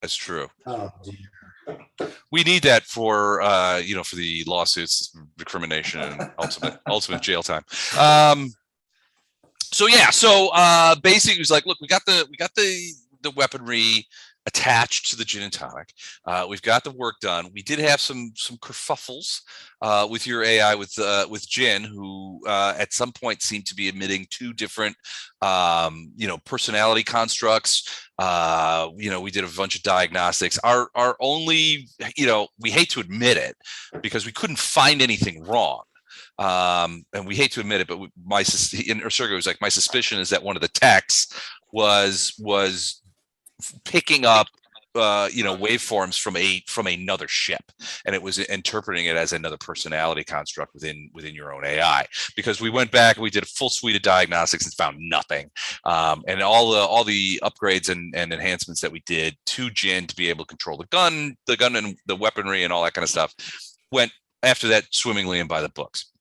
That's true. Oh, dear. We need that for for the lawsuits, recrimination, and ultimate jail time. So yeah, so basically, it was like, look, we got the weaponry attached to the gin and tonic. We've got the work done. We did have some kerfuffles with your AI with Jin, who at some point seemed to be emitting two different personality constructs. We did a bunch of diagnostics. Our only, we hate to admit it because we couldn't find anything wrong. And we hate to admit it, but Sergei was like, my suspicion is that one of the techs was picking up waveforms from another ship, and it was interpreting it as another personality construct within your own AI. Because we went back and we did a full suite of diagnostics and found nothing, and all the upgrades and enhancements that we did to Jin to be able to control the gun and the weaponry and all that kind of stuff went after that swimmingly and by the books.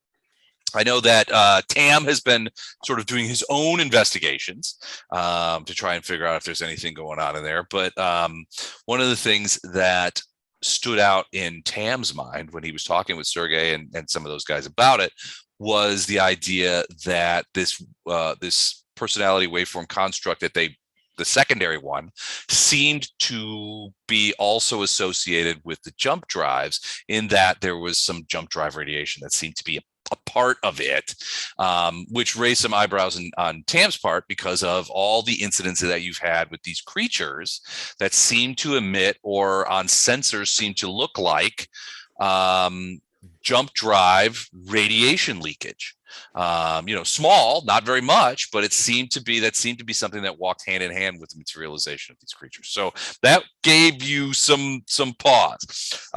I know that Tam has been sort of doing his own investigations to try and figure out if there's anything going on in there. But one of the things that stood out in Tam's mind when he was talking with Sergei and some of those guys about it was the idea that this personality waveform construct that the secondary one seemed to be also associated with the jump drives, in that there was some jump drive radiation that seemed to be a part of it, which raised some eyebrows on Tam's part because of all the incidents that you've had with these creatures that seem to emit, or on sensors seem to look like, jump drive radiation leakage. Small, not very much, but that seemed to be something that walked hand in hand with the materialization of these creatures. So that gave you some pause.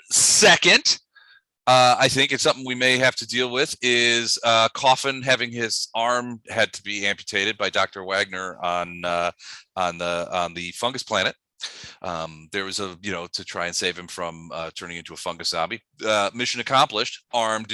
Second, I think it's something we may have to deal with is Coffin having his arm had to be amputated by Dr. Wagner on the fungus planet. There was to try and save him from turning into a fungus zombie. Mission accomplished. Arm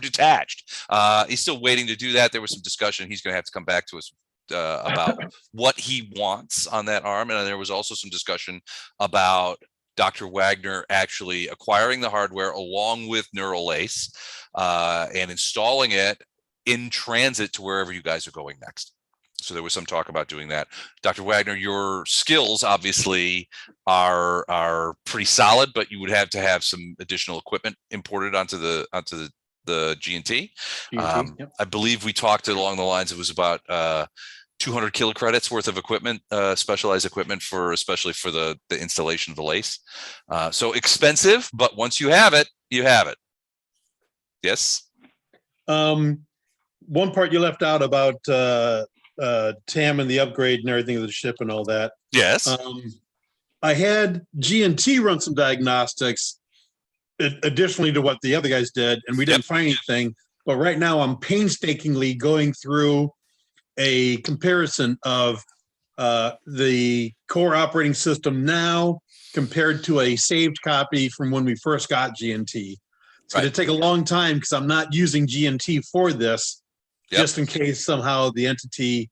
detached. He's still waiting to do that. There was some discussion. He's going to have to come back to us about what he wants on that arm, and there was also some discussion about Dr. Wagner actually acquiring the hardware along with Neural Lace and installing it in transit to wherever you guys are going next. So there was some talk about doing that. Dr. Wagner, your skills obviously are pretty solid, but you would have to have some additional equipment imported onto the G&T. Yep. I believe we talked along the lines, it was about 200 kilocredits worth of equipment, specialized equipment especially for the installation of the lace. So expensive, but once you have it, you have it. Yes. One part you left out about Tam and the upgrade and everything of the ship and all that. Yes. I had G&T run some diagnostics additionally to what the other guys did, and we didn't find anything. But right now I'm painstakingly going through a comparison of the core operating system now compared to a saved copy from when we first got G&T. It's going to take a long time because I'm not using G&T for this, just in case somehow the entity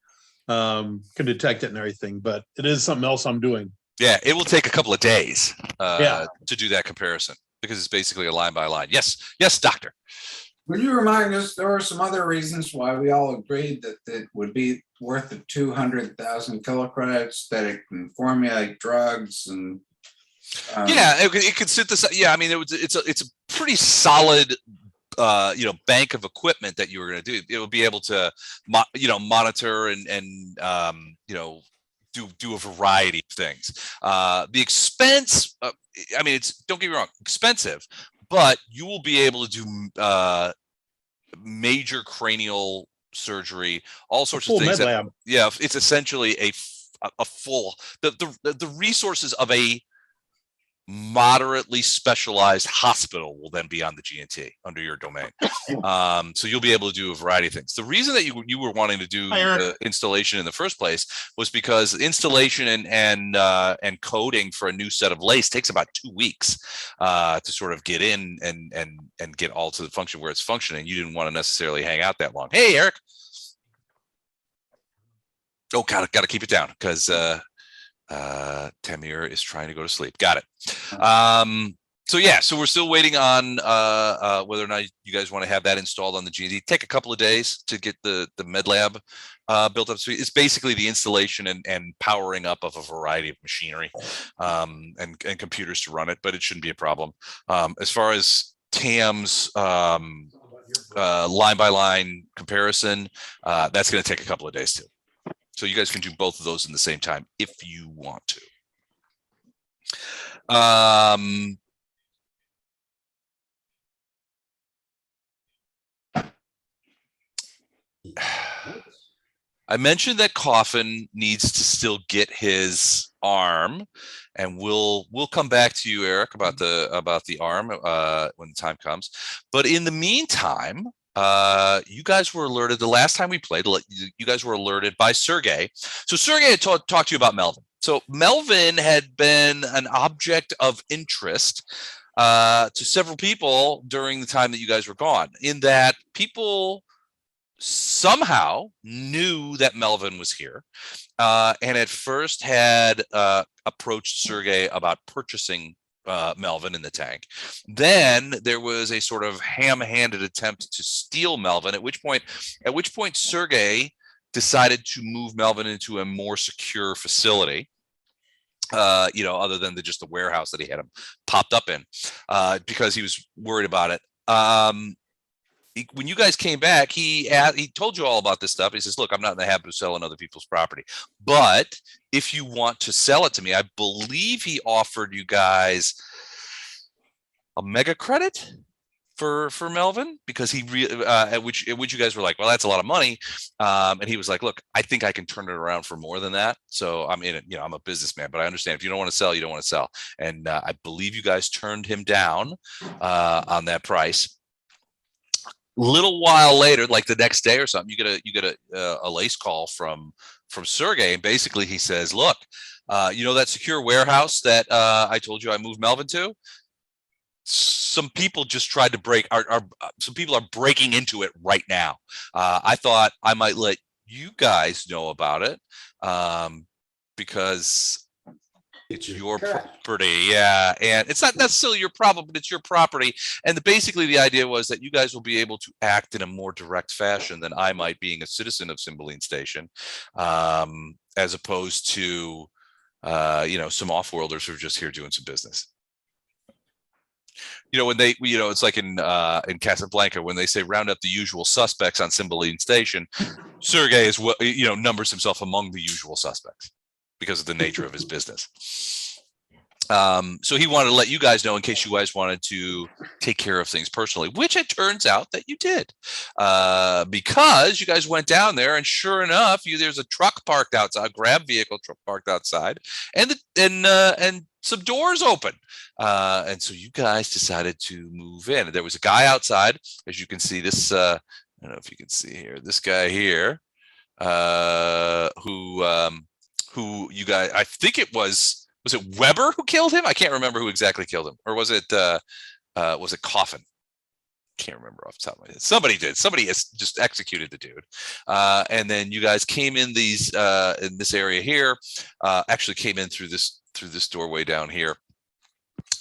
can detect it and everything. But it is something else I'm doing. Yeah, it will take a couple of days to do that comparison because it's basically a line by line. Yes, doctor. Would you remind us, there are some other reasons why we all agreed that it would be worth the 200,000 kilocredits, that it can formulate drugs and it could synthesize. Yeah, I mean, it's a pretty solid bank of equipment that you were going to do. It will be able to monitor and do a variety of things. The expense, don't get me wrong, expensive, but you will be able to do major cranial surgery, all sorts of things. Yeah, it's essentially a full the resources of a moderately specialized hospital will then be on the G&T under your domain. So you'll be able to do a variety of things. The reason that you were wanting to do the installation in the first place was because installation and coding for a new set of lace takes about 2 weeks to sort of get in and get all to the function where it's functioning. You didn't want to necessarily hang out that long. Hey, Eric. Oh, gotta keep it down because Tamir is trying to go to sleep. Got it. So yeah, so we're still waiting on whether or not you guys want to have that installed on the GD. Take a couple of days to get the med lab built up. So it's basically the installation and powering up of a variety of machinery and computers to run it, but it shouldn't be a problem. As far as Tam's line by line comparison, that's going to take a couple of days too. So you guys can do both of those in the same time if you want to. I mentioned that Coffin needs to still get his arm, and we'll come back to you, Eric, about the arm when the time comes. But in the meantime, you guys were alerted the last time we played. You guys were alerted by Sergei. So Sergei had talked to you about Melvin. So Melvin had been an object of interest to several people during the time that you guys were gone, in that people somehow knew that Melvin was here, and at first had approached Sergei about purchasing Melvin in the tank. Then there was a sort of ham-handed attempt to steal Melvin, at which point Sergei decided to move Melvin into a more secure facility. Other than just the warehouse that he had him popped up in, because he was worried about it. When you guys came back, he told you all about this stuff. He says, look, I'm not in the habit of selling other people's property, but if you want to sell it to me, I believe he offered you guys a mega credit for Melvin, because at which you guys were like, well, that's a lot of money. And he was like, look, I think I can turn it around for more than that. So I'm in it. I'm a businessman, but I understand if you don't want to sell, you don't want to sell. And I believe you guys turned him down on that price. Little while later, like the next day or something, you get a lace call from Sergei, and basically he says, look, that secure warehouse that I told you I moved Melvin to, some people just tried to some people are breaking into it right now. I thought I might let you guys know about it, because it's your property. Yeah. And it's not necessarily your problem, but it's your property. And basically the idea was that you guys will be able to act in a more direct fashion than I might, being a citizen of Cymbeline Station, as opposed to, some off-worlders who are just here doing some business. When they, it's like in Casablanca, when they say round up the usual suspects on Cymbeline Station, Sergei is, numbers himself among the usual suspects, because of the nature of his business. So he wanted to let you guys know in case you guys wanted to take care of things personally, which it turns out that you did, because you guys went down there, and sure enough, there's a truck parked outside, a grab vehicle truck parked outside, and some doors open. And so you guys decided to move in. There was a guy outside, as you can see. This, I don't know if you can see here, this guy here, who you guys, I think it was it Weber who killed him? I can't remember who exactly killed him. Or was it Coffin? Can't remember off the top of my head. Somebody did. Somebody has just executed the dude. And then you guys came in in this area here, actually came in through this doorway down here,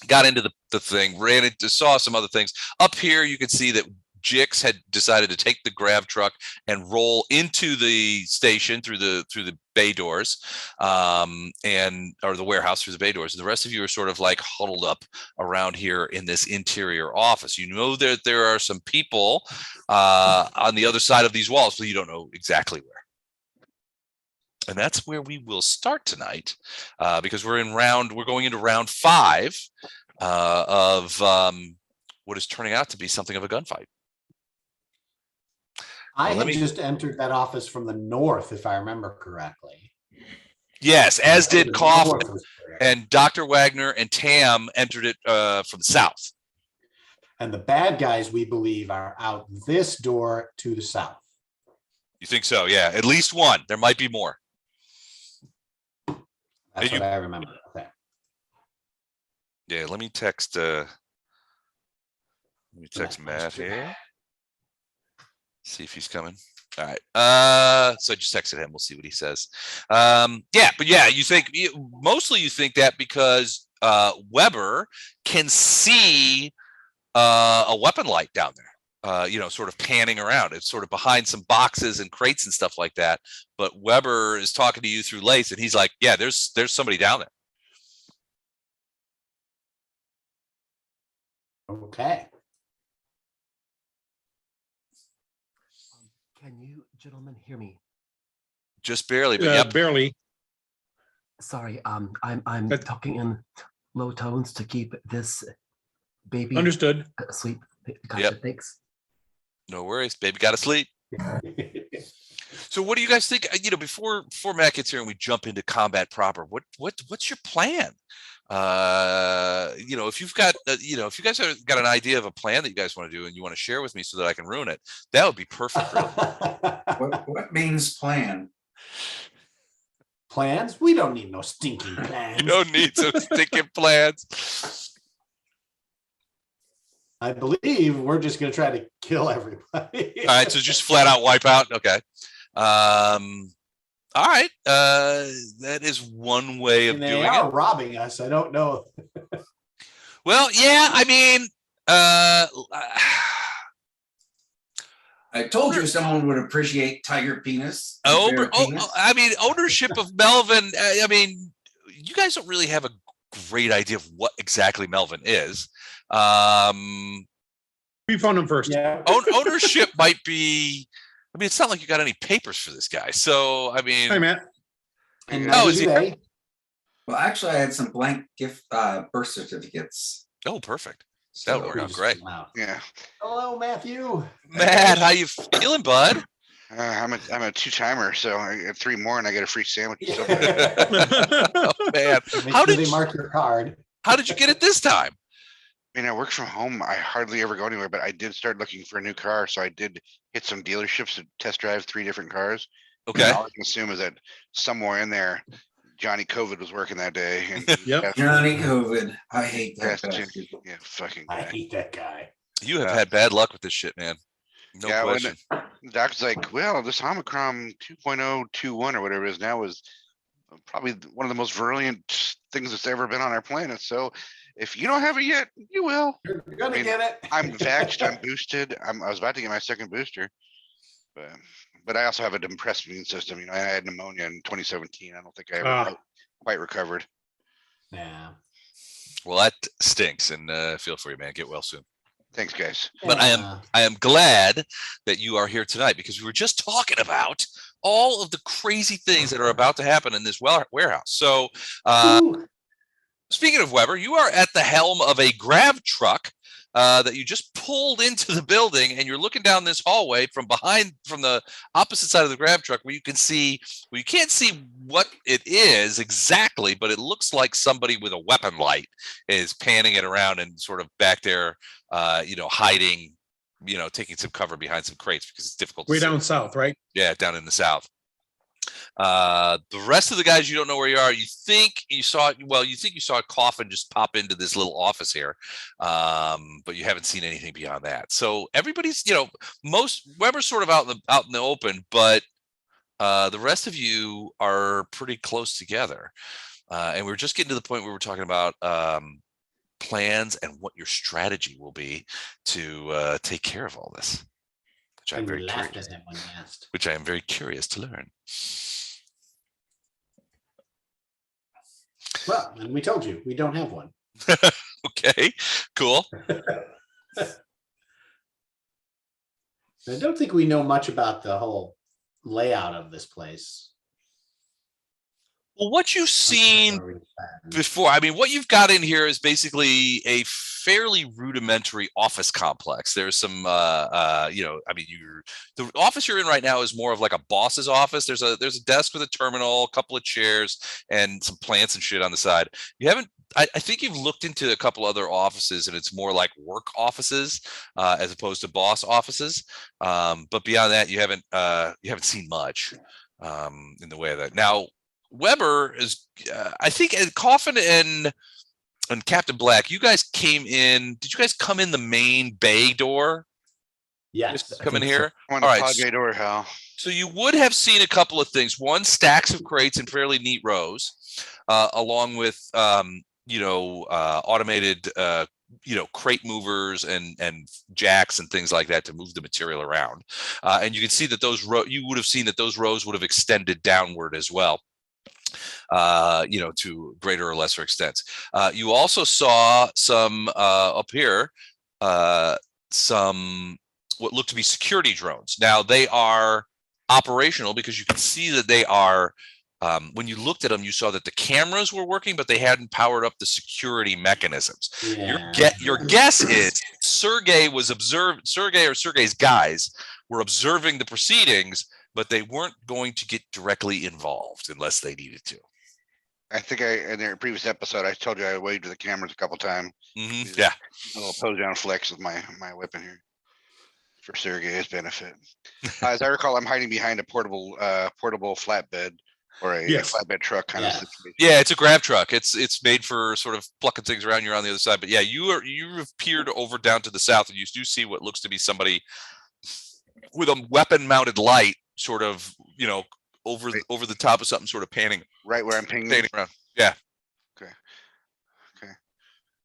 got into the thing, ran into, saw some other things. Up here, you can see that Jix had decided to take the grab truck and roll into the station through the bay doors, or the warehouse through the bay doors. And the rest of you are sort of like huddled up around here in this interior office. You know that there are some people on the other side of these walls, but you don't know exactly where. And that's where we will start tonight, because we're going into round 5 of what is turning out to be something of a gunfight. I had just entered that office from the north, if I remember correctly. Yes, as did Koff, and Dr. Wagner and Tam entered it from the south. And the bad guys, we believe, are out this door to the south. You think so? Yeah, at least one. There might be more. That's what I remember. Okay. Yeah, let me text Matt here. See if he's coming. All right. So I just texted him. We'll see what he says. But yeah, mostly you think that because Weber can see a weapon light down there. Sort of panning around. It's sort of behind some boxes and crates and stuff like that. But Weber is talking to you through Lace, and he's like, "Yeah, there's somebody down there." Okay. Can you gentlemen hear me? Just barely, but yeah, Barely. Sorry, I'm That- talking in low tones to keep this baby Understood. asleep. Gotcha, Yep. thanks. no worries. Baby got to sleep. So what do you guys think? Before Matt gets here and we jump into combat proper, what's your plan? If you've got, if you guys have got an idea of a plan that you guys want to do and you want to share with me so that I can ruin it, that would be perfect. Really. What means plan? Plans? We don't need no stinking plans. You don't need some stinking plans. I believe we're just going to try to kill everybody. All right, so just flat out wipe out. Okay. All right. That is one way of And they doing are it. robbing us. I don't know. Well, yeah. I mean, I told you someone would appreciate tiger penis. and bear penis. ownership of Melvin. I mean, you guys don't really have a great idea of what exactly Melvin is. We found him first. Yeah. Ownership might be. I mean, it's not like you got any papers for this guy. So, I mean, Hi, Matt. And Oh, neither is do he- they. Well, actually, I had some blank gift birth certificates. oh, perfect. That would So work We out just great. pull 'em out. Yeah, Hello, Matthew. Matt, how you feeling, bud? I'm a two-timer, so I get 3 more and I get a free sandwich. So Oh, man, Make how sure did they you, mark your card. how did you get it this time? I work from home. I hardly ever go anywhere, but I did start looking for a new car. So I did hit some dealerships to test drive 3 different cars. Okay. And all I can assume is that somewhere in there, Johnny COVID was working that day. And Yep. Johnny COVID. I hate that. That's bastard. yeah, fucking I guy. hate that guy. You have Yeah. had bad luck with this shit, man. No Yeah, when question. The doctor's like, well, this Omicron 2.021 or whatever it is now is probably one of the most virulent things that's ever been on our planet. So if you don't have it yet, you will. You're gonna mean, get it. I'm vaxxed. I'm boosted. I was about to get my second booster, but I also have a depressed immune system. I had pneumonia in 2017. I don't think I ever quite recovered. Yeah. Well, that stinks, and feel for you, man. Get well soon. Thanks, guys. But I am glad that you are here tonight because we were just talking about all of the crazy things that are about to happen in this warehouse. So, Ooh. speaking of Weber, you are at the helm of a grab truck that you just pulled into the building, and you're looking down this hallway from the opposite side of the grab truck, where you can see. Well, you can't see what it is exactly, but it looks like somebody with a weapon light is panning it around and sort of back there, hiding, taking some cover behind some crates because it's difficult to Way see. down south, right? Yeah, down in the south. The rest of the guys, you don't know where you are. You think you saw a coffin just pop into this little office here, but you haven't seen anything beyond that. So everybody's, most Weber's sort of out in the open, but the rest of you are pretty close together. And we're just getting to the point where we're talking about plans and what your strategy will be to take care of all this. Which I'm And we very laughed curious. at him when he asked. Which I am very curious to learn. Well, and we told you we don't have one. Okay, cool. I don't think we know much about the whole layout of this place. Well, what you've seen before, I mean, what you've got in here is basically a fairly rudimentary office complex. There's some, the office you're in right now is more of like a boss's office. There's a desk with a terminal, a couple of chairs, and some plants and shit on the side. You haven't. I think you've looked into a couple other offices, and it's more like work offices as opposed to boss offices. But beyond that, you haven't seen much in the way of that. Now, Weber is, I think, Coffin and Captain Black, you guys came in. Did you guys come in the main bay door? Yes. Just come in think so. here. I'm on All the right. Padre door, Hal. So you would have seen a couple of things. One, stacks of crates in fairly neat rows, along with automated crate movers and jacks and things like that to move the material around. And you can see that you would have seen that those rows would have extended downward as well. To greater or lesser extents. You also saw some up here, some what looked to be security drones. Now they are operational because you can see that they are. When you looked at them, you saw that the cameras were working, but they hadn't powered up the security mechanisms. Yeah. Your guess is Sergei's guys were observing the proceedings, but they weren't going to get directly involved unless they needed to. I think in their previous episode, I told you I waved to the cameras a couple times. Yeah. A little pose down flex with my weapon here for Sergei's benefit. As I recall, I'm hiding behind a portable flatbed or a flatbed truck kind of situation. Yeah, it's a grab truck. It's made for sort of plucking things around. You're on the other side, but yeah, you've peered over down to the south, and you do see what looks to be somebody with a weapon-mounted light, sort of over the top of something, sort of panning right where I'm panning around. Yeah. Okay.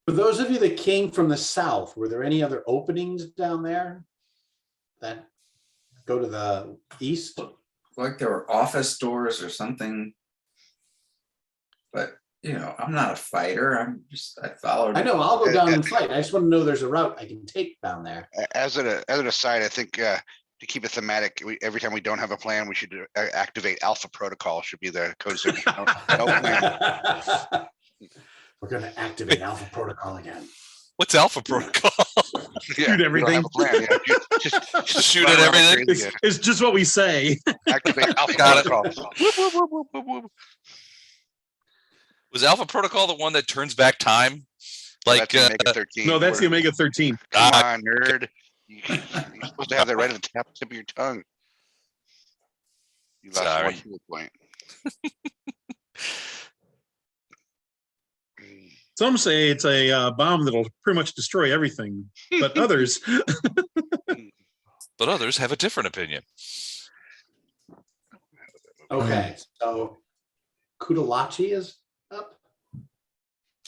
For those of you that came from the south, were there any other openings down there that go to the east? Like there were office doors or something. But I'm not a fighter. I followed. I know, I'll go down and fight. I just want to know there's a route I can take down there. As an aside, I think to keep it thematic, every time we don't have a plan, we should activate Alpha Protocol. Should be the code switch. No plan. We're going to activate Alpha Protocol again. What's Alpha Protocol? Shoot everything. Just shoot at everything. It's just what we say. Activate Alpha Got it. Protocol. Was Alpha Protocol the one that turns back time? Like That's Omega 13. No, that's the Omega 13. Come on, nerd. You're supposed to have that right at the tip of your tongue. You lost one bullet point. Some say it's a bomb that'll pretty much destroy everything, but others. But others have a different opinion. Okay, so Kudalachi is up.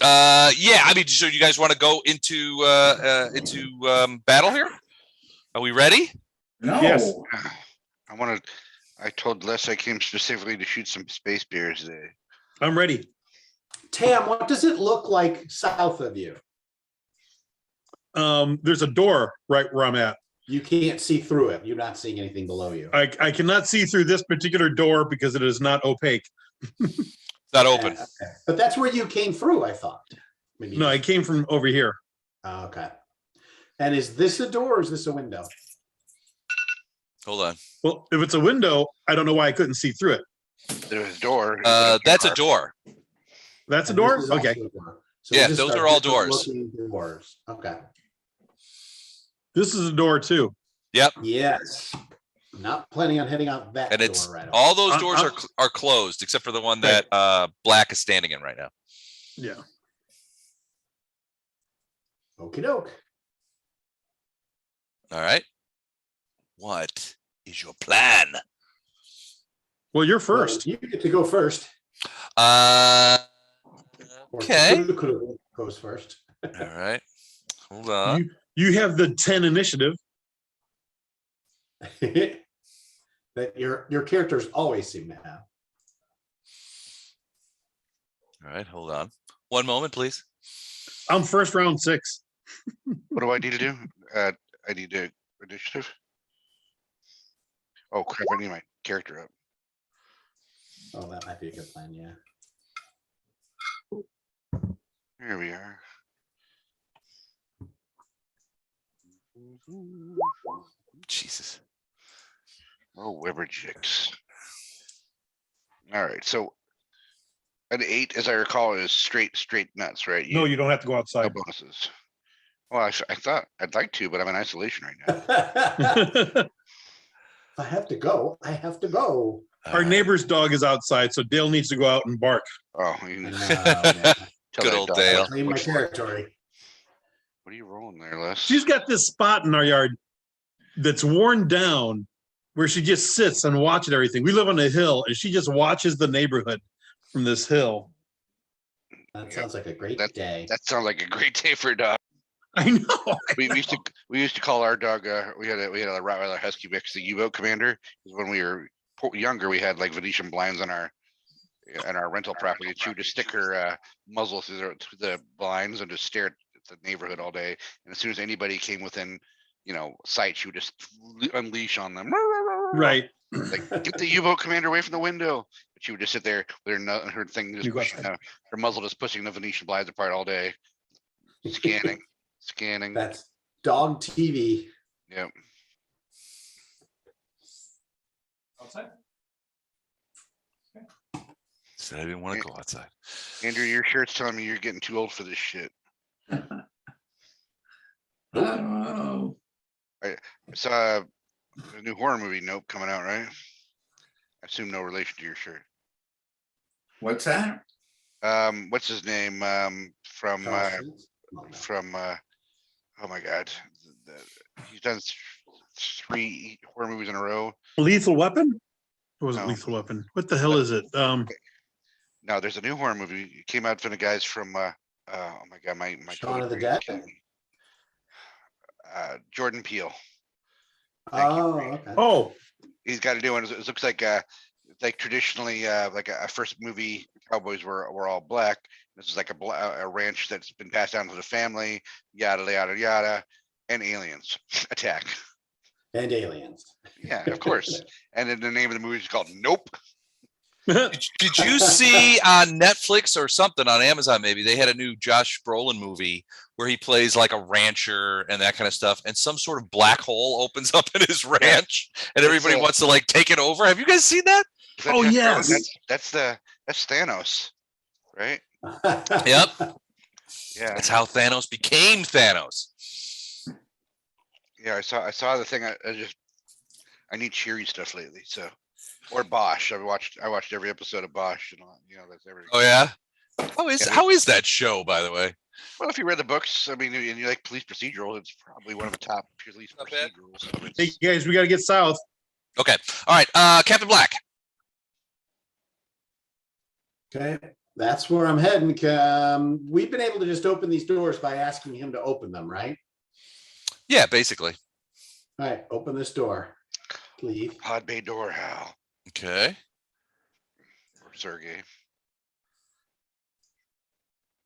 Yeah, I mean, so you guys want to go into battle here? Are we ready? No. Yes. I told Les I came specifically to shoot some space bears today. I'm ready. Tam, what does it look like south of you? There's a door right where I'm at. You can't see through it. You're not seeing anything below you. I cannot see through this particular door because it is not opaque. It's not open. Okay. But that's where you came through, I thought. Maybe. No, I came from over here. Oh, okay. And is this a door or is this a window? Hold on. Well, if it's a window, I don't know why I couldn't see through it. There's a door. That's a door. That's a And door? this is also Okay. a door. So Yeah, these those are all different doors. looking doors. Okay. This is a door too. Yes. Not planning on heading out that And door it's right away. all those doors are closed except for the one that Black is standing in right now. Yeah. Okie doke. All right. What is your plan? Well, you're first. Well, you get to go first. Uh, Or Okay. Kuda goes first. all right. Hold on. You have the 10 initiative. That your characters always seem to have. All right. Hold on. One moment, please. I'm first round 6. What do I need to do? I need to initiative. Oh crap! I need my character up. Oh, that might be a good plan, yeah. Here we are. Jesus. Oh, Wibberjicks. All right, so an 8, as I recall, is straight nuts, right? No, you don't have to go no outside. bonuses. Well, I thought I'd like to, but I'm in isolation right now. If I have to go, I have to go. Our neighbor's dog is outside, so Dale needs to go out and bark. Oh, you can Yeah. tell Good that old dog Dale. what- Claim my what- territory. What are you rolling there, Les? She's got this spot in our yard. that's worn down where she just sits and watches everything. We live on a hill and she just watches the neighborhood from this hill. That sounds like a great That- day. That sounds like a great day for a dog. I know. We used to call our dog. We had a Rottweiler Husky mix, the U-boat commander. 'Cause when we were younger, we had like Venetian blinds on our rental property. She would just stick her muzzle through the blinds and just stare at the neighborhood all day. And as soon as anybody came within, sight, she would just unleash on them. Right. Like, get the U-boat commander away from the window. But she would just sit there with her thing just You go pushing outside. her muzzle, just pushing the Venetian blinds apart all day, scanning. That's dog TV. Yep. Said I didn't want to go outside. Andrew, your shirt's telling me you're getting too old for this shit. I don't know. I saw a new horror movie, Nope, coming out, right? I assume no relation to your shirt. What's that? What's his name? From oh my god, he's done 3 horror movies in a row. Lethal Weapon? What was it? No. Lethal Weapon. What the hell is it? No, there's a new horror movie. It came out from the guys from oh my god, my Shaun of the brain's Dead? killing me. Jordan Peele. Oh, okay. Oh, He's got to do it. It looks like traditionally like a first movie cowboys were all black. This is like a ranch that's been passed down to the family, yada yada yada, and aliens attack. And aliens. Yeah, of course. And then the name of the movie is called Nope. Did you see on Netflix or something on Amazon? Maybe they had a new Josh Brolin movie where he plays like a rancher and that kind of stuff, and some sort of black hole opens up in his ranch, and everybody It's, wants to like take it over. Have you guys seen that? Is that Oh, Josh yes. Brolin? That's Thanos, right? Yep. Yeah, That's how Thanos became Thanos. yeah. I saw the thing. I need cheery stuff lately. So, or Bosch. I watched every episode of Bosch, and that's everything. Oh yeah. Yeah. How is that show, by the way? Well, if you read the books, I mean, and you like police procedurals, it's probably one of the top police Not bad. procedurals. So hey it's- guys, we got to get south. Okay. All right. Captain Black. Okay, that's where I'm heading. We've been able to just open these doors by asking him to open them, right? Yeah, basically. All right, open this door, please. Pod Bay door, Hal Okay. or Sergei.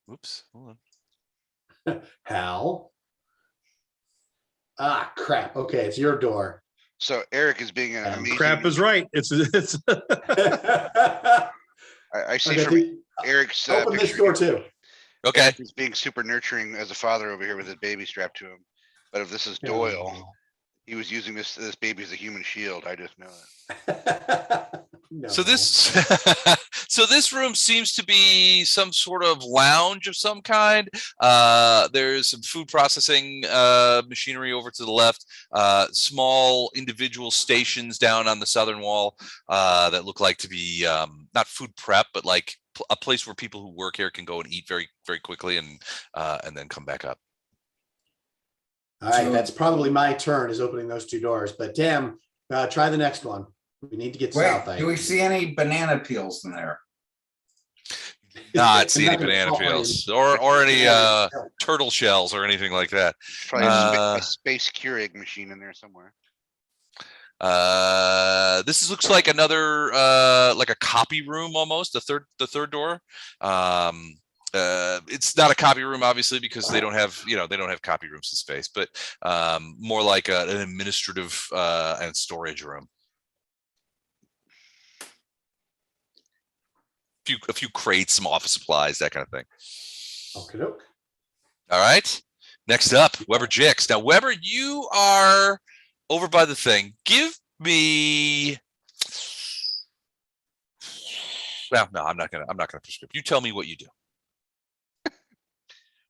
Whoops. Hold on. Hal. Ah, crap. Okay, it's your door. So Eric is being an amazing. Crap is right. It's I see Okay, from Eric's open this picture door here, too. Okay. He's being super nurturing as a father over here with his baby strapped to him. But if this is Doyle, he was using this baby as a human shield. I just know it. No. So this room seems to be some sort of lounge of some kind. There's some food processing machinery over to the left. Small individual stations down on the southern wall that look like to be not food prep, but like a place where people who work here can go and eat very, very quickly and then come back up. All right, that's probably my turn is opening those 2 doors, but damn, try the next one. We need to get south. Wait, do we see any banana peels in there? Not see any Nothing banana foreign. peels or any turtle shells or anything like that. Probably a space Keurig machine in there somewhere. Looks like another like a copy room almost. The third door. It's not a copy room, obviously, because they don't have copy rooms in space, but more like an administrative and storage room. A few crates, some office supplies, that kind of thing. Okay, doke. All right. Next up, Weber Jix. Now, Weber, you are over by the thing. Give me. Well, no, I'm not gonna prescribe. You tell me what you do.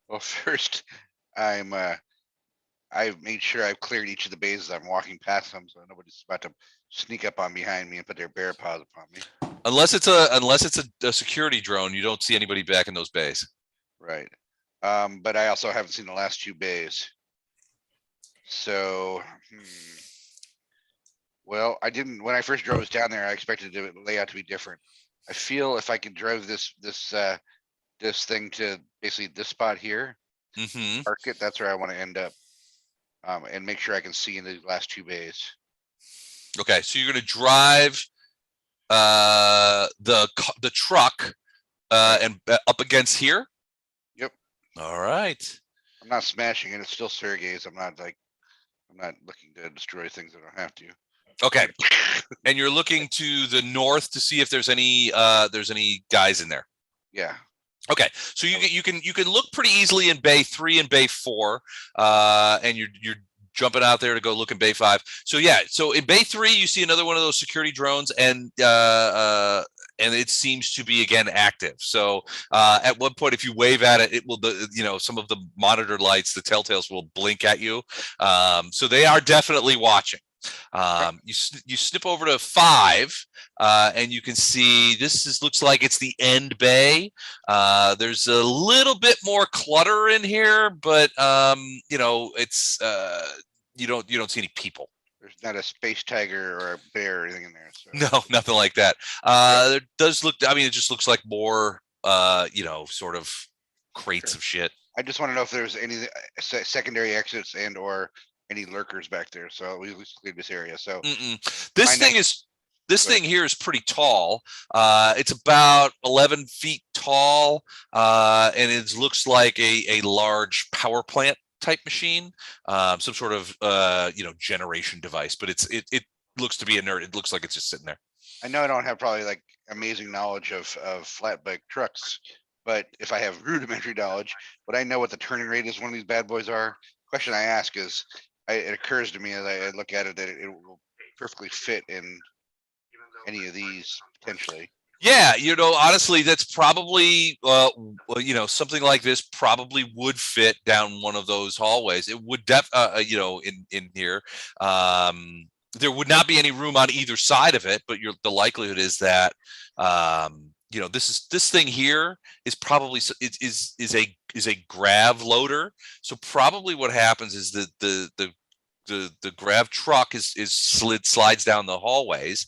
Well, first, I've made sure I've cleared each of the bases I'm walking past them, so nobody's about to sneak up on behind me and put their bear paws upon me. Unless it's a security drone, you don't see anybody back in those bays. Right. But I also haven't seen the last 2 bays. So Well, I didn't, when I first drove us down there, I expected the layout to be different. I feel if I could drive this thing to basically this spot here, Mm-hmm. park it, that's where I want to end up. And make sure I can see in the last 2 bays. Okay, so you're gonna drive the truck and up against here. Yep. All right. I'm not smashing it. It's still Sergei's. I'm not looking to destroy things I don't have to. Okay. And you're looking to the north to see if there's any guys in there. Yeah. Okay, so you can look pretty easily in Bay 3 and Bay 4, and you're jumping out there to go look in Bay 5. So yeah, so in Bay 3 you see another one of those security drones, and it seems to be again active. So at one point, if you wave at it, it will some of the monitor lights, the telltales will blink at you. So they are definitely watching. You snip over to 5, and you can see looks like it's the end bay. There's a little bit more clutter in here, but it's you don't see any people. There's not a space tiger or a bear or anything in there. So. No, nothing like that. It does look. I mean, it just looks like more sort of crates of shit. I just want to know if there's any secondary exits and or any lurkers back there. So we at least cleared this area. So this thing here is pretty tall. It's about 11 feet tall, and it looks like a large power plant type machine, some sort of generation device. But it looks to be inert. It looks like it's just sitting there. I know I don't have probably like amazing knowledge of flatbed trucks, but if I have rudimentary knowledge, would I know what the turning rate is one of these bad boys are? Question I ask is, it occurs to me as I look at it that it will perfectly fit in any of these potentially. Yeah, honestly, that's probably something like this probably would fit down one of those hallways. It would in here. There would not be any room on either side of it, but the likelihood is that this thing here is probably is a grav loader. So probably what happens is that the grav truck slides down the hallways.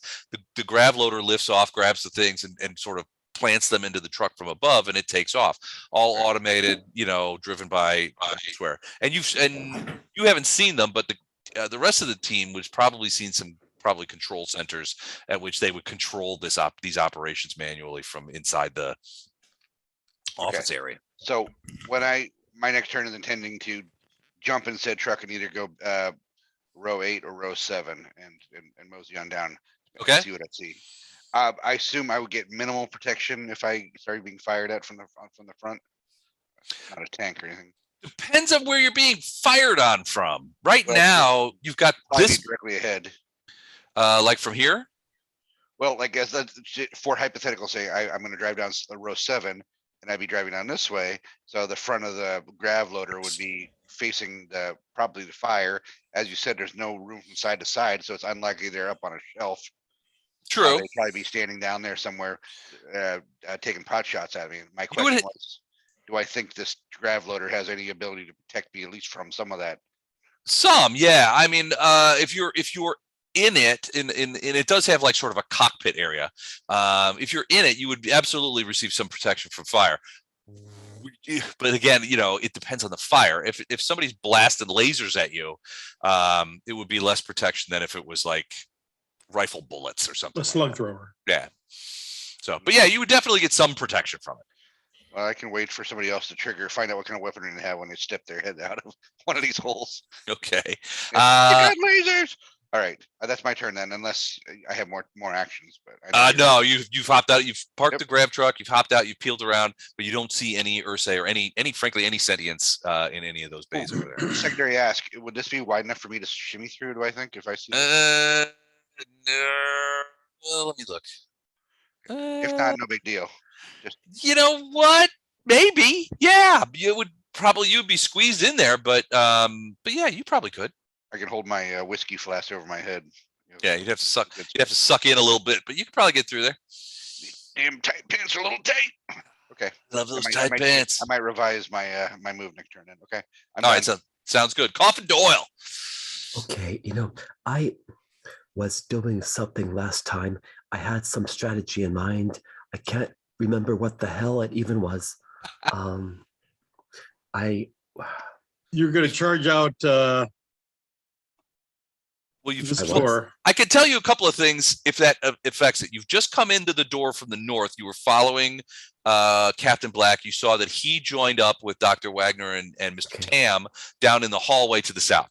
The grav loader lifts off, grabs the things, and sort of plants them into the truck from above, and it takes off. All automated, driven by software. And you haven't seen them, but the rest of the team was probably seen some control centers at which they would control these operations manually from inside the office area. So when my next turn is intending to jump in said truck and either go row 8 or row 7 and mosey on down. Okay. See what I see. I assume I would get minimal protection if I started being fired at from the front. Not a tank or anything. Depends on where you're being fired on from. Right now, you've got this directly ahead. Like from here? Well, I guess that's for hypothetical say I'm going to drive down row 7 and I'd be driving down this way. So the front of the grav loader would be facing probably the fire. As you said, there's no room from side to side, so it's unlikely they're up on a shelf. True. They'd probably be standing down there somewhere, taking pot shots at me. My question was, do I think this grav loader has any ability to protect me at least from some of that? Some, yeah. I mean, if you're in it, and it does have like sort of a cockpit area. If you're in it, you would absolutely receive some protection from fire. But again, it depends on the fire. If somebody's blasting lasers at you, it would be less protection than if it was like rifle bullets or something. A slug thrower. Yeah. So, but yeah, you would definitely get some protection from it. Well, I can wait for somebody else to find out what kind of weaponry they have when they step their head out of one of these holes. Okay. You got lasers. All right, that's my turn then, unless I have more actions. But no, you've hopped out. You've parked the grab truck. You've hopped out. You've peeled around, but you don't see any Ursay or any frankly any sentience in any of those bays over there. Secondary ask: would this be wide enough for me to shimmy through? Do I think if I see? No. Well, let me look. If not, no big deal. Just you know what? Maybe, yeah. You'd be squeezed in there, but yeah, you probably could. I can hold my whiskey flask over my head. Yeah, you'd have to suck. You'd have to suck in a little bit, but you could probably get through there. Damn tight pants are a little tight. Okay. Love those tight pants. I might revise my my move next turn. Then. Okay. All right, so sounds good. Coffin Doyle. Okay, was doing something last time. I had some strategy in mind. I can't remember what the hell it even was. I You're going to charge out Well, the you've I store. I can tell you a couple of things if that affects it. You've just come into the door from the north. You were following Captain Black. You saw that he joined up with Dr. Wagner and Mr. Okay. Tam down in the hallway to the south.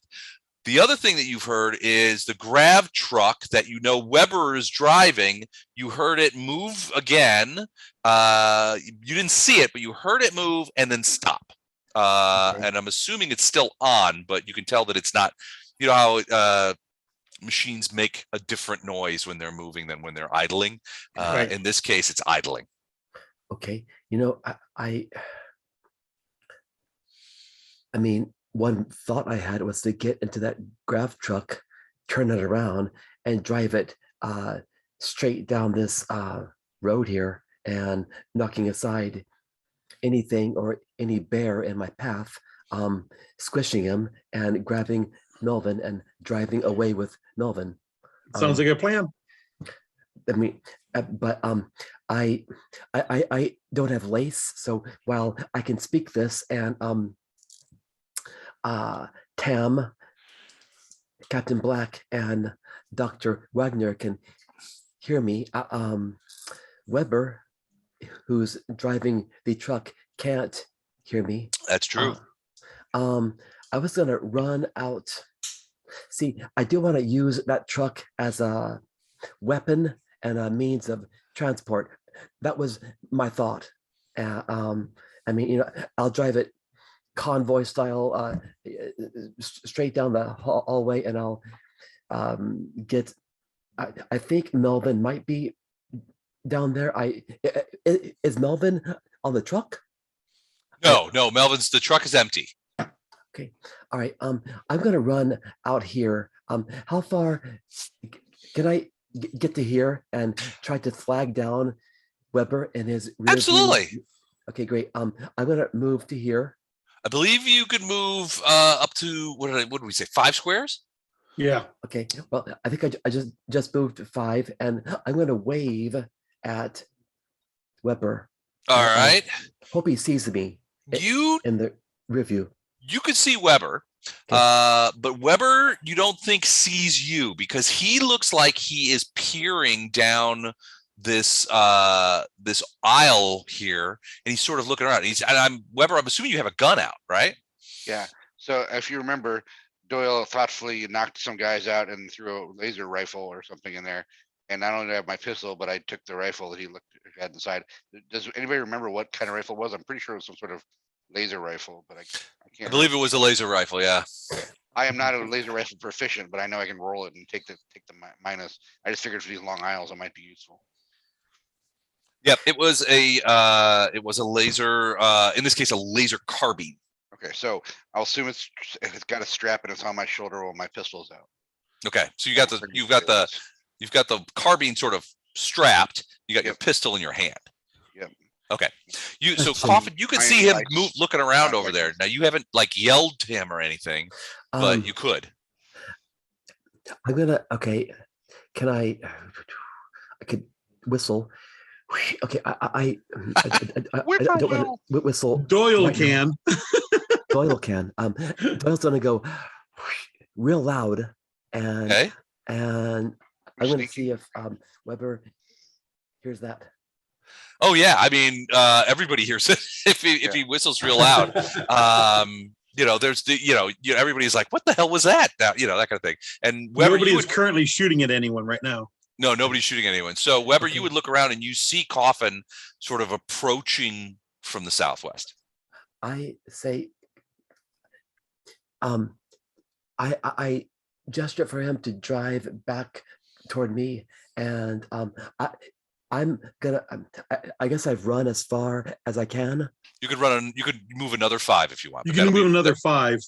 The other thing that you've heard is the grav truck that Weber is driving. You heard it move again. You didn't see it, but you heard it move and then stop. Okay. And I'm assuming it's still on, but you can tell that it's not. You know how machines make a different noise when they're moving than when they're idling. Right. In this case, it's idling. okay. I mean, one thought I had was to get into that grav truck, turn it around, and drive it straight down this road here, and knocking aside anything or any bear in my path, squishing him and grabbing Melvin and driving away with Melvin. Sounds like a plan. I mean, but I don't have lace, so while I can speak this and Tam, Captain Black, and Dr. Wagner can hear me. Weber, who's driving the truck, can't hear me. That's true. I was gonna run out. See, I do want to use that truck as a weapon and a means of transport. That was my thought. I mean, I'll drive it convoy style, straight down the hallway, and I'll get. I think Melvin might be down there. Is Melvin on the truck? No, Melvin's, the truck is empty. Okay. All right. I'm gonna run out here. How far can I get to here and try to flag down Weber and his rear view? Absolutely. Okay, great. I'm gonna move to here. I believe you could move up to what did we say? 5 squares? Yeah. Okay. Well, I think I just moved to 5, and I'm gonna wave at Weber. All right. Hope he sees me You in the rear view. you could see Weber, Okay. but Weber, you don't think sees you because he looks like he is peering down this this aisle here, and he's sort of looking around. Weber, I'm assuming you have a gun out, right? Yeah. So if you remember, Doyle thoughtfully knocked some guys out and threw a laser rifle or something in there. And not only did I have my pistol, but I took the rifle that he had inside. Does anybody remember what kind of rifle it was? I'm pretty sure it was some sort of laser rifle, but I can't. I believe it was a laser rifle. Yeah. I am not a laser rifle proficient, but I know I can roll it and take the minus. I just figured for these long aisles, it might be useful. Yep. It was a laser. In this case, a laser carbine. Okay, so I'll assume it's got a strap and it's on my shoulder while my pistol's out. Okay, so you've got the carbine sort of strapped. You got your pistol in your hand. Yep. Okay. So Actually, Coffin, you could see him like- looking around not over like there. this. Now you haven't yelled to him or anything, but you could. I'm gonna. Okay. Can I could whistle. Okay. I don't want to whistle. Doyle right now. can. Doyle can. Doyle's gonna go real loud, and Okay. and I'm gonna Sneaky. see if Weber hears that. Oh yeah. I mean, everybody hears it if he whistles real loud. There's everybody's like, what the hell was that? That kind of thing. And Weber, Nobody you is would, currently shooting at anyone right now. no, nobody's shooting anyone. So Weber, Okay. you would look around and you see Coffin sort of approaching from the southwest. I say, I gesture for him to drive back toward me, and I'm gonna. I guess I've run as far as I can. You could move another 5 if you want. You but can that'll move be- another 5.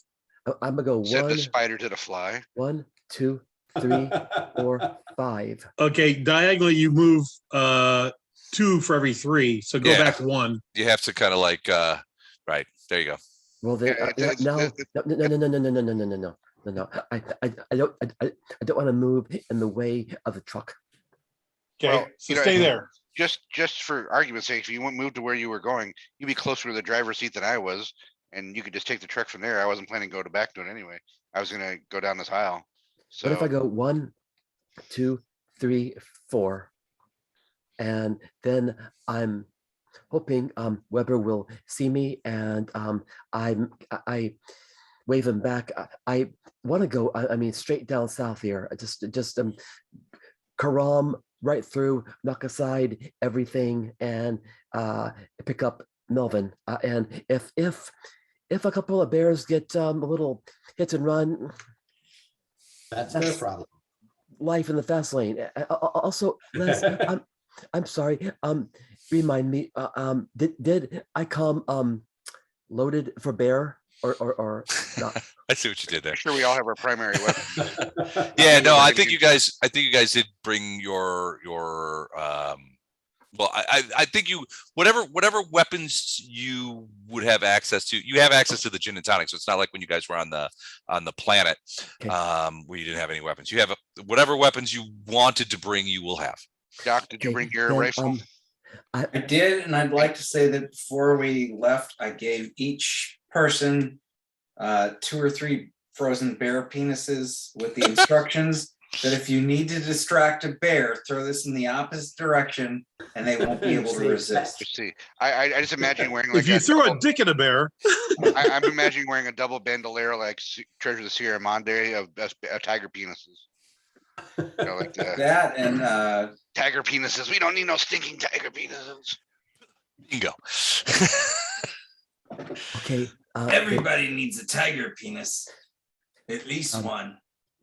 I'm gonna go Said the one, spider to the fly. 1, 2, 3, 4, 5. Okay, diagonally you move 2 for every 3. So go Yeah. back 1. You have to kind of right there you go. Well, then Yeah, no, no, no, no, no, no, no, no, no, no. I don't want to move in the way of the truck. Okay, Well, so you know, stay there. Just for argument's sake, if you moved to where you were going, you'd be closer to the driver's seat than I was, and you could just take the truck from there. I wasn't planning to go to back to it anyway. I was gonna go down this aisle. What if I So go 1, 2, 3, 4, and then I'm hoping Weber will see me, and I wave him back. I want to go. I mean, straight down south here. Just Karam right through, knock aside everything, and pick up Melvin. And if a couple of bears get a little hit and run, That's their problem. life in the fast lane. Also, Les, I'm sorry. Remind me. Did I come loaded for bear or not? I see what you did there. I'm sure we all have our primary weapon. Yeah, no, we're I gonna think use- you guys did bring your well, I think you whatever weapons you would have access to, you have access to the gin and tonic. So it's not like when you guys were on the planet, Okay. where you didn't have any weapons. You have whatever weapons you wanted to bring, you will have. Doc, did you Okay, bring your then, rifle? I did, and I'd like to say that before we left, I gave each person 2 or 3 frozen bear penises with the instructions that if you need to distract a bear, throw this in the opposite direction and they won't be able to resist. Let's see. I just imagine wearing like If you a throw a double- dick at a bear, I'm imagining wearing a double bandolier like Treasure of the Sierra Madre of tiger penises. You know, like the That and tiger penises. We don't need no stinking tiger penises. Bingo. Okay. everybody needs a tiger penis, at least one.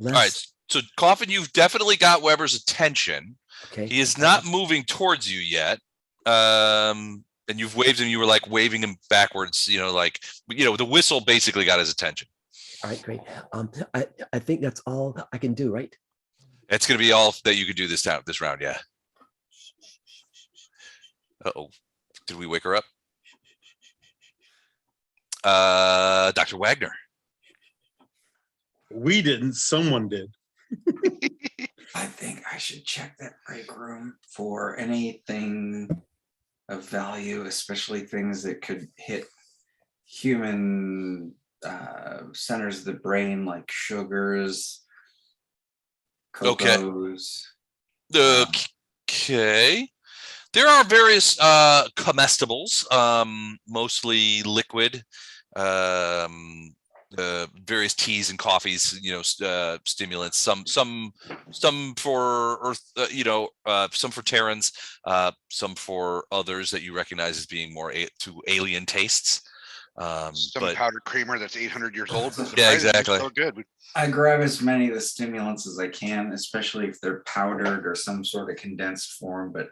All right. So Coffin, you've definitely got Weber's attention. Okay. He is not moving towards you yet. And you've waved him. You were like waving him backwards. The whistle basically got his attention. All right, great. I think that's all I can do, right? It's going to be all that you could do this round. Yeah. Uh-oh. Did we wake her up? Dr. Wagner. we didn't, someone did. I think I should check that break room for anything of value, especially things that could hit human centers of the brain, like sugars, Okay. cocos. Okay. There are various comestibles, mostly liquid, various teas and coffees, stimulants, some for earth, some for Terrans, some for others that you recognize as being more to alien tastes. Some But powdered creamer that's 800 years old. but Yeah, surprisingly exactly. still good. I grab as many of the stimulants as I can, especially if they're powdered or some sort of condensed form, but.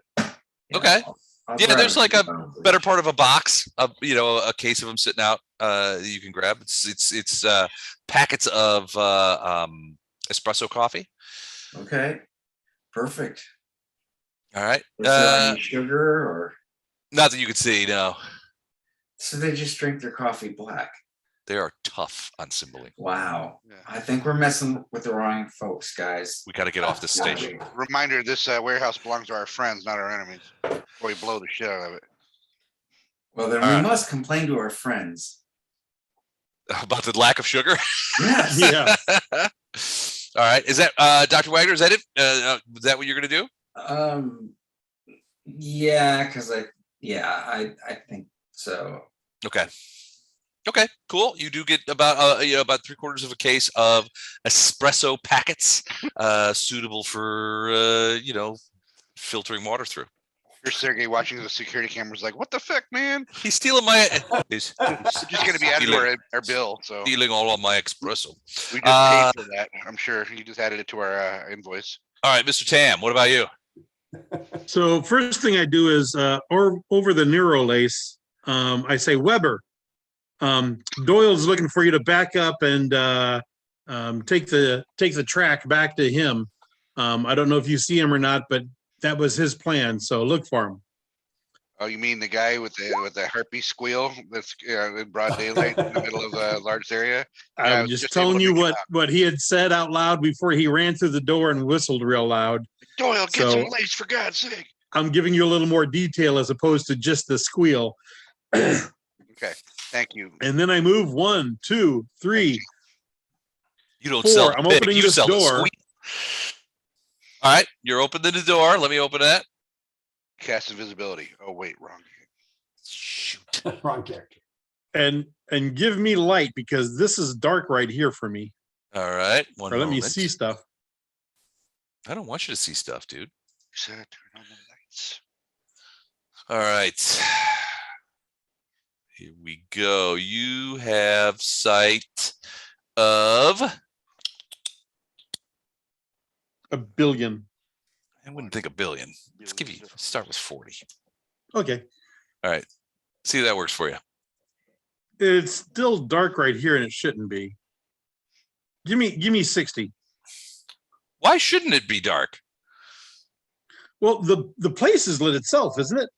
Okay. I'll Yeah, grab there's a like few a bottles of better each. part of a box of, a case of them sitting out, that you can grab. It's packets of espresso coffee. Okay, perfect. All right. Is there any sugar or, Not that you can see, no. so they just drink their coffee black? They are tough on Cymbeline. Wow, Yeah. I think we're messing with the wrong folks, guys. We got to get off this station. Reminder, this warehouse belongs to our friends, not our enemies. Before we blow the shit out of it. Well, then All we right. must complain to our friends. About the lack of sugar. Yes. Yeah. All right. Is that Dr. Wagner? Is that it? Is that what you're going to do? Yeah, because I think so. Okay. Okay, cool. You do get about about 3/4 of a case of espresso packets, suitable for filtering water through. Here's Sergei watching the security cameras like, what the fuck, man? He's stealing my. He's It's just gonna be added to our bill, so stealing all of my espresso. we just paid for that. I'm sure he just added it to our invoice. All right, Mr. Tam, what about you? So first thing I do is, over the Neurolace, I say, Weber, Doyle's looking for you to back up and take the track back to him. I don't know if you see him or not, but that was his plan. So look for him. Oh, you mean the guy with the herpes squeal that's in broad daylight in the middle of a large area? Yeah, I I'm was just able telling to you make it what he had said out loud before he ran through the door and whistled real loud. Doyle, get So- some lace for God's sake. I'm giving you a little more detail as opposed to just the squeal. Okay, thank you. And then I move 1, 2, 3, You don't 4. sell the I'm pig, opening you this sell the door. squeal. All right, you're opening the door. Let me open that. Cast invisibility. Oh wait, wrong. Shoot. Wrong character. and give me light because this is dark right here for me. All right, one Or let moment. me see stuff. I don't want you to see stuff, dude. You said turn on the lights. All right. Here we go. You have sight of. A billion. I wouldn't think a billion. Let's give you start with 40. Okay. All right. See if that works for you. It's still dark right here and it shouldn't be. Give me 60. Why shouldn't it be dark? Well, the place is lit itself, isn't it?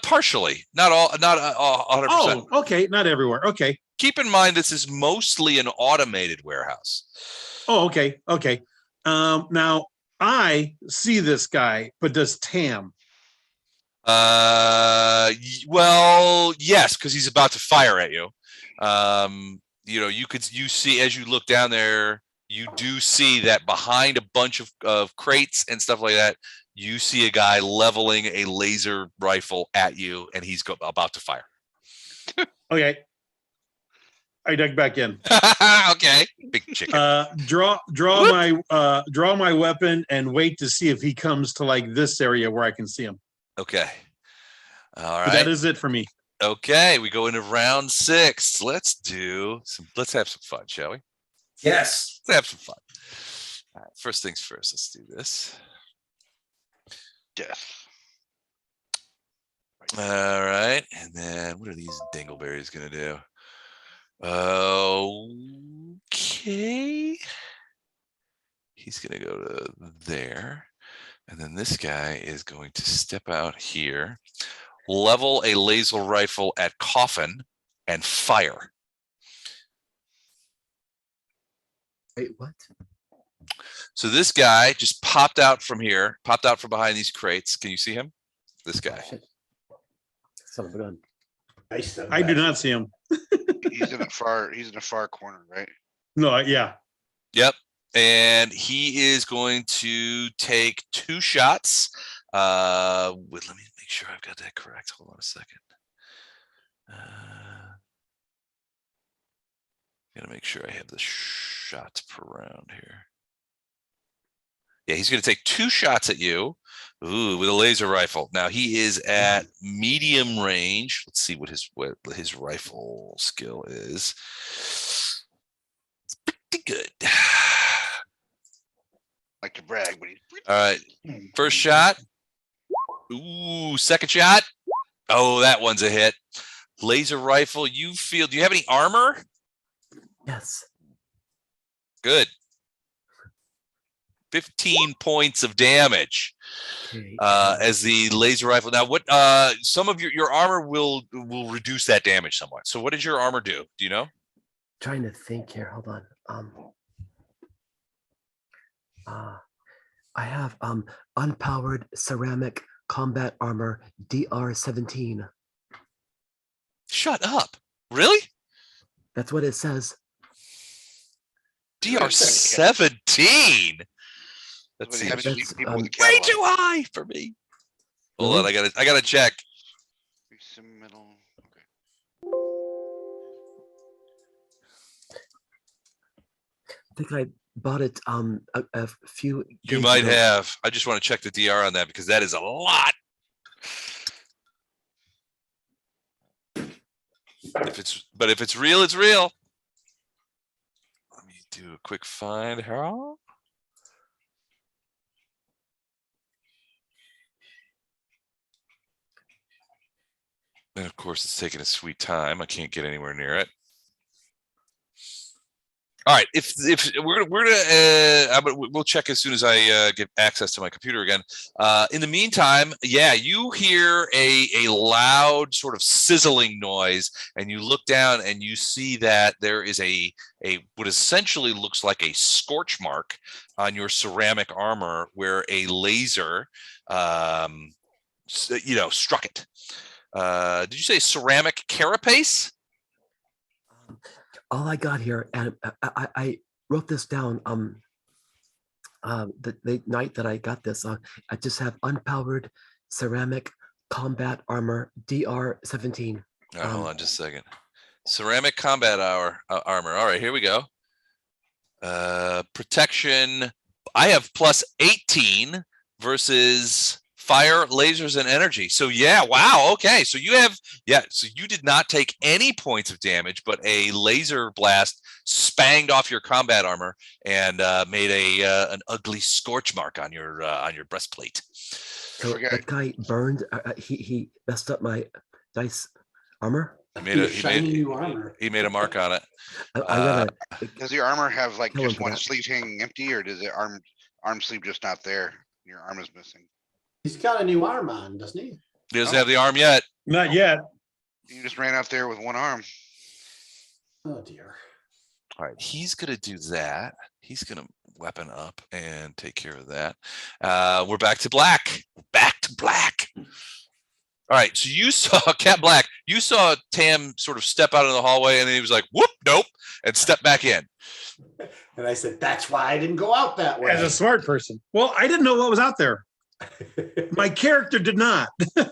Partially, not all, not 100%. Oh, okay. Not everywhere. Okay. Keep in mind this is mostly an automated warehouse. Oh, okay. Okay. Now I see this guy, but does Tam? Well, yes, because he's about to fire at you. You know, you see as you look down there, you do see that behind a bunch of crates and stuff like that, you see a guy leveling a laser rifle at you, and he's about to fire. Okay. I dug back in. Okay, big chicken. Draw my weapon and wait to see if he comes to like this area where I can see him. Okay. All But that right. is it for me. Okay, we go into round 6. Let's have some fun, shall we? Yes. Let's have some fun. All right, first things first, let's do this. Death. All right, and then what are these dingleberries gonna do? Okay. He's gonna go to there. And then this guy is going to step out here, level a laser rifle at Coffin, and fire. Wait, what? So this guy just popped out from here, popped out from behind these crates. Can you see him? This guy. Shit. Son of a gun. I do not see him. He's in a far corner, right? No, yeah. Yep. And he is going to take 2 shots. Let me make sure I've got that correct. Hold on a second. Gotta make sure I have the shots per round here. Yeah, he's going to take 2 shots at you. Ooh, with a laser rifle. Now he is at medium range. Let's see what his rifle skill is. It's pretty good. Like to brag, but he's All right, first shot. Ooh, second shot. Oh, that one's a hit. Laser rifle. Do you have any armor? Yes. Good. 15 points of damage Okay. as the laser rifle. Now, what some of your armor will reduce that damage somewhat. So, what does your armor do? Do you know? Trying to think here. Hold on. I have unpowered ceramic combat armor DR-17. Shut up. Really? That's what it says. DR-17. Let's see. happens to That's, people with a Way catalog. too high for me. Hold on, I gotta check. Some middle. Okay. I think I bought it a few. You days might ago. have. I just want to check the DR on that because that is a lot. If it's real, it's real. Let me do a quick find. How? And of course, it's taking a sweet time. I can't get anywhere near it. All right, if we'll check as soon as I get access to my computer again. In the meantime, yeah, you hear a loud sort of sizzling noise, and you look down and you see that there is a what essentially looks like a scorch mark on your ceramic armor where a laser, struck it. Did you say ceramic carapace? All I got here, and I wrote this down. The night that I got this, I just have unpowered ceramic combat armor DR-17. All right, hold on just a second. Ceramic combat armor. All right, here we go. Protection. I have plus 18 versus fire, lasers, and energy. So yeah, wow. Okay, so so you did not take any points of damage, but a laser blast spanged off your combat armor and made an ugly scorch mark on your breastplate. So that guy burned. He messed up my nice armor. New armor. He made a mark on it. I gotta. Does your armor have like kill him just for one that. sleeve hanging empty, or does the arm sleeve just not there? Your arm is missing. He's got a new arm on, doesn't he? He doesn't have the arm yet. Not yet. You just ran out there with one arm. Oh dear. All right, he's gonna do that. He's gonna weapon up and take care of that. We're back to black. Back to black. All right, so you saw Cat Black. You saw Tam sort of step out in the hallway, and then he was like, "Whoop, nope," and step back in. And I said, that's why I didn't go out that way. As a smart person. Well, I didn't know what was out there. My character did not. All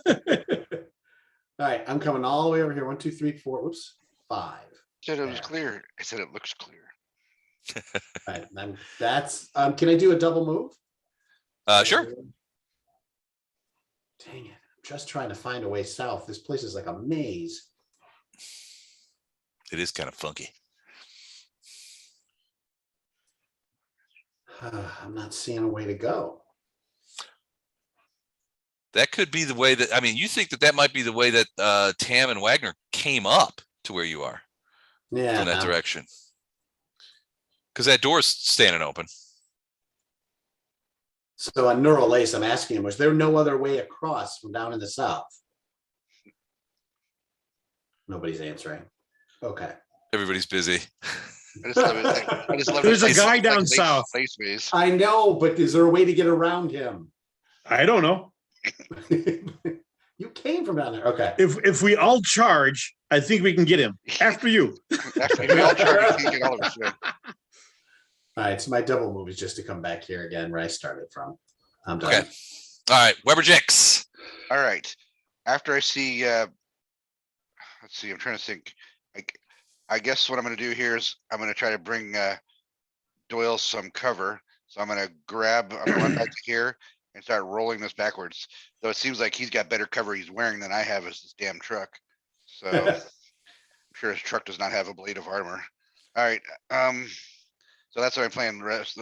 right, I'm coming all the way over here. 1, 2, 3, 4. Whoops, 5. Said it was Yeah. clear. I said it looks clear. All right, that's. Can I do a double move? Sure. Dang it! I'm just trying to find a way south. This place is like a maze. It is kind of funky. I'm not seeing a way to go. That could be the way that, I mean, you think that might be the way that Tam and Wagner came up to where you are Yeah. from that direction. Because that door's standing open. So on Neural Lace, I'm asking him, was there no other way across from down in the south? Nobody's answering. Okay. Everybody's busy. I just love it. I just love There's it. a guy down lace- south. lace maze. I know, but is there a way to get around him? I don't know. You came from down there. Okay. If we all charge, I think we can get him. After you. Actually, we all charge to get all of us. Yeah. All right. So my double move is just to come back here again where I started from. I'm done. Okay. All right, Weberjix. All right. After I see, let's see, I'm trying to think. I guess what I'm going to do here is I'm going to try to bring Doyle some cover. So I'm going to run back to here and start rolling this backwards. Though it seems like he's got better cover he's wearing than I have as this damn truck. So I'm sure his truck does not have a blade of armor. All right. So that's what I'm playing. Less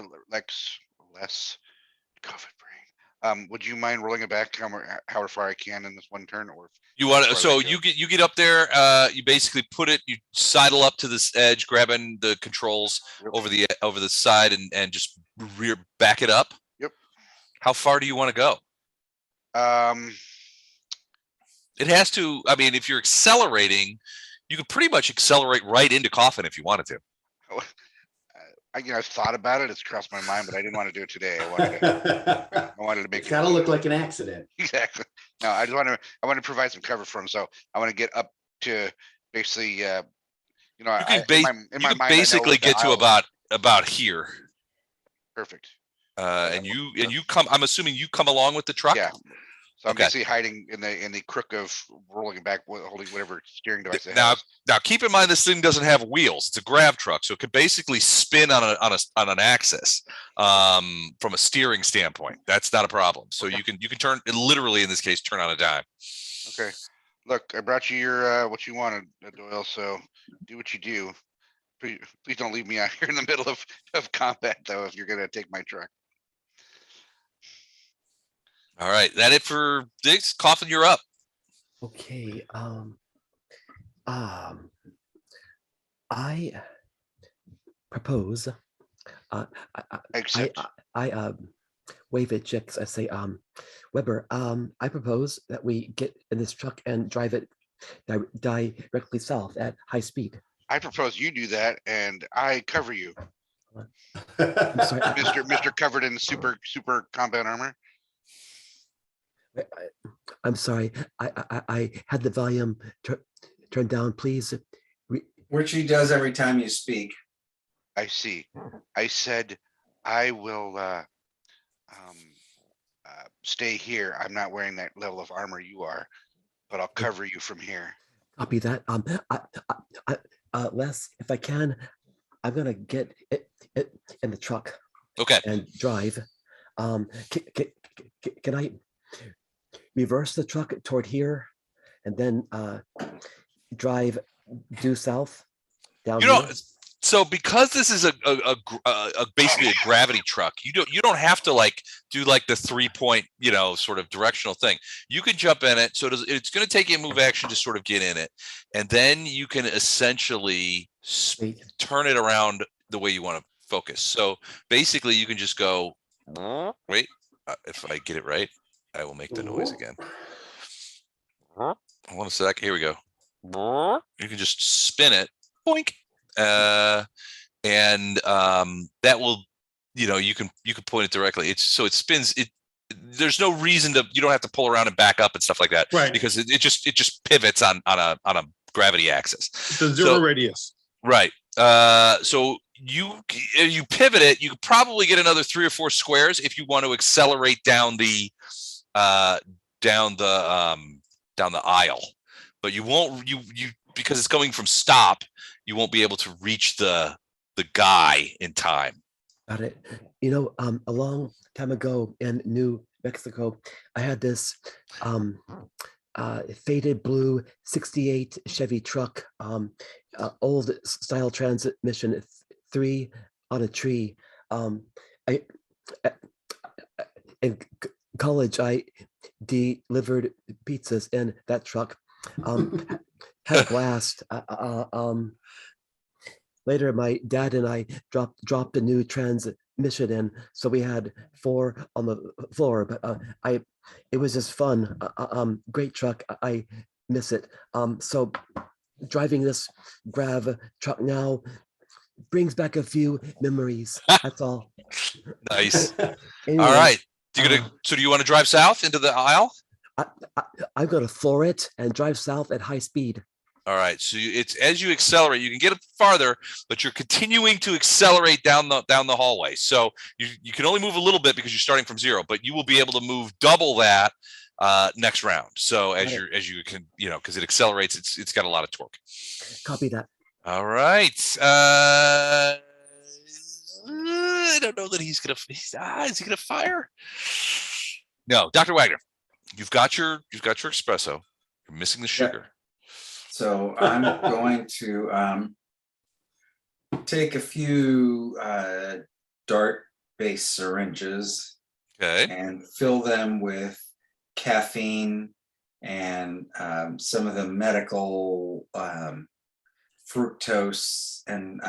COVID brain. Would you mind rolling it back however far I can in this one turn, or You want to, As so far as I you get up there, you basically put it, you sidle up to this edge, grabbing the controls over the side and just back it up? Yep. How far do you want to go? It has to, I mean, if you're accelerating, you could pretty much accelerate right into Coffin if you wanted to. I've thought about it. It's crossed my mind, but I didn't want to do it today. I wanted to make It's got to look like an accident. exactly. No, I want to provide some cover for him. So I want to get up to basically, You can basically get to about here. Perfect. And you come, I'm assuming you come along with the truck? Yeah. So I'm Okay. basically hiding in the crook of rolling it back, holding whatever steering device. it Now, has. keep in mind this thing doesn't have wheels. It's a grav truck, so it could basically spin on an axis from a steering standpoint. That's not a problem. So you can turn, literally in this case, turn on a dime. Okay. Look, I brought you your what you wanted, Doyle. So do what you do. Please don't leave me out here in the middle of combat, though. If you're gonna take my truck. All right, that it for Diggs? Coffin, you're up. Okay. propose. I, Accept. I wave at chicks. I say, Weber, I propose that we get in this truck and drive it directly south at high speed. I propose you do that and I cover you, I'm sorry. Mr. Covered in super combat armor. I'm sorry. I had the volume turned down. Please. Which he does every time you speak. I see. I said I will stay here. I'm not wearing that level of armor you are, but I'll cover you from here. Copy that. Les, if I can, I'm gonna get it in the truck. Okay. And drive. Can I reverse the truck toward here, and then drive due south down? So because this is a basically a gravity truck, you don't have to like do like the 3-point sort of directional thing. You can jump in it. So it's going to take you a move action to sort of get in it, and then you can essentially turn it around the way you want to focus. So basically, you can just go. Wait, if I get it right, I will make the noise again. Hold on a sec. Here we go. You can just spin it. Boink. And that will, you can point it directly. It spins it. There's no reason you don't have to pull around and back up and stuff like that, Right? Because it just pivots on a gravity axis. It's a zero radius. Right. So you pivot it. You could probably get another 3 or 4 squares if you want to accelerate down the aisle, but you won't. You because it's going from stop. You won't be able to reach the guy in time. Got it. A long time ago in New Mexico, I had this faded blue 68 Chevy truck, old style transmission, 3 on a tree. In college, I delivered pizzas in that truck. Had a blast. Later, my dad and I dropped a new transmission in, so we had 4 on the floor. But it was just fun. Great truck. I miss it. So driving this grav truck now brings back a few memories. That's all. Nice. Anyway, all right. Do you want to drive south into the aisle? I'm going to floor it and drive south at high speed. All right. So it's as you accelerate, you can get farther, but you're continuing to accelerate down the hallway. So you can only move a little bit because you're starting from 0, but you will be able to move double that next round. So as you can, because it accelerates, it's got a lot of torque. Copy that. All right. I don't know that is he gonna fire? No, Dr. Wagner, you've got your espresso. You're missing the sugar. So I'm going to take a few dart-based syringes and fill them with caffeine and some of the medical fructose and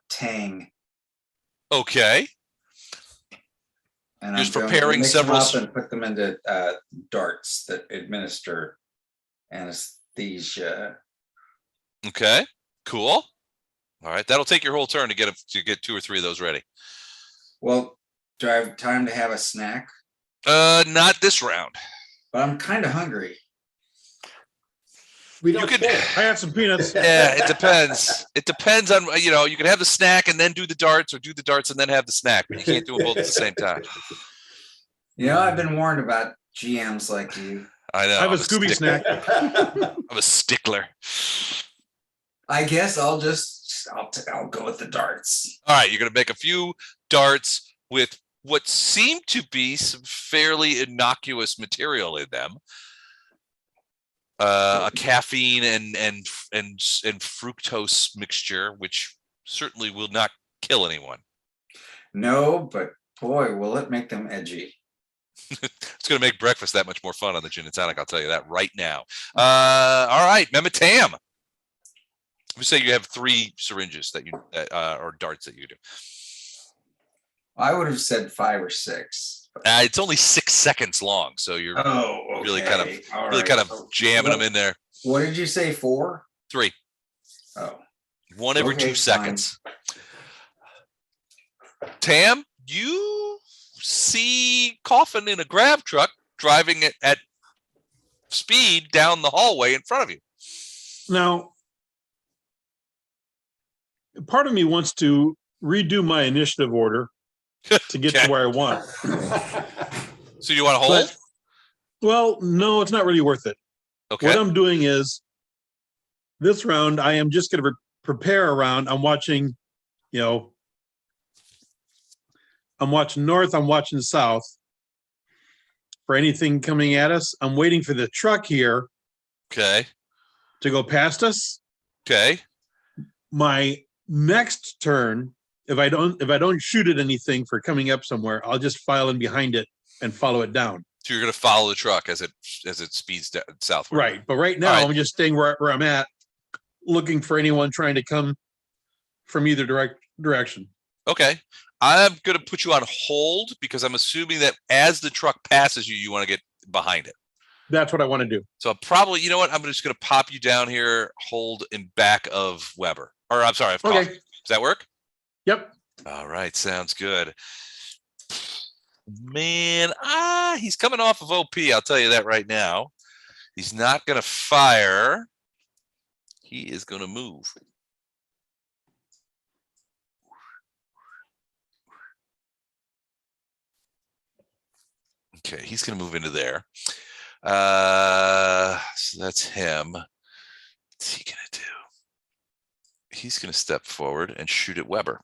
tang. Okay. And just I'm preparing mix several them up and put them into darts that administer anesthesia. Okay, cool. All right, that'll take your whole turn to get 2 or 3 of those ready. Well, do I have time to have a snack? Not this round. But I'm kind of hungry. I have some peanuts. Yeah, it depends. It depends on you can have the snack and then do the darts, or do the darts and then have the snack, but you can't do them both at the same time. I've been warned about GMs like you. I know. I have a Scooby snack. I'm a stickler. I guess I'll go with the darts. All right, you're going to make a few darts with what seem to be some fairly innocuous material in them. A caffeine and fructose mixture, which certainly will not kill anyone. No, but boy, will it make them edgy. It's going to make breakfast that much more fun on the gin and tonic. I'll tell you that right now. All right, Mematam. We say you have 3 syringes that or darts that you do. I would have said 5 or 6. It's only 6 seconds long, so you're Oh, really okay. kind of All really right. kind of So jamming them in there. What did you say? 4? 3, Oh, 1 every Okay, 2 seconds. Tam, you see Coffin in a grav truck driving it at speed down the hallway in front of you. Now, part of me wants to redo my initiative order to get Okay. to where I want. So you want to hold? But, well, no, it's not really worth it. Okay. What I'm doing is this round, I am just going to prepare a round. I'm watching, I'm watching north, I'm watching south for anything coming at us. I'm waiting for the truck here Okay. to go past us. Okay. My next turn, if I don't shoot at anything for coming up somewhere, I'll just file in behind it and follow it down. So you're going to follow the truck as it speeds southward. Right. But right now, All right. I'm just staying where I'm at, looking for anyone trying to come from either direction. Okay. I'm going to put you on hold because I'm assuming that as the truck passes you, you want to get behind it. That's what I want to do. So probably, you know what? I'm just going to pop you down here, hold in back of Weber. Or I'm sorry. Of Okay. Coffin. Does that work? Yep. All right. Sounds good. Man, he's coming off of OP. I'll tell you that right now. He's not going to fire. He is going to move. Okay, he's going to move into there. So that's him. What's he going to do? He's going to step forward and shoot at Weber.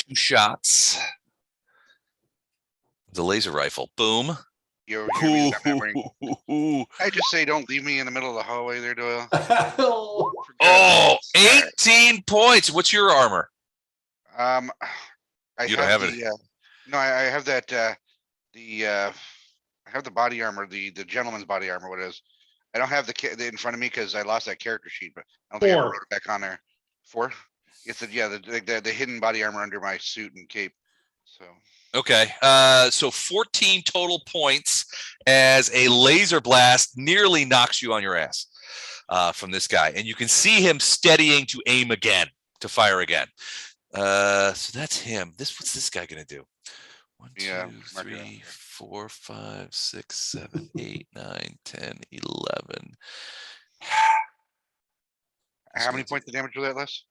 2 shots. The laser rifle. Boom. You're Ooh, I just say don't leave me in the middle of the hallway there, Doyle. Oh, 18 points. What's your armor? I You don't have it. No, I have that. I have the body armor, the gentleman's body armor. What it is? I don't have the in front of me because I lost that character sheet, but I don't think I 4. wrote it back on there. 4. It's the hidden body armor under my suit and cape. So Okay. So 14 total points as a laser blast nearly knocks you on your ass from this guy. And you can see him steadying to aim again, to fire again. So that's him. What's this guy going to do? 1, 2, Yeah, 3, 4, 5, 6, 7, 8, 9, 10, 11. how many points of damage was that, Les?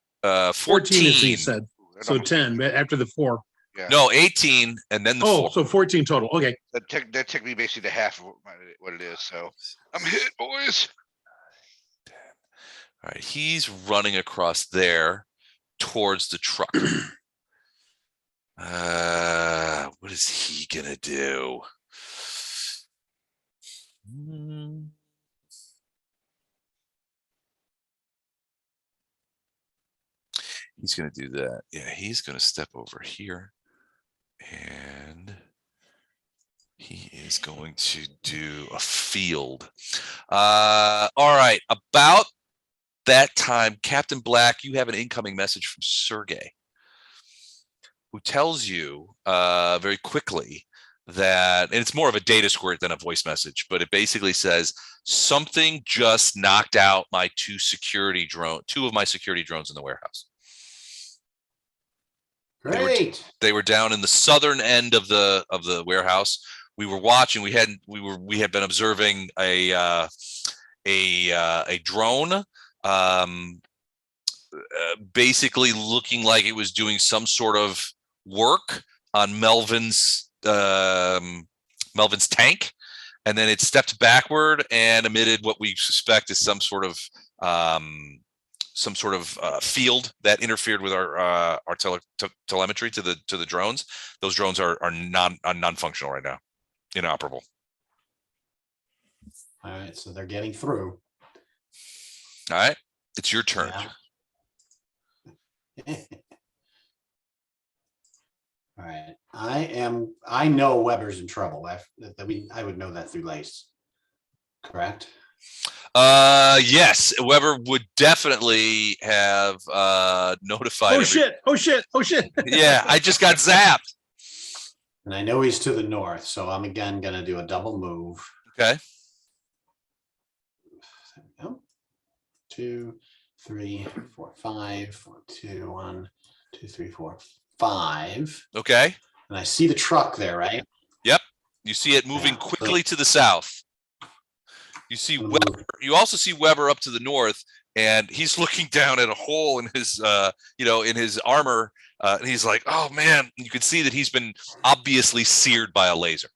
14 is he 14. said. That So almost- 10 after the 4. Yeah. No, 18 and then the 4. So 14 total. Okay. That took me basically to half of what it is. So I'm hit, boys. All right, he's running across there towards the truck. What is he gonna do? He's gonna do that. Yeah, he's gonna step over here, and he is going to do a field. All right, about that time, Captain Black, you have an incoming message from Sergei, who tells you very quickly that, and it's more of a data squirt than a voice message, but it basically says something just knocked out my 2 of my security drones in the warehouse. Great. They were down in the southern end of the warehouse. We were watching. We had been observing a drone, basically looking like it was doing some sort of work on Melvin's tank, and then it stepped backward and emitted what we suspect is some sort of field that interfered with our telemetry to the drones. Those drones are non-functional right now, inoperable. All right, so they're getting through. All right, it's your turn. Yeah. All right, I know Weber's in trouble. I would know that through Lace, correct? Yes, Weber would definitely have notified. Oh shit! Oh shit! Oh shit! Yeah, I just got zapped. And I know he's to the north, so I'm again gonna do a double move. Okay. There we go. 2, 3, 4, 5. 1, 2, 1, 2, 3, 4, 5. Okay. And I see the truck there, right? Yep. You see it moving Yeah, quickly to the south. You see I'm gonna Weber. move. You also see Weber up to the north, and he's looking down at a hole in his, in his armor, and he's like, "Oh man!" You can see that he's been obviously seared by a laser.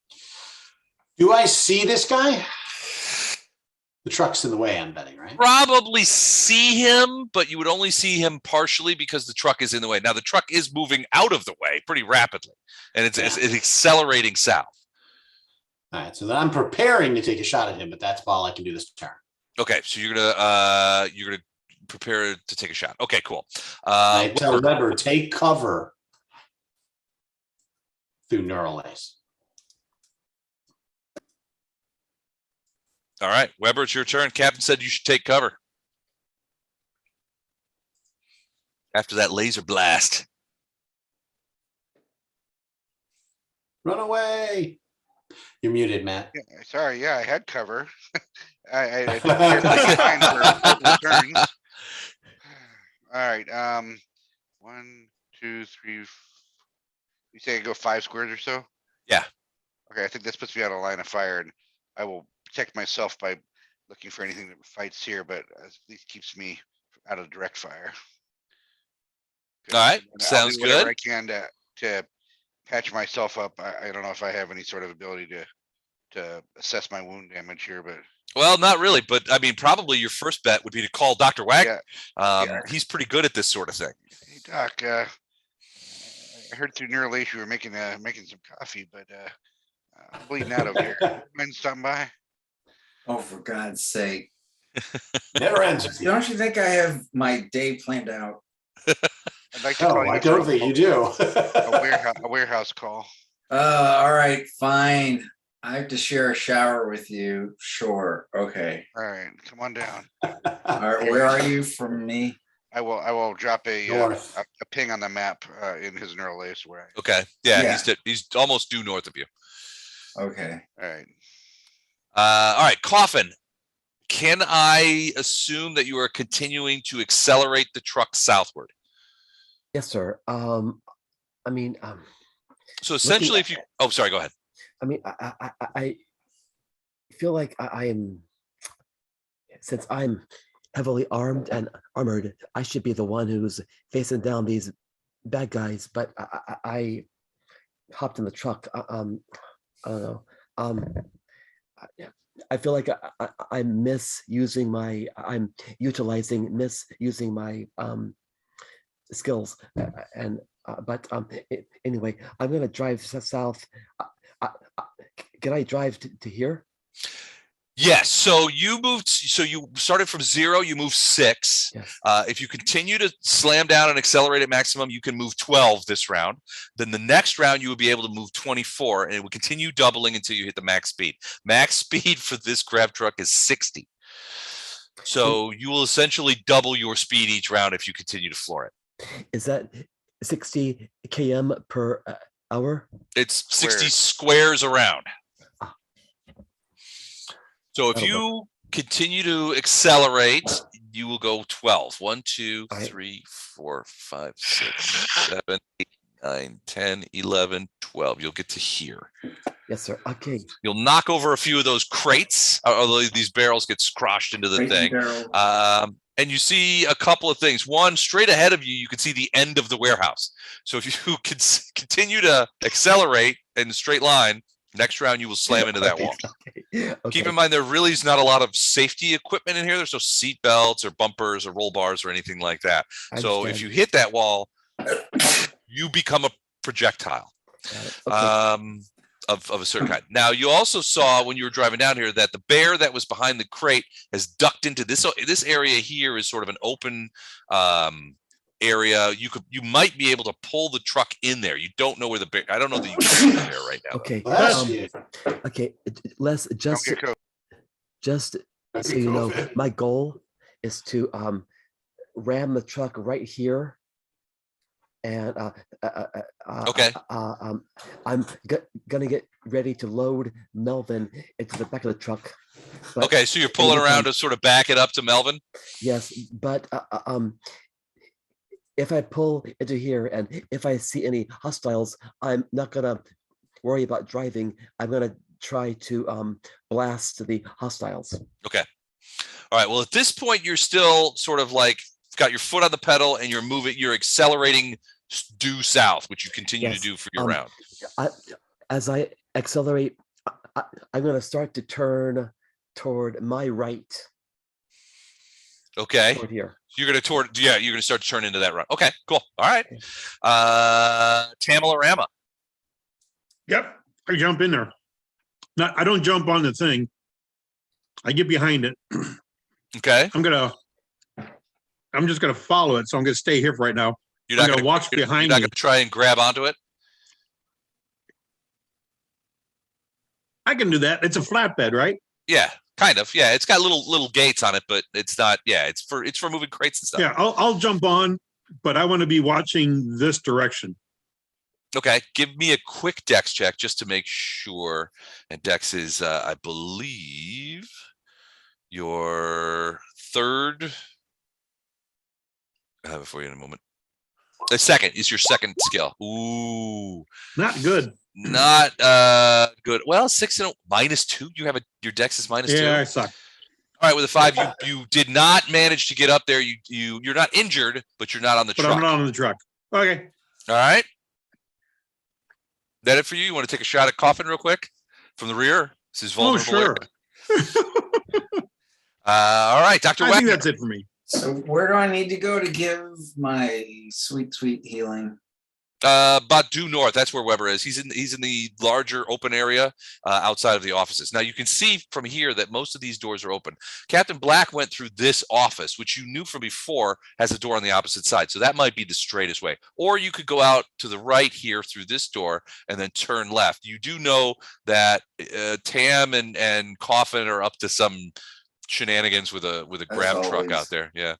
Do I see this guy? The truck's in the way, I'm betting, right? Probably see him, but you would only see him partially because the truck is in the way. Now the truck is moving out of the way pretty rapidly, and it's accelerating south. All right, so then I'm preparing to take a shot at him, but that's all I can do this turn. Okay, so you're gonna prepare to take a shot. Okay, cool. I tell Weber, take cover through neural lace. All right, Weber, it's your turn. Captain said you should take cover after that laser blast. Run away. You're muted, Matt. Yeah, sorry, yeah, I had cover. I prepared my mind for multiple turns. All right, 1, 2, 3. You say I go 5 squares or so? Yeah. Okay, I think this puts me out of line of fire, and I will protect myself by looking for anything that fights here, but at least keeps me out of direct fire. All right, I'll sounds do whatever good. I can to patch myself up. I don't know if I have any sort of ability to assess my wound damage here, but Well, not really, but I mean, probably your first bet would be to call Dr. Wagner. Yeah. He's pretty good at this sort of thing. hey Doc, I heard through neural lace you were making some coffee, but I'm bleeding out over here. Mind stopping by? Oh, for God's sake. Never ends with you. Don't you think I have my day planned out? I'd like to No, call you I don't think you do. a warehouse call. All right, fine. I have to share a shower with you. Sure. Okay. All right, come on down. All right. Where are you from me? I will drop a North. a ping on the map in his neural lace where I. Okay, yeah, Yeah. he's almost due north of you. Okay. All right. All right, Coffin. Can I assume that you are continuing to accelerate the truck southward? Yes, sir. I mean, So essentially, if you, oh, sorry, go ahead. I mean, I feel like I am, since I'm heavily armed and armored, I should be the one who's facing down these bad guys. But I hopped in the truck. I don't know. I feel like I'm misusing my skills, and anyway, I'm gonna drive south. Can I drive to here? Yes. So you moved. So you started from 0. You moved 6. Yes. If you continue to slam down and accelerate at maximum, you can move 12 this round. Then the next round, you would be able to move 24, and it would continue doubling until you hit the max speed. Max speed for this grab truck is 60. So you will essentially double your speed each round if you continue to floor it. Is that 60 km per hour? It's 60 squares around. So if That'll you continue to accelerate, you will go 12. 1, 2, All right. 3, 4, 5, 6, 7, 8, 9, 10, 11, 12. You'll get to here. Yes, sir. Okay. You'll knock over a few of those crates, although these barrels get crushed into the Crate thing. and barrel. And you see a couple of things. One, straight ahead of you, you can see the end of the warehouse. So if you can continue to accelerate in a straight line, next round you will slam into that wall. Okay. Keep in mind, there really is not a lot of safety equipment in here. There's no seat belts or bumpers or roll bars or anything like that. I So if understand. you hit that wall, you become a projectile. Got it. Okay. Of a certain kind. Now, you also saw when you were driving down here that the bear that was behind the crate has ducked into this. So this area here is sort of an open area. You might be able to pull the truck in there. You don't know where the bear. I don't know that you can get in there right now. Okay. Bless you. Okay. Les, Don't get caught. just So my goal is to ram the truck right here, and Okay. I'm gonna get ready to load Melvin into the back of the truck. But Okay, so you're pulling around to sort of back it up to Melvin? yes, but if I pull into here and if I see any hostiles, I'm not gonna worry about driving. I'm gonna try to blast the hostiles. Okay. All right. Well, at this point, you're still sort of like got your foot on the pedal and you're accelerating due south, which you continue to Yes, do for your round. As I accelerate, I'm gonna start to turn toward my right. Okay. Toward here. You're gonna start to turn into that run. Okay, cool. All right. Tamalarama. Yep, I jump in there. I don't jump on the thing. I get behind it. Okay. I'm just gonna follow it. So I'm gonna stay here for right now. You're I'm not gonna gonna watch you're behind not me. gonna try and grab onto it. I can do that. It's a flatbed, right? Yeah, kind of. Yeah, it's got little gates on it, but it's not. Yeah, it's for moving crates and stuff. Yeah, I'll jump on, but I want to be watching this direction. Okay, give me a quick dex check just to make sure. And dex is, I believe, your third. I'll have it for you in a moment. The second is your second skill. Ooh, Not good. not good. Well, 6 and -2. You have your dex is -2. Yeah, I suck. All right, with a 5, you did not manage to get up there. You're not injured, but you're not on the But truck. I'm not on the truck. Okay. All right. That it for you? You want to take a shot at Coffin real quick from the rear? This is vulnerable. Sure. All right, Dr. I think Wagner. that's it for me. So where do I need to go to give my sweet healing? About due north. That's where Weber is. He's in the larger open area outside of the offices. Now you can see from here that most of these doors are open. Captain Black went through this office, which you knew from before has a door on the opposite side. So that might be the straightest way. Or you could go out to the right here through this door and then turn left. You do know that Tam and Coffin are up to some shenanigans with a grab truck always. out there. Yeah.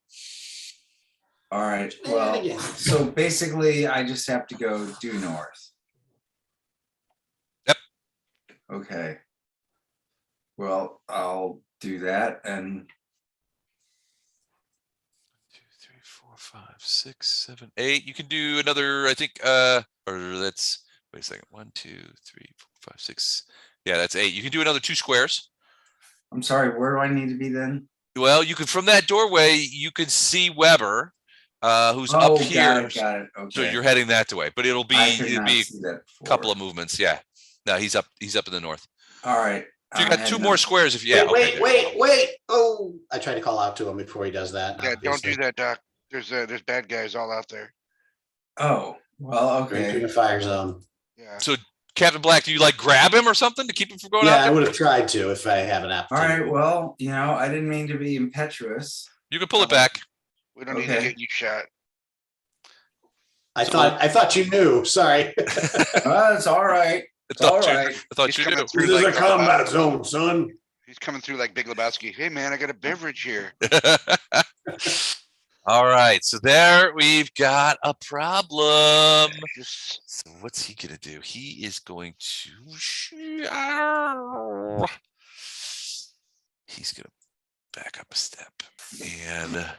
All right. Well, so basically, I just have to go due north. Yep. Okay. Well, I'll do that. And 2, 3, 4, 5, 6, 7, 8. You can do another, I think, or that's, wait a second. 1, 2, 3, 4, 5, 6. Yeah, that's 8. You can do another 2 squares. I'm sorry, where do I need to be then? Well, you could, from that doorway, you could see Weber, who's up here. Got it. Okay. So you're heading that way, but it'll be see that a couple of movements. Yeah. No, he's up in the north. All right. So you got 2 more squares if you. Yeah. Wait. Oh, I try to call out to him before he does that. Yeah, don't obviously. do that, Doc. There's bad guys all out there. Oh, well, Right through okay. the fire zone. Yeah. So Captain Black, do you like grab him or something to keep him from going out Yeah, I there? would have tried to if I have an All opportunity. right. Well, I didn't mean to be impetuous. You can pull it back. We don't need to Okay. get you shot. I thought you knew. Sorry. It's all right. I thought all you, right. I thought He's you coming knew. through This is a like combat zone, son. He's coming through like Big Lebowski. Hey man, I got a beverage here. All right, so there we've got a problem. Just So what's he gonna do? He is going to. He's gonna back up a step, and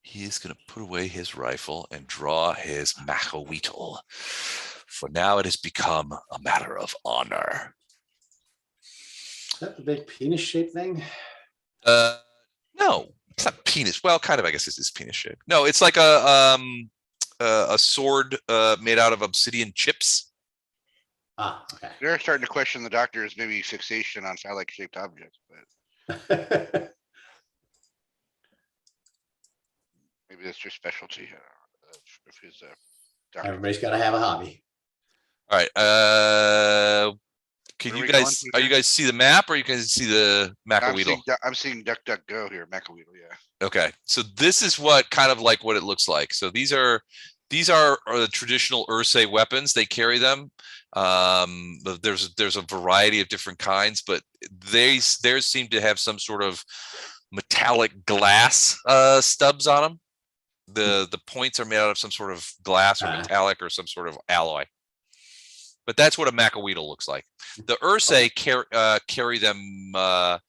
he is gonna put away his rifle and draw his Machaweetle. For now, it has become a matter of honor. Is that the big penis shaped thing? No, it's not penis. Well, kind of. I guess it's penis shape. No, it's like a sword made out of obsidian chips. Ah, okay. they're starting to question the doctor's maybe fixation on phallic shaped objects, but maybe that's your specialty of his doctor. Everybody's got to have a hobby. All right. Can Where are you we going guys? to Are you here? guys see the map, or you guys see the Machaweetle? I'm seeing Duck Duck Go here, Machaweetle, yeah. Okay, so this is what kind of like what it looks like. So these are the traditional Ursay weapons. They carry them. But there's a variety of different kinds, but theirs seem to have some sort of metallic glass stubs on them. The points are made out of some sort of glass or metallic or some sort of alloy. But that's what a Macaweedle looks like. The Ursay carry them. A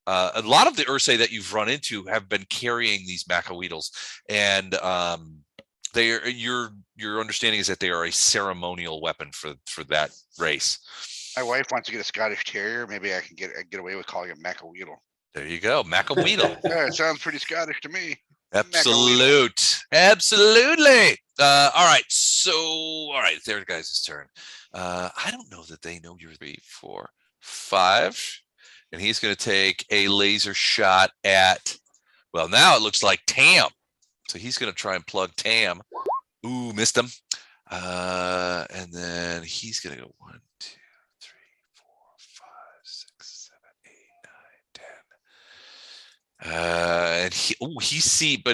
lot of the Ursay that you've run into have been carrying these Macaweedles, and they are, your understanding is that they are a ceremonial weapon for that race. My wife wants to get a Scottish Terrier. Maybe I can get away with calling it Macaweedle. There you go, Macaweedle. Yeah, it sounds pretty Scottish to me. Absolutely. All right. So, all right, there, guys' turn. I don't know that they know you're 3, 4, 5, and he's going to take a laser shot at. Well, now it looks like Tam. So he's going to try and plug Tam. Ooh, missed him. And then he's going to go 1, 2, 3, 4, 5, 6, 7, 8, 9, 10. And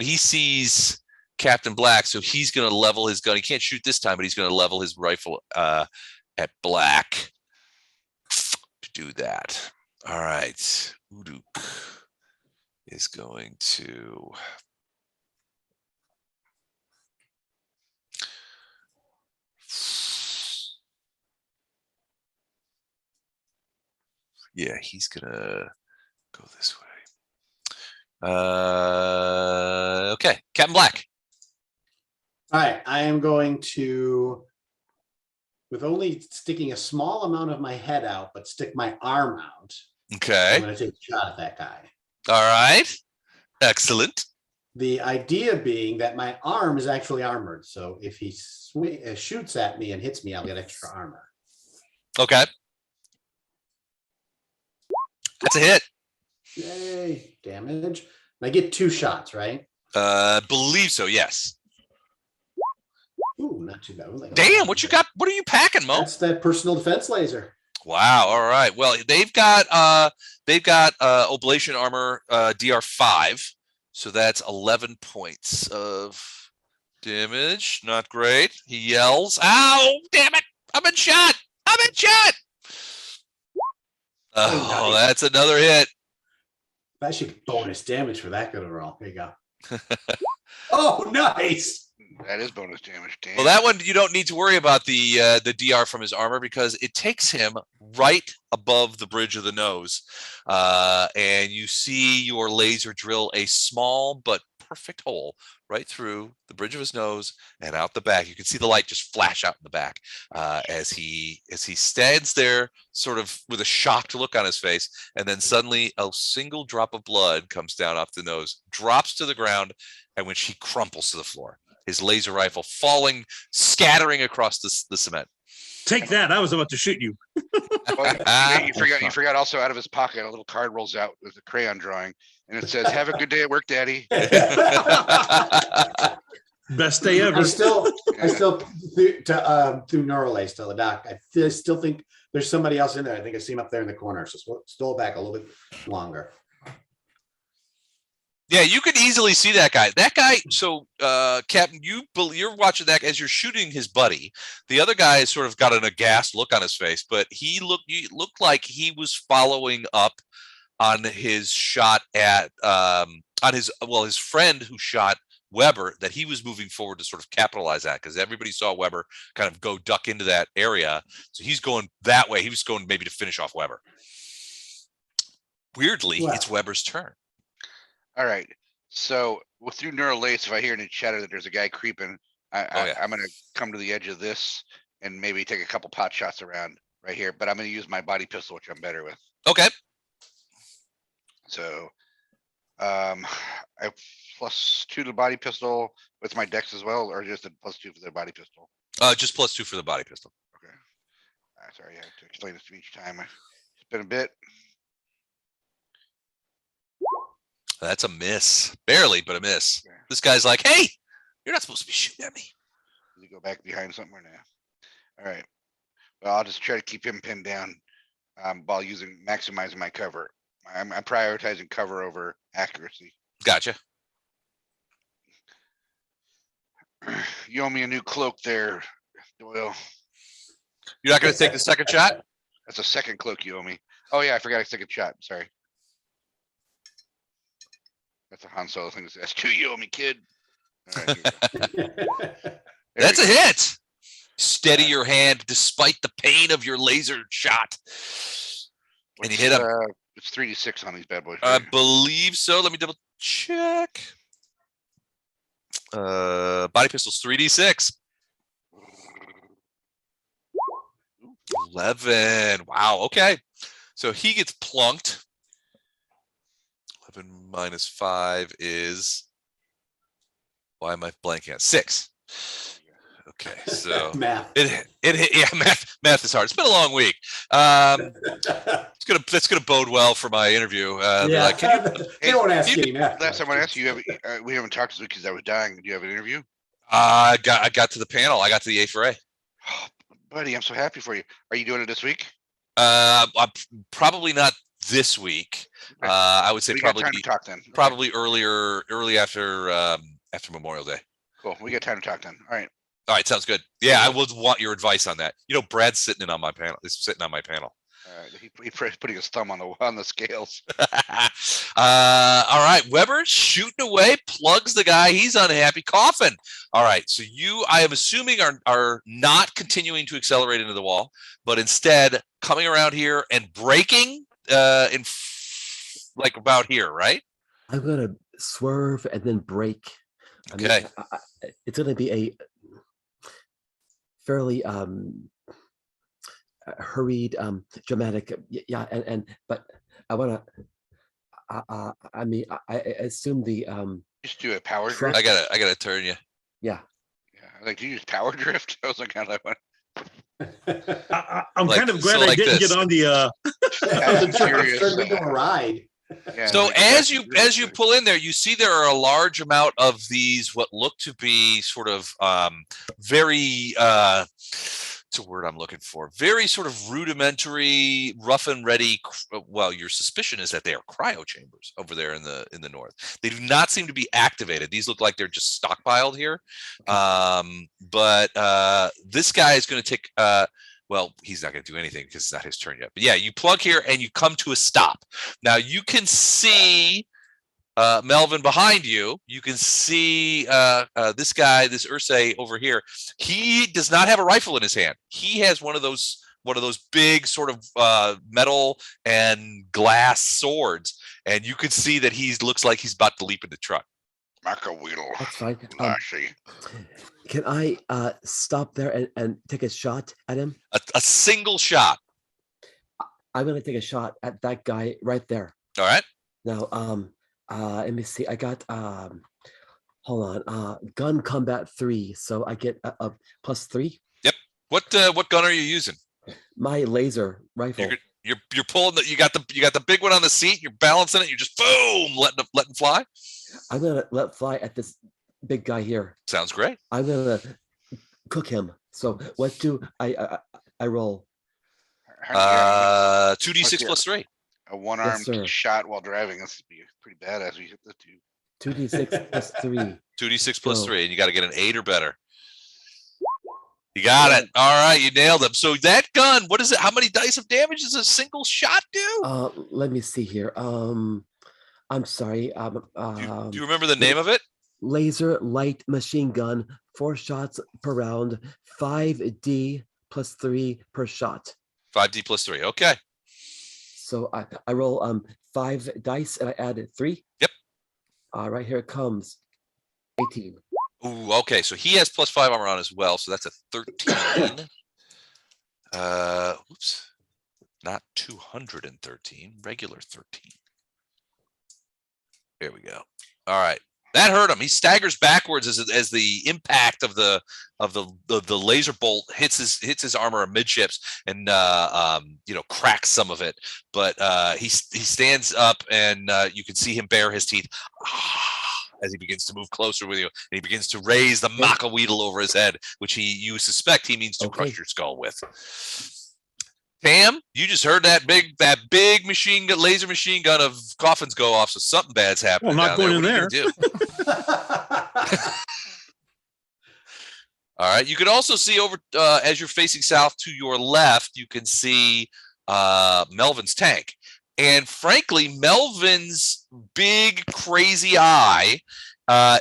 he sees Captain Black, so he's going to level his gun. He can't shoot this time, but he's going to level his rifle at Black to do that. All right, Uduk is going to. Yeah, he's gonna go this way. Okay, Captain Black. All right, I am going to, with only sticking a small amount of my head out, but stick my arm out. Okay. I'm going to take a shot at that guy. All right. Excellent. The idea being that my arm is actually armored. So if he shoots at me and hits me, I'll get extra armor. Okay. That's a hit. Yay, damage. And I get 2 shots, right? Believe so, yes. Ooh, not too bad. Like, damn, what you got? What are you packing, Mo? That's that personal defense laser. Wow. All right. Well, they've got oblation armor DR5, so that's 11 points of damage. Not great. He yells, "Ow! Damn it! I've been shot! I've been shot!" Oh, nice. That's another hit. That should be bonus damage for that good of a roll. There you go. Oh, nice. That is bonus damage. Damn. Well, that one you don't need to worry about the DR from his armor because it takes him right above the bridge of the nose, and you see your laser drill a small but perfect hole right through the bridge of his nose and out the back. You can see the light just flash out in the back as he stands there, sort of with a shocked look on his face, and then suddenly a single drop of blood comes down off the nose, drops to the ground, and which he crumples to the floor. His laser rifle falling, scattering across the cement. Take that! I was about to shoot you. Well, you forgot. Also, out of his pocket, a little card rolls out with a crayon drawing, and it says, "Have a good day at work, Daddy." Best day ever. I still through Neuralace to the doc. I still think there's somebody else in there. I think I see him up there in the corner. So still back a little bit longer. Yeah, you could easily see that guy. That guy. So, Captain, you're watching that as you're shooting his buddy. The other guy has sort of got an aghast look on his face, but he looked like he was following up on his shot at his friend who shot Weber. That he was moving forward to sort of capitalize that because everybody saw Weber kind of go duck into that area, so he's going that way. He was going maybe to finish off Weber. Weirdly, it's Weber's turn. All right. So through Neuralace, if I hear in the chatter that there's a guy creeping, I'm going to come to the edge of this and maybe take a couple pot shots around right here. But I'm going to use my body pistol, which I'm better with. Okay. So I have +2 to the body pistol with my dex as well, or just a +2 for the body pistol? Just +2 for the body pistol. Okay. Sorry, I have to explain this to me each time. It's been a bit. That's a miss. Barely, but a miss. Okay. This guy's like, "Hey, you're not supposed to be shooting at me." Does he go back behind somewhere now? All right. Well, I'll just try to keep him pinned down while maximizing my cover. I'm prioritizing cover over accuracy. Gotcha. You owe me a new cloak there, Doyle. You're not going to take the second shot? That's a second cloak you owe me. Oh, yeah, I forgot a second shot. Sorry. That's a Han Solo thing. That's to you, me kid. All right, here we go. There That's we a go. hit. Steady your hand despite the pain of your laser shot. And you hit him. It's 3d6 on these bad boys. I Right? believe so. Let me double check. Body pistols 3d6. 11. Wow. Okay. So he gets plunked. 11 minus 5 is. Why am I blanking out? 6. Okay. So Math. yeah, math is hard. It's been a long week. That's gonna bode well for my interview. Yeah, Like, can you, they won't ask you- any math. Last time I asked questions. you, we haven't talked this week because I was dying. Do you have an interview? I got to the panel. I got to the A for A. Oh, buddy, I'm so happy for you. Are you doing it this week? I'm probably not this week. Okay. I would say We got probably time to talk then. Okay, probably early after Memorial Day. cool. We got time to talk then. All right. All right, sounds good. Yeah, I would want your advice on that. You know, Brad's sitting in on my panel. Is sitting on my panel. He putting his thumb on the scales. All right, Weber shooting away, plugs the guy. He's unhappy, coughing. All right, so I am assuming are not continuing to accelerate into the wall, but instead coming around here and braking like about here, right? I'm gonna swerve and then brake. Okay. It's gonna be a fairly hurried, dramatic, yeah, but I wanna. I assume the Just do a power Truck. drift. I gotta turn you. yeah. Yeah, like, do you use power drift? I was like, kind of like, I'm Like- kind of glad so I like didn't this. get on the. I'm Turn curious, it into a ride. yeah, So like, as that's you really- pull in there, you see there are a large amount of these what look to be sort of very what's a word I'm looking for? Very sort of rudimentary, rough and ready. Well, your suspicion is that they are cryo chambers over there in the north. They do not seem to be activated. These look like they're just stockpiled here. But this guy is going to take. Well, he's not going to do anything because it's not his turn yet. But yeah, you plug here and you come to a stop. Now you can see Melvin behind you. You can see this guy, this Ursay over here. He does not have a rifle in his hand. He has one of those big sort of metal and glass swords, and you can see that he looks like he's about to leap in the truck. Maca Weedle. That's fine. Lashy. Can I stop there and take a shot at him? A single shot. I'm gonna take a shot at that guy right there. All right. Now, let me see. I got hold on. Gun combat 3, so I get a +3. What gun are you using? My laser rifle. You're pulling you got the big one on the seat. You're balancing it. You're just boom, letting fly. I'm gonna let fly at this big guy here. Sounds great. I'm gonna cook him. So what do I roll? 2d6 plus 3. A one-armed sir. shot while driving. This would be pretty bad as we hit the two. 2d6 plus 3. 2d6 plus So- 3, and you got to get an 8 or better. You got it. All right, you nailed him. So that gun, what is it? How many dice of damage does a single shot do? Let me see here. I'm sorry. Do you remember the name of it? Laser light machine gun, 4 shots per round, 5d plus 3 per shot. 5d plus 3. Okay. So I roll 5 dice and I add 3. Yep. Right here it comes. 18. Ooh, okay. So he has plus 5 armor on as well. So that's a 13. Oops. Not 213. Regular 13. There we go. All right. That hurt him. He staggers backwards as the impact of the laser bolt hits his armor amidships and cracks some of it. But he stands up and you can see him bare his teeth as he begins to move closer with you, and he begins to raise the Maca Weedle over his head, which you suspect he means to Okay. crush your skull with. Tam, you just heard that big laser machine gun of coffins go off, so something bad's happening. Well, not down going there. in What are you gonna do? All right. You can also see over as you're facing south to your left, you can see Melvin's tank. And frankly, Melvin's big, crazy eye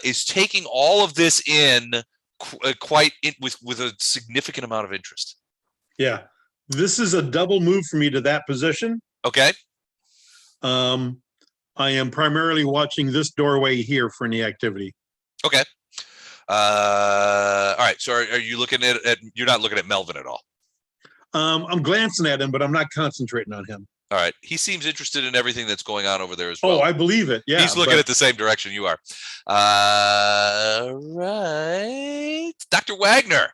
is taking all of this in with a significant amount of interest. Yeah. This is a double move for me to that position. Okay. I am primarily watching this doorway here for any activity. Okay. All right. So are you looking at you're not looking at Melvin at all? I'm glancing at him, but I'm not concentrating on him. All right. He seems interested in everything that's going on over there as well. Oh, I believe it. Yeah. He's looking at the same direction you are. Right. Dr. Wagner.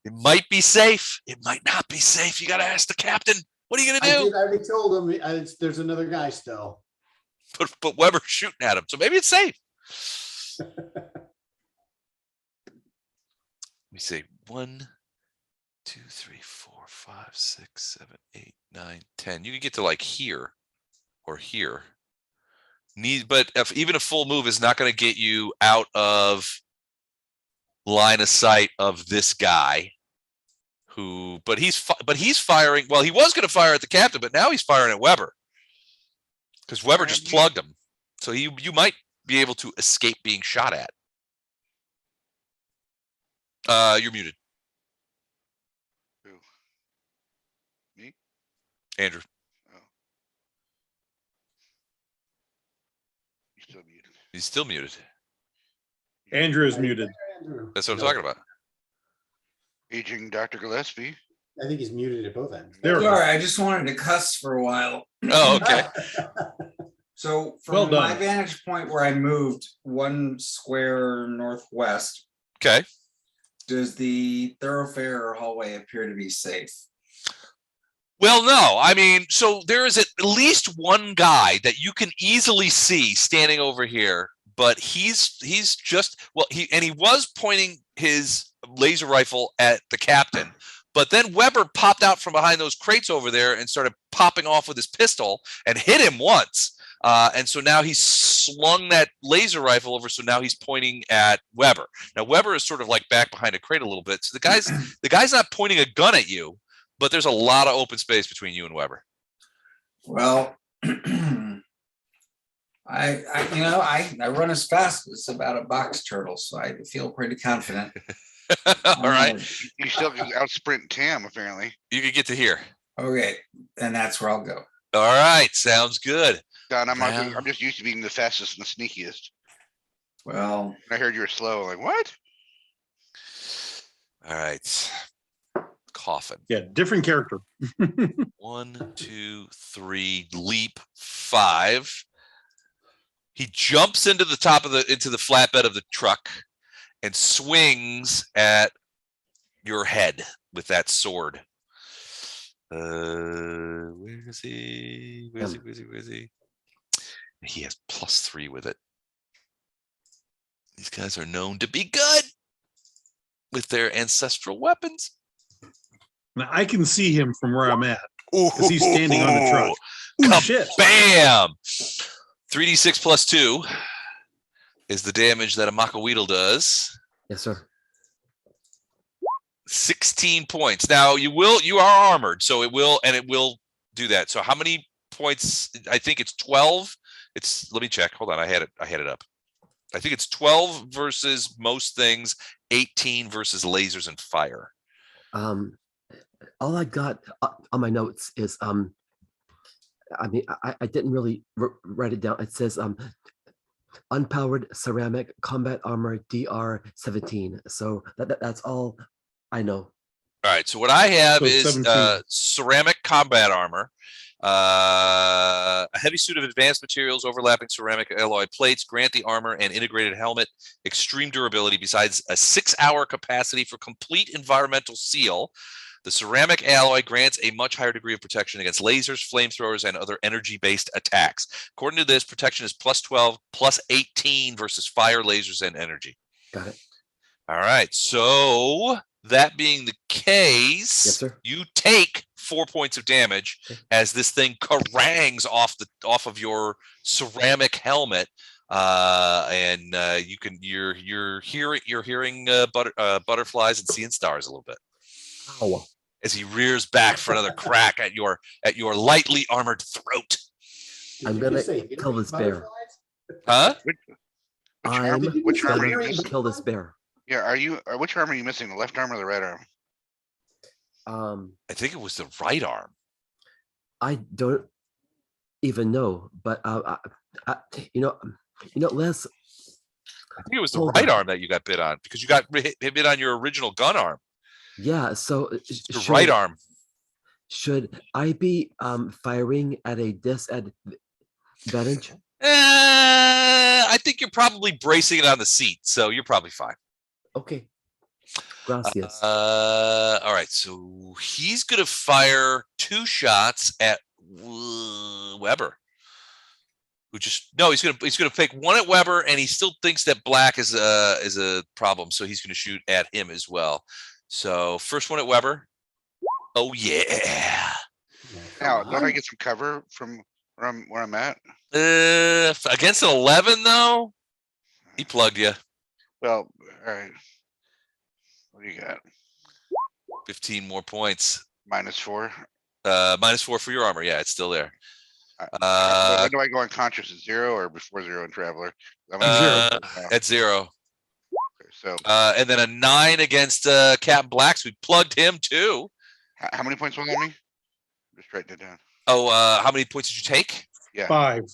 It might be safe. It might not be safe. You got to ask the captain. What are you going to do? I already told him there's another guy still. But Weber's shooting at him. So maybe it's safe. Let me see. 1, 2, 3, 4, 5, 6, 7, 8, 9, 10. You can get to like here or here. But even a full move is not going to get you out of line of sight of this guy. But he's firing. Well, he was going to fire at the captain, but now he's firing at Weber because Weber just plugged him. So you might be able to escape being shot at. You're muted. Who? Me? Andrew. Oh. You're still muted. He's still muted. Andrew is muted. Andrew. That's what I'm talking about. Aging Dr. Gillespie. I think he's muted at both ends. There we go. Sorry, I just wanted to cuss for a while. Oh, okay. So Well from my done. vantage point where I moved 1 square northwest, Okay. does the thoroughfare or hallway appear to be safe? Well, no. I mean, so there is at least one guy that you can easily see standing over here, but he's just he was pointing his laser rifle at the captain, but then Weber popped out from behind those crates over there and started popping off with his pistol and hit him once. And so now he's slung that laser rifle over. So now he's pointing at Weber. Now Weber is sort of like back behind a crate a little bit. So the guy's not pointing a gun at you, but there's a lot of open space between you and Weber. Well, I run as fast as about a box turtle, so I feel pretty confident. All right. You still can out sprint Tam, apparently. You can get to here. Okay, and that's where I'll go. All right. Sounds good. Don, Wow. I'm just used to being the fastest and the sneakiest. Well, I heard you were slow. I'm like, what? All right. Coffin. Yeah, different character. 1, 2, 3, leap 5. He jumps into the flatbed of the truck and swings at your head with that sword. Where is he? Where is he? He has +3 with it. These guys are known to be good with their ancestral weapons. Now, I can see him from where I'm at because he's standing on the truck. Ooh, shit. Bam! 3d6 +2 is the damage that a Makaweedle does. Yes, sir. 16 points. Now you are armored, so it will do that. So how many points? I think it's 12. Let me check. Hold on. I had it up. I think it's 12 versus most things, 18 versus lasers and fire. All I got on my notes is I mean I didn't really write it down. It says unpowered ceramic combat armor DR-17. So that's all I know. All right. So what I have So is 17. ceramic combat armor, a heavy suit of advanced materials, overlapping ceramic alloy plates, grant the armor and integrated helmet extreme durability, besides a 6-hour capacity for complete environmental seal. The ceramic alloy grants a much higher degree of protection against lasers, flamethrowers, and other energy-based attacks. According to this, protection is +12, +18 versus fire, lasers, and energy. Got it. All right. So that being the case, Yes, sir. you take 4 points of damage as this thing carangs off of your ceramic helmet, and you're hearing butterflies and seeing stars a little bit. Ow. as he rears back for another crack at your lightly armored throat. Did I'm you gonna just say kill hairy this bear. butterflies? Huh? Which I'm arm? Did you Which say arm are gonna you hairy missing? kill this butterflies? bear. Yeah, which arm are you missing? The left arm or the right arm? I think it was the right arm. I don't even know, but you know, Les, I think it was the hold right on. arm that you got bit on because you got bit on your original gun arm. Yeah. So Your right arm. should I be firing at a disadvantage? I think you're probably bracing it on the seat, so you're probably fine. Okay. Gracias. All right, so he's gonna fire 2 shots at Weber. Who just no, he's gonna take one at Weber, and he still thinks that black is a problem, so he's gonna shoot at him as well. So first one at Weber. Oh yeah. Yeah, Now, come don't I on. get some cover from where I'm at? Against an 11 though, he plugged you. Well, all right. What do you got? 15 more points. -4. -4 for your armor. Yeah, it's still there. When do I go unconscious? At 0 or before 0 in Traveler? At 0. Okay, so And then a 9 against Captain Black. So we plugged him too. how many points was on me? I'm just writing it down. Oh, how many points did you take? Yeah. 5.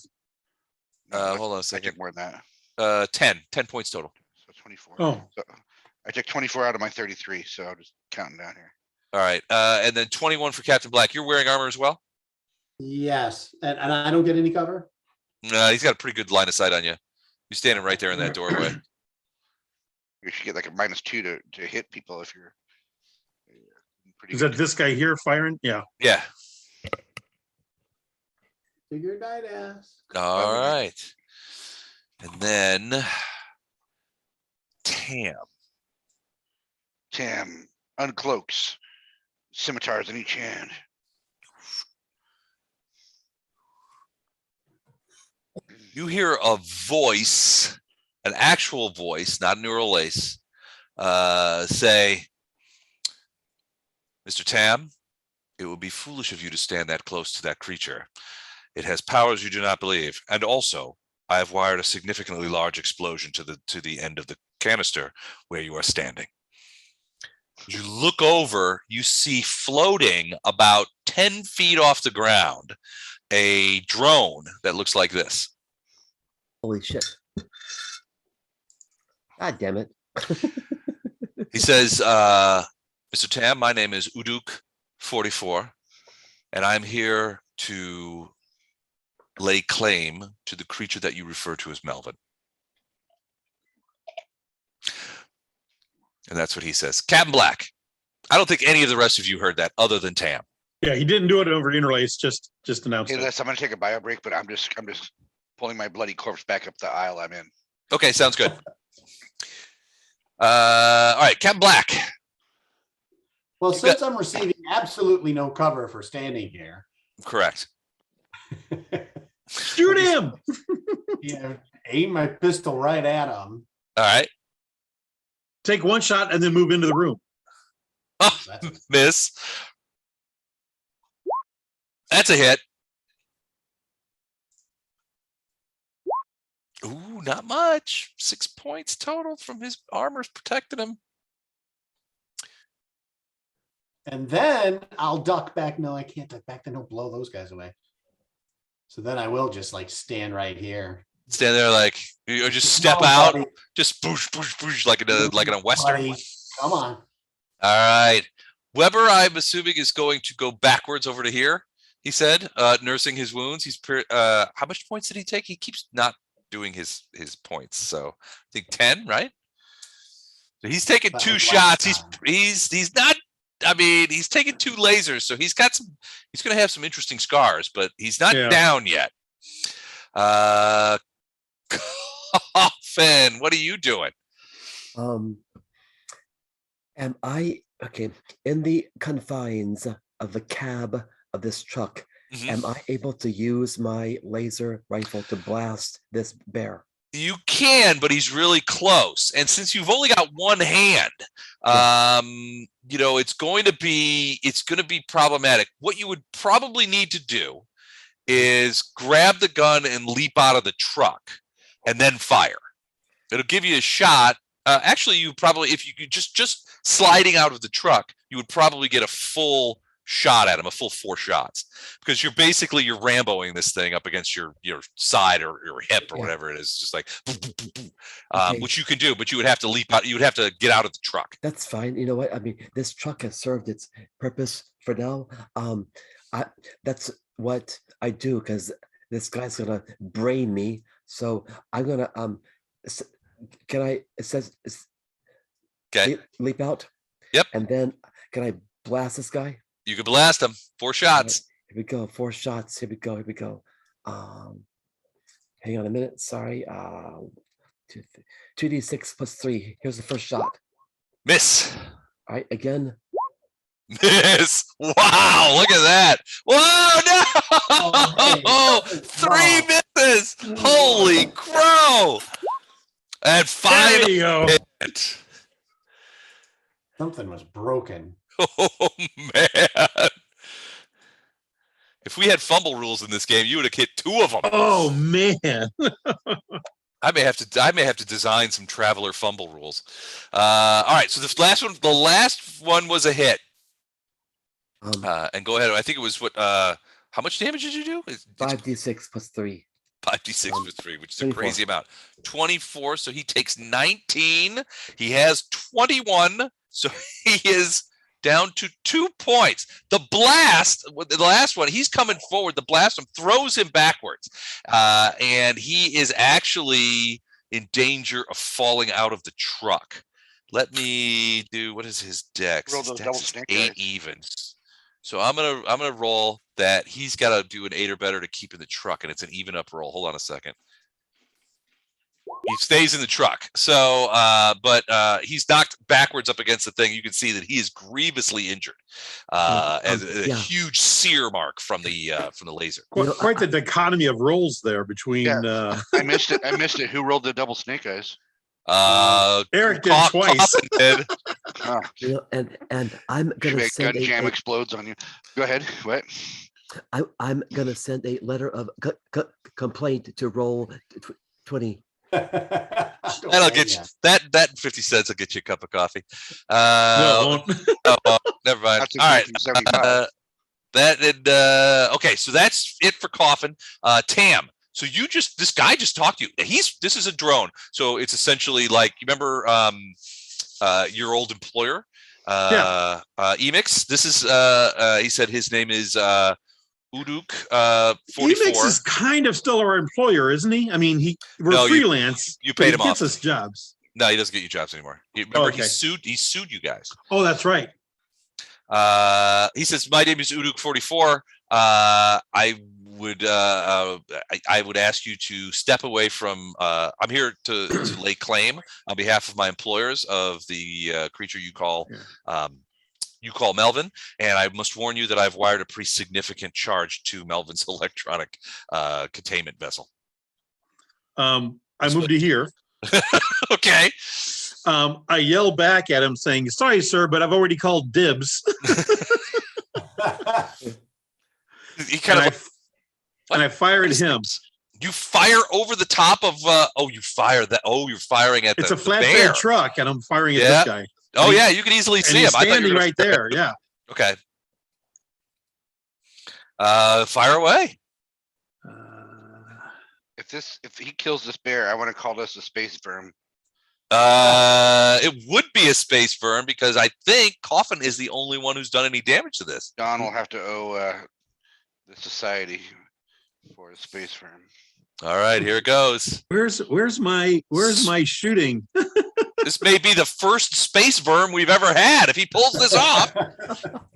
Hold on a I second. took more than that. 10 points total. So 24. Oh, So I took 24 out of my 33. So I'm just counting down here. All right. And then 21 for Captain Black. You're wearing armor as well? Yes, and I don't get any cover? He's got a pretty good line of sight on you. You're standing right there in that doorway. You should get like a -2 to hit people if you're pretty is good. that this guy here firing? Yeah. Yeah. Figured I'd ask. All right. And then Tam. Tam uncloaks, scimitars in each hand. You hear a voice, an actual voice, not a neural lace, say, Mr. Tam, it would be foolish of you to stand that close to that creature. It has powers you do not believe. And also, I have wired a significantly large explosion to the end of the canister where you are standing. You look over, you see floating about 10 feet off the ground a drone that looks like this. Holy shit. God damn it. He says, Mr. Tam, my name is Uduk 44, and I'm here to lay claim to the creature that you refer to as Melvin. And that's what he says. Captain Black. I don't think any of the rest of you heard that other than Tam. Yeah, he didn't do it over interlace, just announced Hey, it. Les, I'm gonna take a bio break, but I'm just pulling my bloody corpse back up the aisle I'm in. Okay, sounds good. All right, Captain Black. Well, since I'm receiving absolutely no cover for standing here, Correct. Shoot him! aim my pistol right at him. All right. Take one shot and then move into the room. Oh, miss. That's a hit. Ooh, not much. 6 points total from his armor's protecting him. And then I'll duck back. No, I can't duck back. Then he'll blow those guys away. So then I will just like stand right here. Stand there like, or just step Come on, out, buddy. just boosh, boosh, boosh, like in a Western. Buddy, come on. All right. Weber, I'm assuming, is going to go backwards over to here, he said, nursing his wounds. How much points did he take? He keeps not doing his points. So I think 10, right? So he's taking That 2 was shots. last time. He's not, I mean, he's taking 2 lasers. So he's going to have some interesting scars, but he's not down yet. Coffin, what are you doing? Am I okay in the confines of the cab of this truck? Mhm. Am I able to use my laser rifle to blast this bear? You can, but he's really close. And since you've only got one hand, it's going to be problematic. What you would probably need to do is grab the gun and leap out of the truck and then fire. It'll give you a shot. Actually, you probably, if you could just sliding out of the truck, you would probably get a full shot at him, a full 4 shots, because you're Ramboing this thing up against your side or your hip or whatever it is, just like, which you can do, but you would have to leap out. You would have to get out of the truck. That's fine. You know what? I mean, this truck has served its purpose for now. That's what I do because this guy's gonna brain me. So I'm gonna can I? It says Okay. Leap out. Yep. And then can I blast this guy? You can blast him. 4 shots. Here we go. 4 shots. Here we go. Hang on a minute. Sorry. 2d6 plus 3. Here's the first shot. Miss. All right. Again. Miss. Wow. Look at that. Whoa. No. Oh, 3 misses. Holy crow. And 5. There you go. Hit. Something was broken. Oh man. If we had fumble rules in this game, you would have hit 2 of them. Oh man. I may have to design some traveler fumble rules. All right, so the last one was a hit. And go ahead. I think it was how much damage did you do? 5d6 plus 3. 5d6 plus 3, which is 24. a crazy amount. 24, so he takes 19. He has 21, so he is down to 2 points. The last one, he's coming forward. The blast throws him backwards, and he is actually in danger of falling out of the truck. Let me do. What is his dex? Roll His those dex double is snake 8 eyes. even. So I'm gonna roll that. He's got to do an 8 or better to keep in the truck, and it's an even up roll. Hold on a second. He stays in the truck. So, but he's knocked backwards up against the thing. You can see that he is grievously injured, as a huge sear mark from the laser. Quite the dichotomy of roles there between. I missed it. Who rolled the double snake eyes? Eric did twice. Coffin did. And I'm gonna Make send gun jam explodes on you. Go ahead. What? I'm gonna send a letter of complaint to roll 20. That'll get you that 50 cents will get you a cup of coffee. No, it won't. Never mind. That's All right. 1975. Okay, so that's it for Coffin. Tam. So this guy just talked to you. This is a drone. So it's essentially like, you remember your old employer, Emix? This is he said his name is Uduk 44. Emix is kind of still our employer, isn't he? I mean, we're freelance. You paid him he gets off. us jobs. No, he doesn't get you jobs anymore. Remember, Okay. he sued you guys. Oh, that's right. He says, my name is Uduk 44. I would ask you to step away from. I'm here to lay claim on behalf of my employers of the creature you call Melvin, and I must warn you that I've wired a pretty significant charge to Melvin's electronic containment vessel. I moved to here. Okay. I yell back at him saying, "Sorry, sir, but I've already called dibs." He kind of. And I fire at him. You fire over the top of. You fire that. Oh, you're firing at It's the a flatbed bear. truck, and I'm firing at this guy. Oh yeah, you can easily see him. He's I thought you were standing gonna- right there. Yeah. Okay. Fire away. If he kills this bear, I want to call this a space verm. It would be a space verm because I think Coffin is the only one who's done any damage to this. Don will have to owe the society for a space verm. All right, here it goes. Where's my shooting? This may be the first space verm we've ever had. If he pulls this off,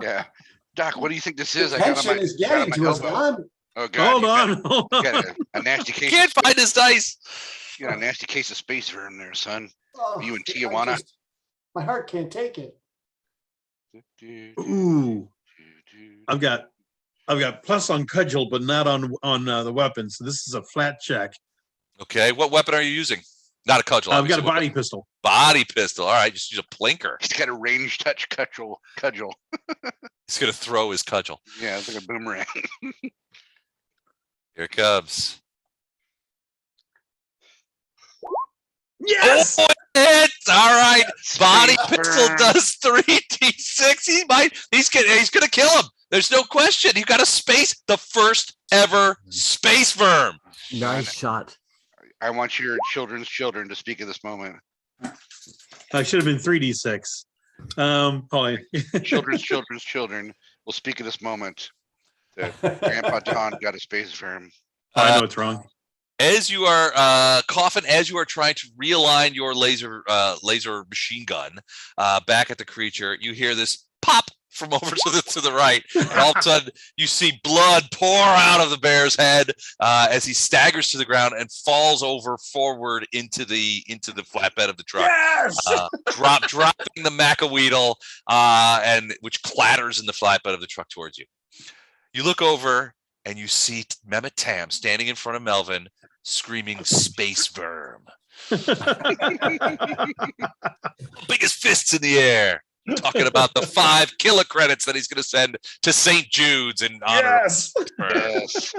Yeah. Doc, what do you think this is? The I got on tension my, is got on getting my to us, elbow. Don. Oh God. Hold you on. got a nasty you case. can't find his dice. You got a nasty case of space verm there, son. Oh, You in I Tijuana? my heart can't take it. Ooh, I've got plus on cudgel, but not on the weapons. So this is a flat check. Okay, what weapon are you using? Not a cudgel. I've got a obviously. body pistol. Body pistol. All right, just use a plinker. He's got a range touch cudgel. He's gonna throw his cudgel. Yeah, it's like a boomerang. Here it comes. Yes. Oh, it hits. All right. Body Space pistol burn. does 3d6. He's gonna kill him. There's no question. You got the first ever space verm. Nice shot. I want your children's children to speak at this moment. I should have been 3d6. Paulie. Children's children will speak at this moment. That Grandpa Don got a space verm. I know it's wrong. As you are coughing, as you are trying to realign your laser machine gun back at the creature, you hear this pop from over to the right, and all of a sudden you see blood pour out of the bear's head as he staggers to the ground and falls over forward into the flatbed of the truck. Yes. Dropping the macaweedle, and which clatters in the flatbed of the truck towards you. You look over and you see Mehmet Tam standing in front of Melvin, screaming "Space Verm!" Biggest fists in the air, talking about the 5 killer credits that he's going to send to St. Jude's in honor. Yes. Yes.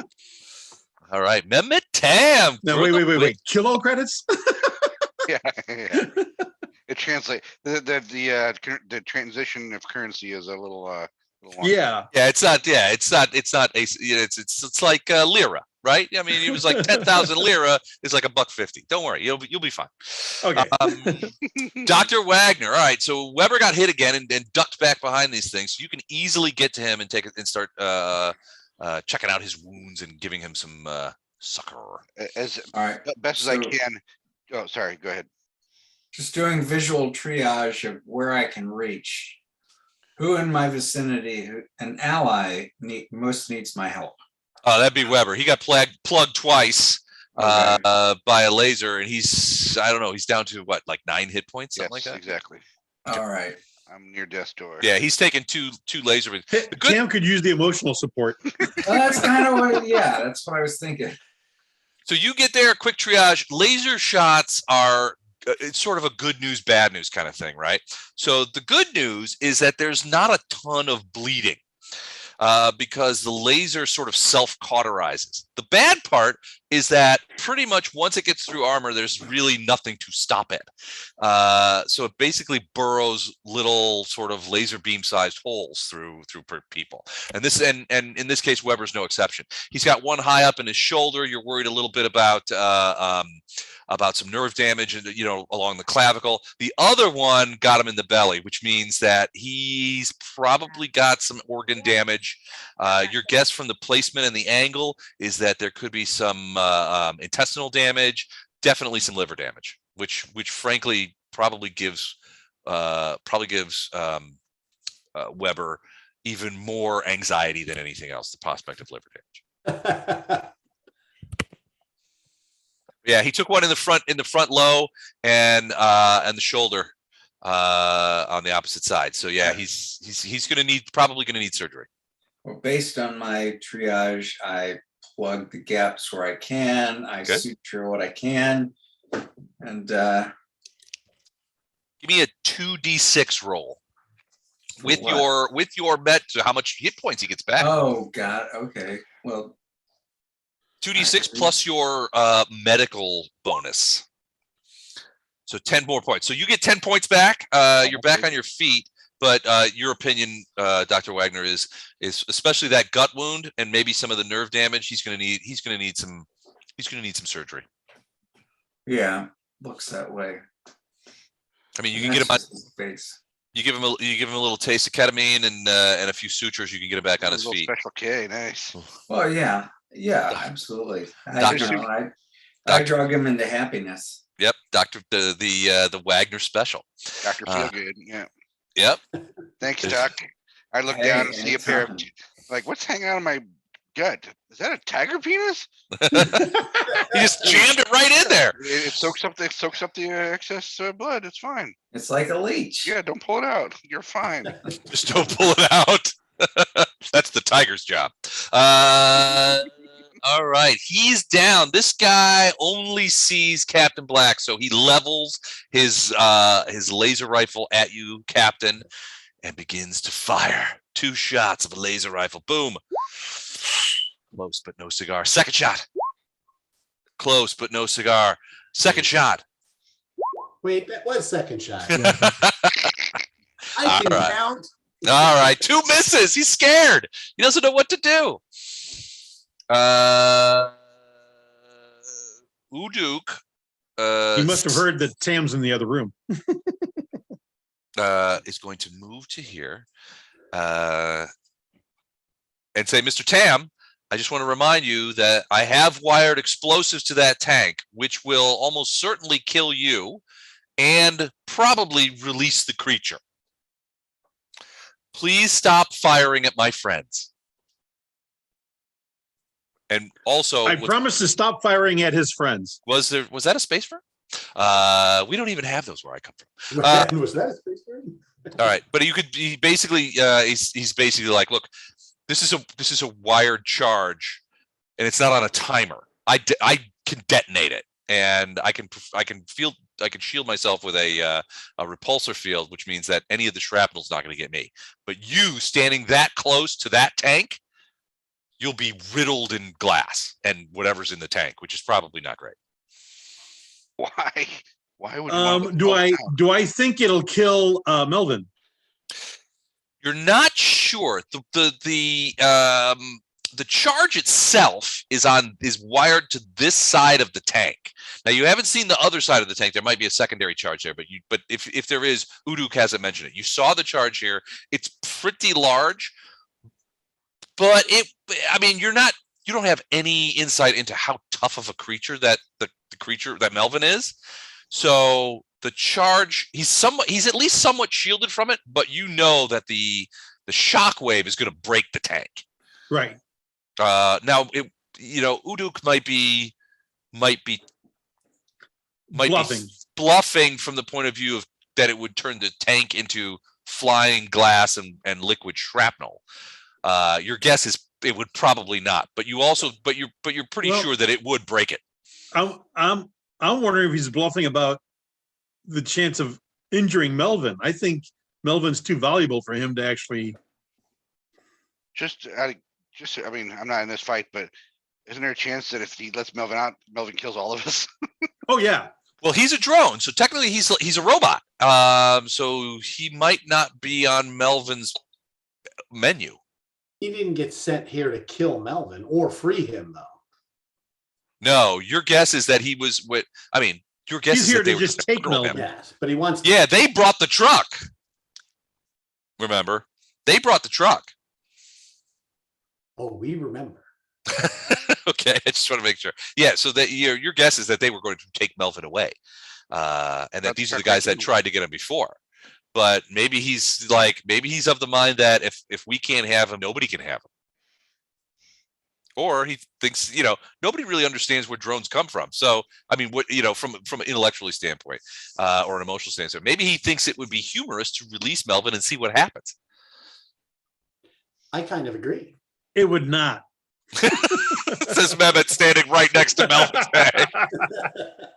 All right, Mehmet Tam. No, wait. Kilo credits? Yeah. It translates. The transition of currency is a little. Long. Yeah. Yeah, it's not. It's like lira, right? I mean, it was like 10,000 lira is like $1.50. Don't worry, you'll be fine. Okay. Dr. Wagner. All right, so Weber got hit again and ducked back behind these things. So you can easily get to him and take it and start checking out his wounds and giving him some succor. As All right. best as I can. Oh, sorry. Go ahead. Just doing visual triage of where I can reach. Who in my vicinity, an ally, most needs my help? Oh, that'd be Weber. He got plugged twice Okay. by a laser, and he's down to what, like 9 hit points, something like that. Exactly. All right. I'm near death's door. Yeah, he's taken two laser. Tam could use the emotional support. Well, that's kind of what. Yeah, that's what I was thinking. So you get there, quick triage. Laser shots are it's sort of a good news, bad news kind of thing, right? So the good news is that there's not a ton of bleeding because the laser sort of self-cauterizes. The bad part is that pretty much once it gets through armor, there's really nothing to stop it. So it basically burrows little sort of laser beam-sized holes through people. And in this case, Weber's no exception. He's got one high up in his shoulder. You're worried a little bit about some nerve damage, and along the clavicle. The other one got him in the belly, which means that he's probably got some organ damage. Your guess from the placement and the angle is that there could be some intestinal damage, definitely some liver damage, which frankly probably gives Weber even more anxiety than anything else, the prospect of liver damage. Yeah, he took one in the front low and the shoulder on the opposite side. So yeah, he's probably gonna need surgery. Well, based on my triage, I plug the gaps where I can. I Good. suture what I can, and Give me a 2d6 roll with what? your met. So how much hit points he gets back? Oh God. Okay. Well, 2d6 plus your medical bonus. So 10 more points. So you get 10 points back. You're back on your feet. But your opinion, Dr. Wagner, is especially that gut wound and maybe some of the nerve damage. He's going to need some surgery. yeah, looks that way. I mean, you can get him on. Face. You give him a little taste of ketamine and a few sutures. You can get him back on his feet. Special K, nice. Well, yeah, absolutely. Doctor- I drug him into happiness. Yep, the Wagner special. Dr. Feelgood, yeah. Yep. Thanks, Doc. I look down and see a pair of anytime. like, what's hanging out of my gut? Is that a tiger penis? He just jammed it right in there. It soaks up the excess blood. It's fine. It's like a leech. Yeah, don't pull it out. You're fine. Just don't pull it out. That's the tiger's job. All All right, he's down. This guy only sees Captain Black, so he levels his laser rifle at you, Captain, and begins to fire 2 shots of a laser rifle. Boom. Close, but no cigar. Second shot. Close, but no cigar. Second shot. Wait, that was second shot. All I can right. count. right, 2 misses. He's scared. He doesn't know what to do. Uduk. You must have heard that Tam's in the other room. Is going to move to here and say, Mr. Tam, I just want to remind you that I have wired explosives to that tank, which will almost certainly kill you and probably release the creature. Please stop firing at my friends. And also, I promise to stop firing at his friends. was that a space firm? We don't even have those where I come from. Was that a space bird? All right, but he basically he's basically like, look, this is a wired charge, and it's not on a timer. I can detonate it, and I can shield myself with a repulsor field, which means that any of the shrapnel's not going to get me. But you standing that close to that tank, you'll be riddled in glass and whatever's in the tank, which is probably not great. Why? Why would you want to Do I think it'll kill Melvin? You're not sure. The charge itself is wired to this side of the tank. Now you haven't seen the other side of the tank. There might be a secondary charge there, but if there is, Uduk hasn't mentioned it. You saw the charge here. It's pretty large, but you don't have any insight into how tough of a creature that the creature that Melvin is. So the charge, he's at least somewhat shielded from it, but you know that the shock wave is going to break the tank. Right. Now Uduk might be bluffing from the point of view of that it would turn the tank into flying glass and liquid shrapnel. Your guess is it would probably not, but you're pretty sure that it would break it. I'm wondering if he's bluffing about the chance of injuring Melvin. I think Melvin's too valuable for him to actually. I'm not in this fight, but isn't there a chance that if he lets Melvin out, Melvin kills all of us? Oh yeah. Well, he's a drone, so technically he's a robot. So he might not be on Melvin's menu. He didn't get sent here to kill Melvin or free him, though. No, your guess is that he was with. Your guess He's is here that they to just were take Melvin. Yes, but he wants. Yeah, they brought the truck. Remember, they brought the truck. Oh, we remember. Okay, I just want to make sure. Yeah, so that your guess is that they were going to take Melvin away, and that these are the guys that tried to get him before. But maybe he's of the mind that if we can't have him, nobody can have him. Or he thinks, nobody really understands where drones come from. So, from an intellectually standpoint, or an emotional standpoint, maybe he thinks it would be humorous to release Melvin and see what happens. I kind of agree. It would not. Says Mehmet standing right next to Melvin's bag.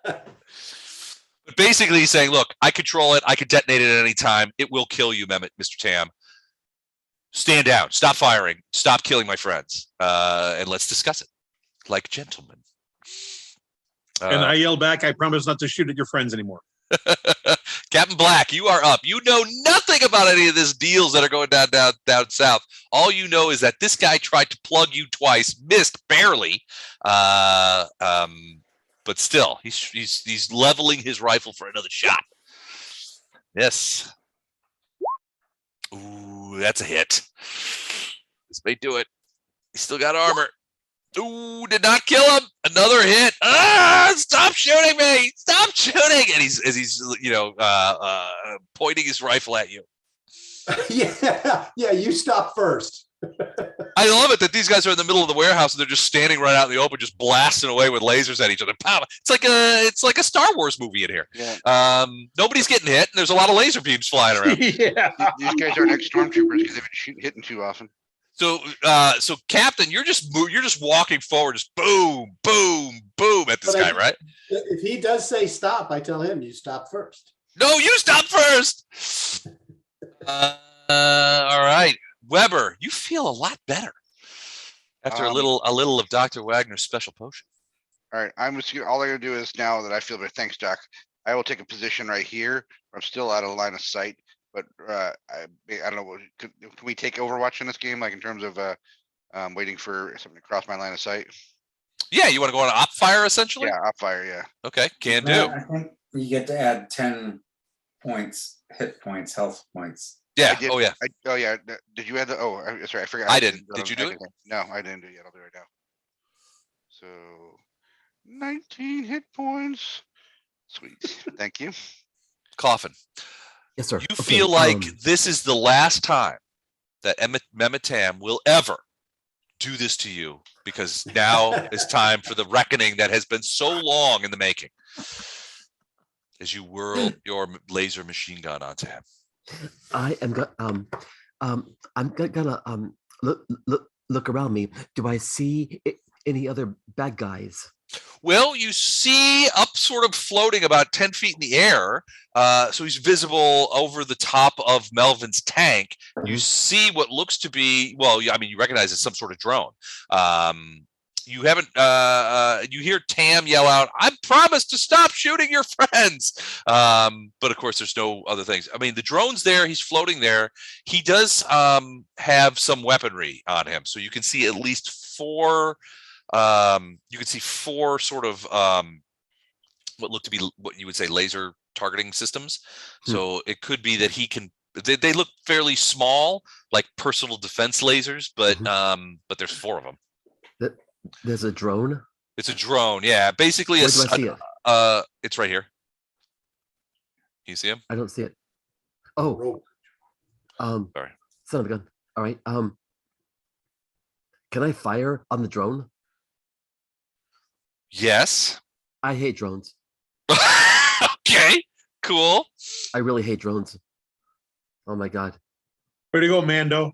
But basically he's saying, look, I control it. I can detonate it at any time. It will kill you, Mehmet, Mr. Tam. Stand down. Stop firing. Stop killing my friends. And let's discuss it like gentlemen. And I yell back, I promise not to shoot at your friends anymore. Captain Black, you are up. You know nothing about any of these deals that are going down south. All you know is that this guy tried to plug you twice, missed barely. But still, he's leveling his rifle for another shot. Yes. Ooh, that's a hit. This may do it. He's still got armor. Ooh, did not kill him. Another hit. Stop shooting me. Stop shooting. And he's pointing his rifle at you. Yeah, you stop first. I love it that these guys are in the middle of the warehouse and they're just standing right out in the open, just blasting away with lasers at each other. Pow! It's like a Star Wars movie in here. Yeah. Nobody's getting hit, and there's a lot of laser beams flying around. Yeah. These guys aren't ex-stormtroopers because they've been hitting too often. So Captain, you're just walking forward, just boom, boom, boom at this But guy, right? If he does say stop, I tell him you stop first. No, you stop first. All right, Weber, you feel a lot better after a little of Dr. Wagner's special potion. All right, all I'm gonna do is now that I feel better. Thanks, Doc. I will take a position right here. I'm still out of line of sight, but I don't know. Can we take Overwatch in this game, like in terms of waiting for something to cross my line of sight? Yeah, you want to go on op fire essentially? Yeah, op fire. Yeah. Okay, can do. I think you get to add 10 points, hit points, health points. Yeah. I did, Oh yeah. Did you add the? Oh, sorry, I forgot. I didn't. Did you do it? No, I didn't do it yet. I'll do it right now. So 19 hit points. Sweet. Thank you. Coffin. Yes, sir. You Okay, feel like this is the last time that Memitam will ever do this to you, because now is time for the reckoning that has been so long in the making. As you whirl your laser machine gun onto him. I am I'm gonna look around me. Do I see any other bad guys? Well, you see up sort of floating about 10 feet in the air. So he's visible over the top of Melvin's tank. You see what looks to be, well, I mean, you recognize it's some sort of drone. You haven't, you hear Tam yell out, "I promised to stop shooting your friends." But of course, there's no other things. I mean, the drone's there. He's floating there. He does have some weaponry on him. So you can see at least four. You can see four sort of what look to be what you would say laser targeting systems. So it could be that he can. They look fairly small, like personal defense lasers, but there's four of them. There's a drone. It's a drone, yeah. Basically, Where do I see it? It's right here. You see him? I don't see it. Oh, Sorry. Son of a gun. All right. Can I fire on the drone? Yes. I hate drones. Okay. Cool. I really hate drones. Oh my god. Way to go, Mando.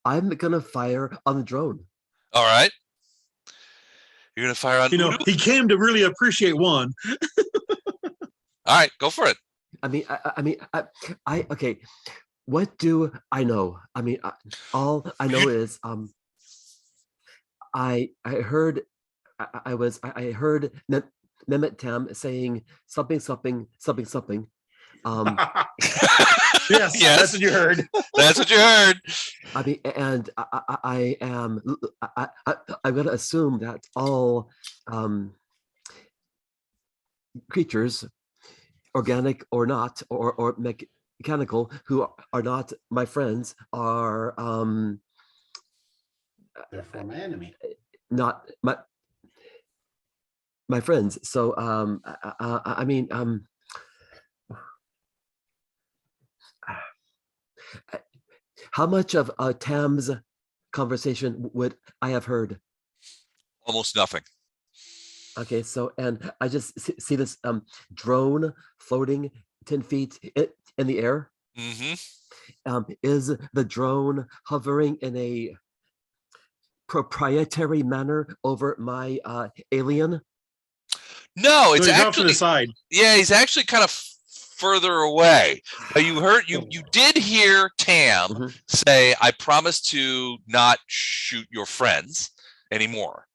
I'm gonna fire on the drone. All right. You're gonna fire on. You know, Udo? he came to really appreciate one. All right, go for it. I mean, okay. What do I know? I mean, all I know is I heard Mehmet Tam saying something. Yes, Yes. that's what you heard. That's what you heard. I mean, and I'm gonna assume that all creatures, organic or not, or mechanical, who are not my friends, are Therefore, my enemy. not my friends. So I mean how much of Tam's conversation would I have heard? Almost nothing. Okay, so and I just see this drone floating 10 feet in the air. Is the drone hovering in a proprietary manner over my alien? No, it's So he's off to actually the side. yeah, he's actually kind of further away. You heard you did hear Tam say, "I promise to not shoot your friends anymore."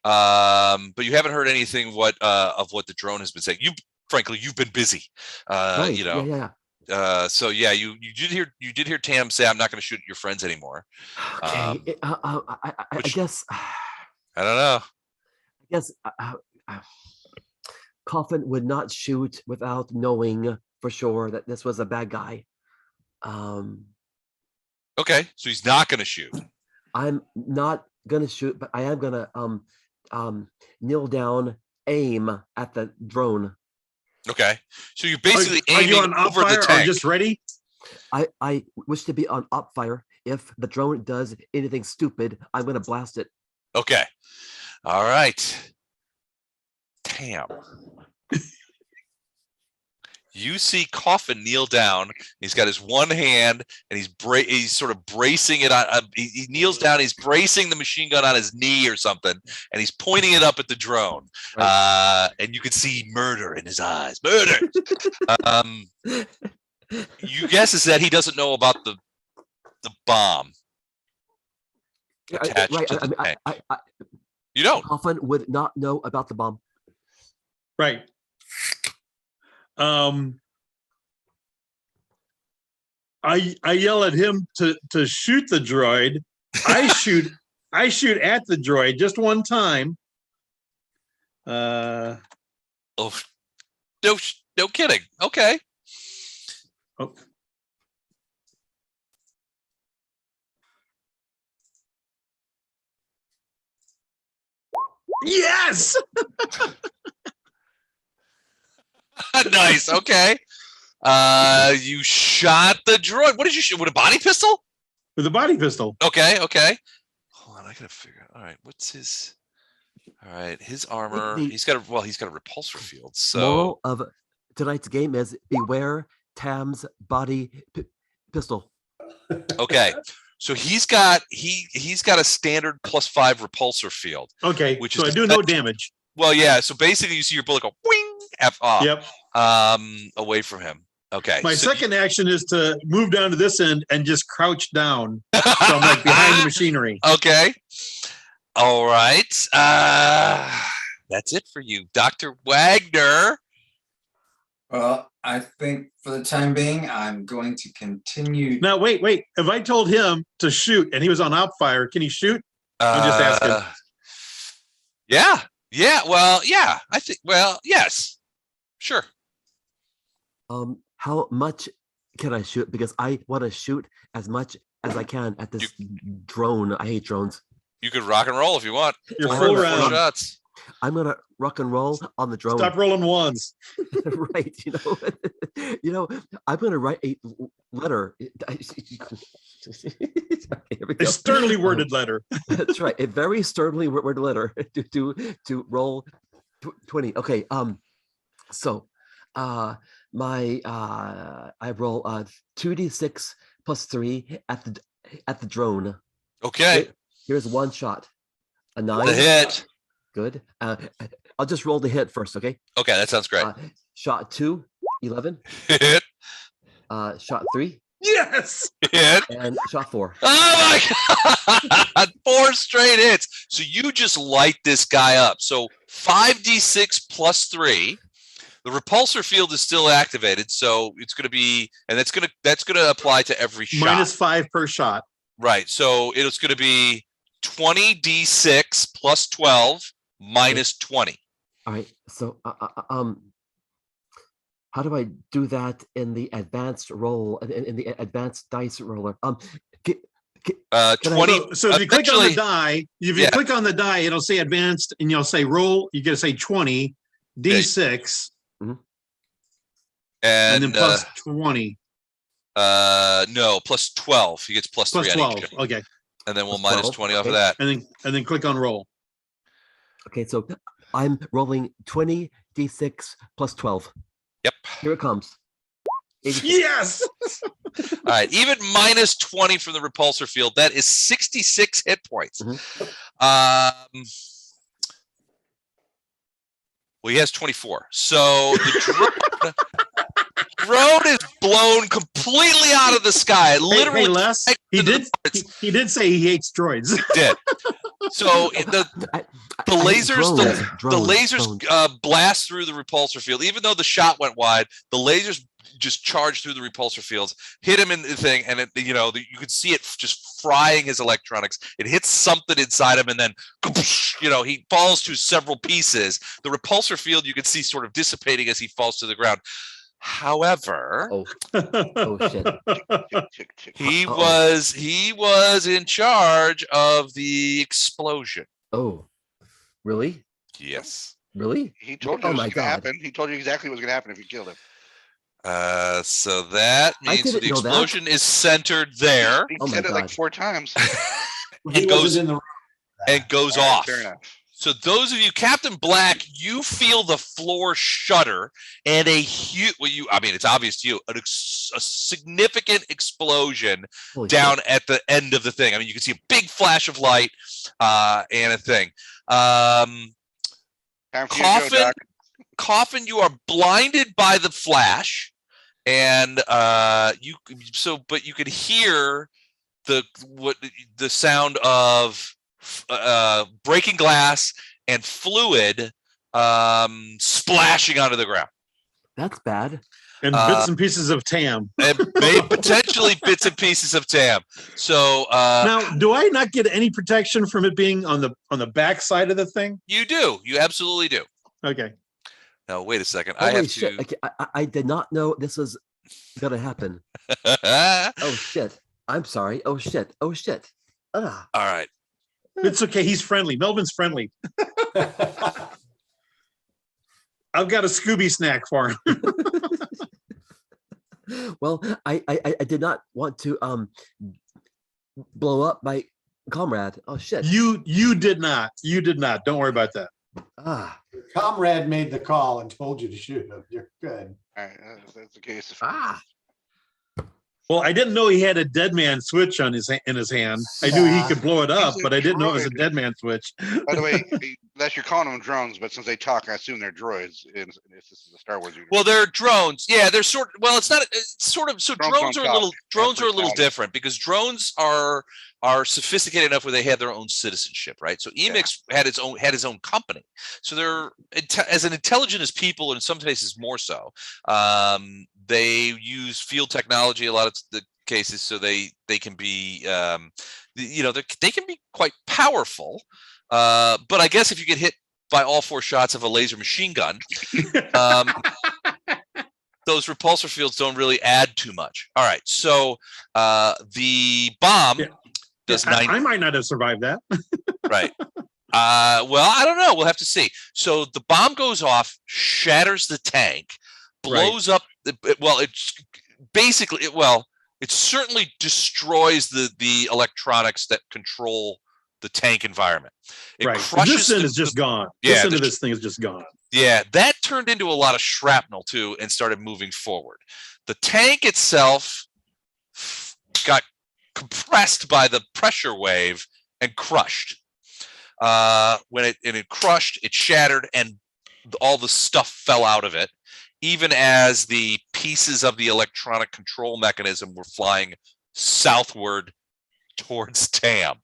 But you haven't heard anything of what the drone has been saying. Frankly, you've been busy. Right. You know. Yeah. So yeah, you did hear Tam say, "I'm not going to shoot your friends anymore." Okay. I guess. I don't know. I guess Coffin would not shoot without knowing for sure that this was a bad guy. Okay, so he's not going to shoot. I'm not gonna shoot, but I am gonna kneel down, aim at the drone. Okay, so you're basically Are you aiming on over the fire or tank. just ready? I wish to be on op fire. If the drone does anything stupid, I'm gonna blast it. Okay, all right. Tam, You see Coffin kneel down. He's got his one hand, and he's sort of bracing it on. He kneels down. He's bracing the machine gun on his knee or something, and he's pointing it up at the drone. Right. And you can see murder in his eyes. Murder. You guess is that he doesn't know about the bomb attached right. to the tank. I You don't. Coffin would not know about the bomb. Right. I yell at him to shoot the droid. I shoot at the droid just one time. Oh, no kidding. Okay. Oh. Yes. Nice. Okay. You shot the droid. What did you shoot? With a body pistol? With a body pistol. Okay. Hold on. I gotta figure out. All right. What's his? All right. His armor. He's got a repulsor field. So Moral of tonight's game is beware Tam's body pistol. okay. So he's got a standard +5 repulsor field. Okay. Which So is I do no damage. Well, yeah. So basically, you see your bullet go wing f off. Yep. Away from him. Okay. My so second action is to move down to this end and just crouch down. So I'm like behind the machinery. Okay. All right. That's it for you, Dr. Wagner. Well, I think for the time being, I'm going to continue. Now, wait. If I told him to shoot and he was on op fire, can he shoot? I'm just asking. Yeah. Well, yeah. I think. Well, yes. Sure. How much can I shoot? Because I want to shoot as much as I can at this drone. I hate drones. You could rock and roll if you want. You're Four full round. shots. I'm gonna rock and roll on the drone. Stop rolling ones. Right. I'm gonna write a letter. Okay, here we go. A sternly worded letter. That's right. A very sternly worded letter to roll 20. Okay. So I roll 2d6 plus 3 at the drone. Okay. Here's one shot. A 9. The hit. Good. I'll just roll the hit first, okay? Okay, that sounds great. Shot 2, 11. Hit. Shot 3. Yes. Hit. And shot 4. Oh my God. 4 straight hits. So you just light this guy up. So 5d6 plus 3. The repulsor field is still activated, so it's going to be, and that's going to apply to every shot. -5 per shot. Right. So it's going to be 20d6 plus 12 minus 20. All right. So how do I do that in the advanced roll, in the advanced dice roller? 20. So if you click on the die, click on the die, it'll say advanced, and you'll say roll. You got to say 20 d6, and then plus 20. No, plus 12. He gets plus 3 Plus on 12. each. Okay, And then we'll Plus minus 12, 20 off of okay. that. and then click on roll. Okay, so I'm rolling 20 d6 plus 12. Yep. Here it comes. 86. Yes. All right. Even minus 20 from the repulsor field, that is 66 hit points. Well, he has 24. So the drone is blown completely out of the sky. Literally, Hey, Les, he did say he hates droids. did. So the lasers blast through the repulsor field. Even though the shot went wide, the lasers just charged through the repulsor fields, hit him in the thing, and you could see it just frying his electronics. It hits something inside him, and then he falls to several pieces. The repulsor field you can see sort of dissipating as he falls to the ground. However, shit. Tick, tick. he was in charge of the explosion. Oh, really? Yes. Really? He told you Oh it was my going to God. happen. He told you exactly what was going to happen if you killed him. So that I means didn't the know that. explosion is centered there He Oh my said it like God. 4 times. He goes- wasn't in the room. and goes All right, off. fair enough. So those of you, Captain Black, you feel the floor shudder and a huge, I mean, it's obvious to you, a significant explosion Holy down shit. at the end of the thing. I mean, you can see a big flash of light and a thing. Time for you to go, Doc. Coffin, you are blinded by the flash, and but you could hear the sound of breaking glass and fluid splashing onto the ground. That's bad. And bits and pieces of Tam. And potentially bits and pieces of Tam. So Now, do I not get any protection from it being on the back side of the thing? you do. You absolutely do. Okay. Now wait a second. Holy I have shit. to. Okay, I did not know this was gonna happen. Oh shit. I'm sorry. Oh shit. Oh shit. Ah. All right. It's okay. He's friendly. Melvin's friendly. I've got a Scooby snack for him. Well, I did not want to blow up my comrade. Oh shit. You did not. You did not. Don't worry about that. Ah. Your comrade made the call and told you to shoot him. You're good. All right, that's the case. Ah. Well, I didn't know he had a dead man switch in his hand. I knew he could blow it up, but I didn't know it was a dead man switch. By the way, unless you're calling them drones, but since they talk, I assume they're droids. If this is a Star Wars universe. Well, they're drones. Yeah, they're it's not. It's sort of. So Drones drones are don't a little. talk. Drones That's are a little personality. different because drones are sophisticated enough where they have their own citizenship, right? So Emix had his own company. So they're as intelligent as people, and in some cases more so. They use field technology a lot of the cases, so they can be they can be quite powerful. But I guess if you get hit by all 4 shots of a laser machine gun, those repulsor fields don't really add too much. All right, so the bomb does 9. I might not have survived that. Right. Well, I don't know. We'll have to see. So the bomb goes off, shatters the tank, blows up. It's basically it certainly destroys the electronics that control the tank environment. It Right. crushes This end is just gone. Yeah, This end of this thing is just gone. Yeah, that turned into a lot of shrapnel too and started moving forward. The tank itself got compressed by the pressure wave and crushed. When it crushed, it shattered, and all the stuff fell out of it, even as the pieces of the electronic control mechanism were flying southward towards Tam.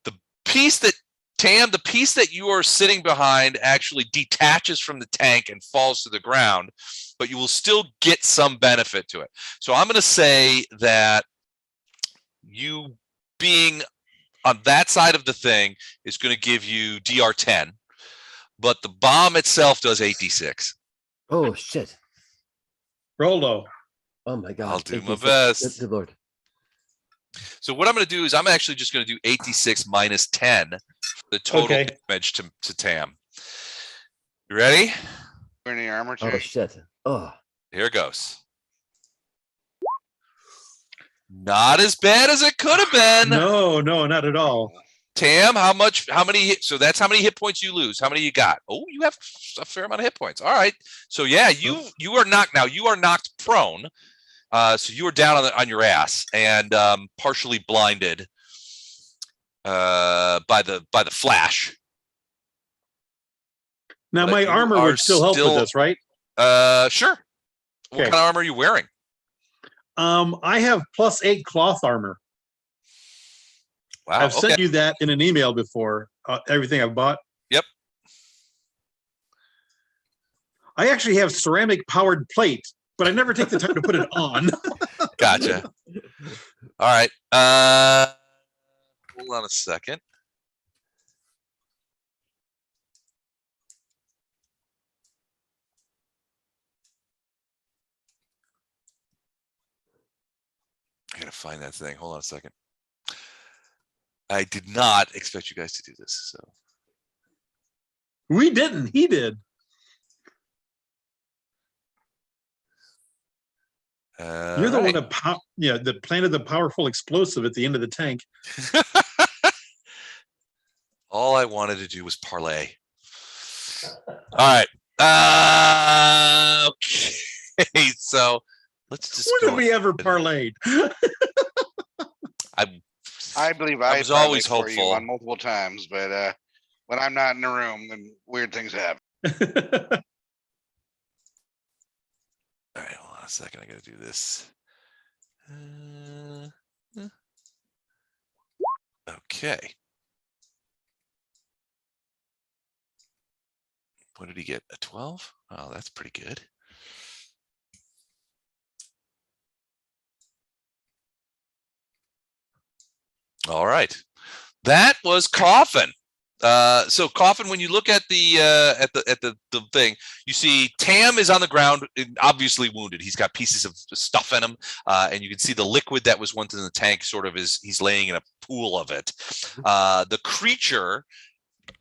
The piece that you are sitting behind actually detaches from the tank and falls to the ground, but you will still get some benefit to it. So I'm going to say that you being on that side of the thing is going to give you DR10, but the bomb itself does 8d6. Oh shit. Rollo. Oh my god. I'll do my 86. best. Good lord. So what I'm going to do is I'm actually just going to do 8d6 minus 10 for the total damage to Tam. You ready? Any armor Oh check? shit. Oh. Here it goes. Not as bad as it could have been. No, not at all. Tam, how many so that's how many hit points you lose. How many you got? Oh, you have a fair amount of hit points. All right. So yeah, you are knocked now. You are knocked prone. So you are down on your ass and partially blinded by the flash. Now But my you armor are would still help with this, right? Sure. What Okay. kind of armor are you wearing? I have +8 cloth armor. Wow. I've sent you that in an email before. Everything I've bought. Yep. I actually have ceramic powered plate, but I never take the time to put it on. Gotcha. All right. Hold on a second. I gotta find that thing. Hold on a second. I did not expect you guys to do this. So We didn't. He did. You're the one that that planted the powerful explosive at the end of the tank. All I wanted to do was parlay. All right. Okay. So let's just When go. have we ever parlayed? I believe I I was always parlayed for you hopeful. on multiple times, but when I'm not in the room, then weird things happen. All right, hold on a second. I got to do this. Okay. What did he get? A 12? Oh, that's pretty good. All right. That was Coffin. So Coffin, when you look at the thing, you see Tam is on the ground, obviously wounded. He's got pieces of stuff in him, and you can see the liquid that was once in the tank. Sort of he's laying in a pool of it. The creature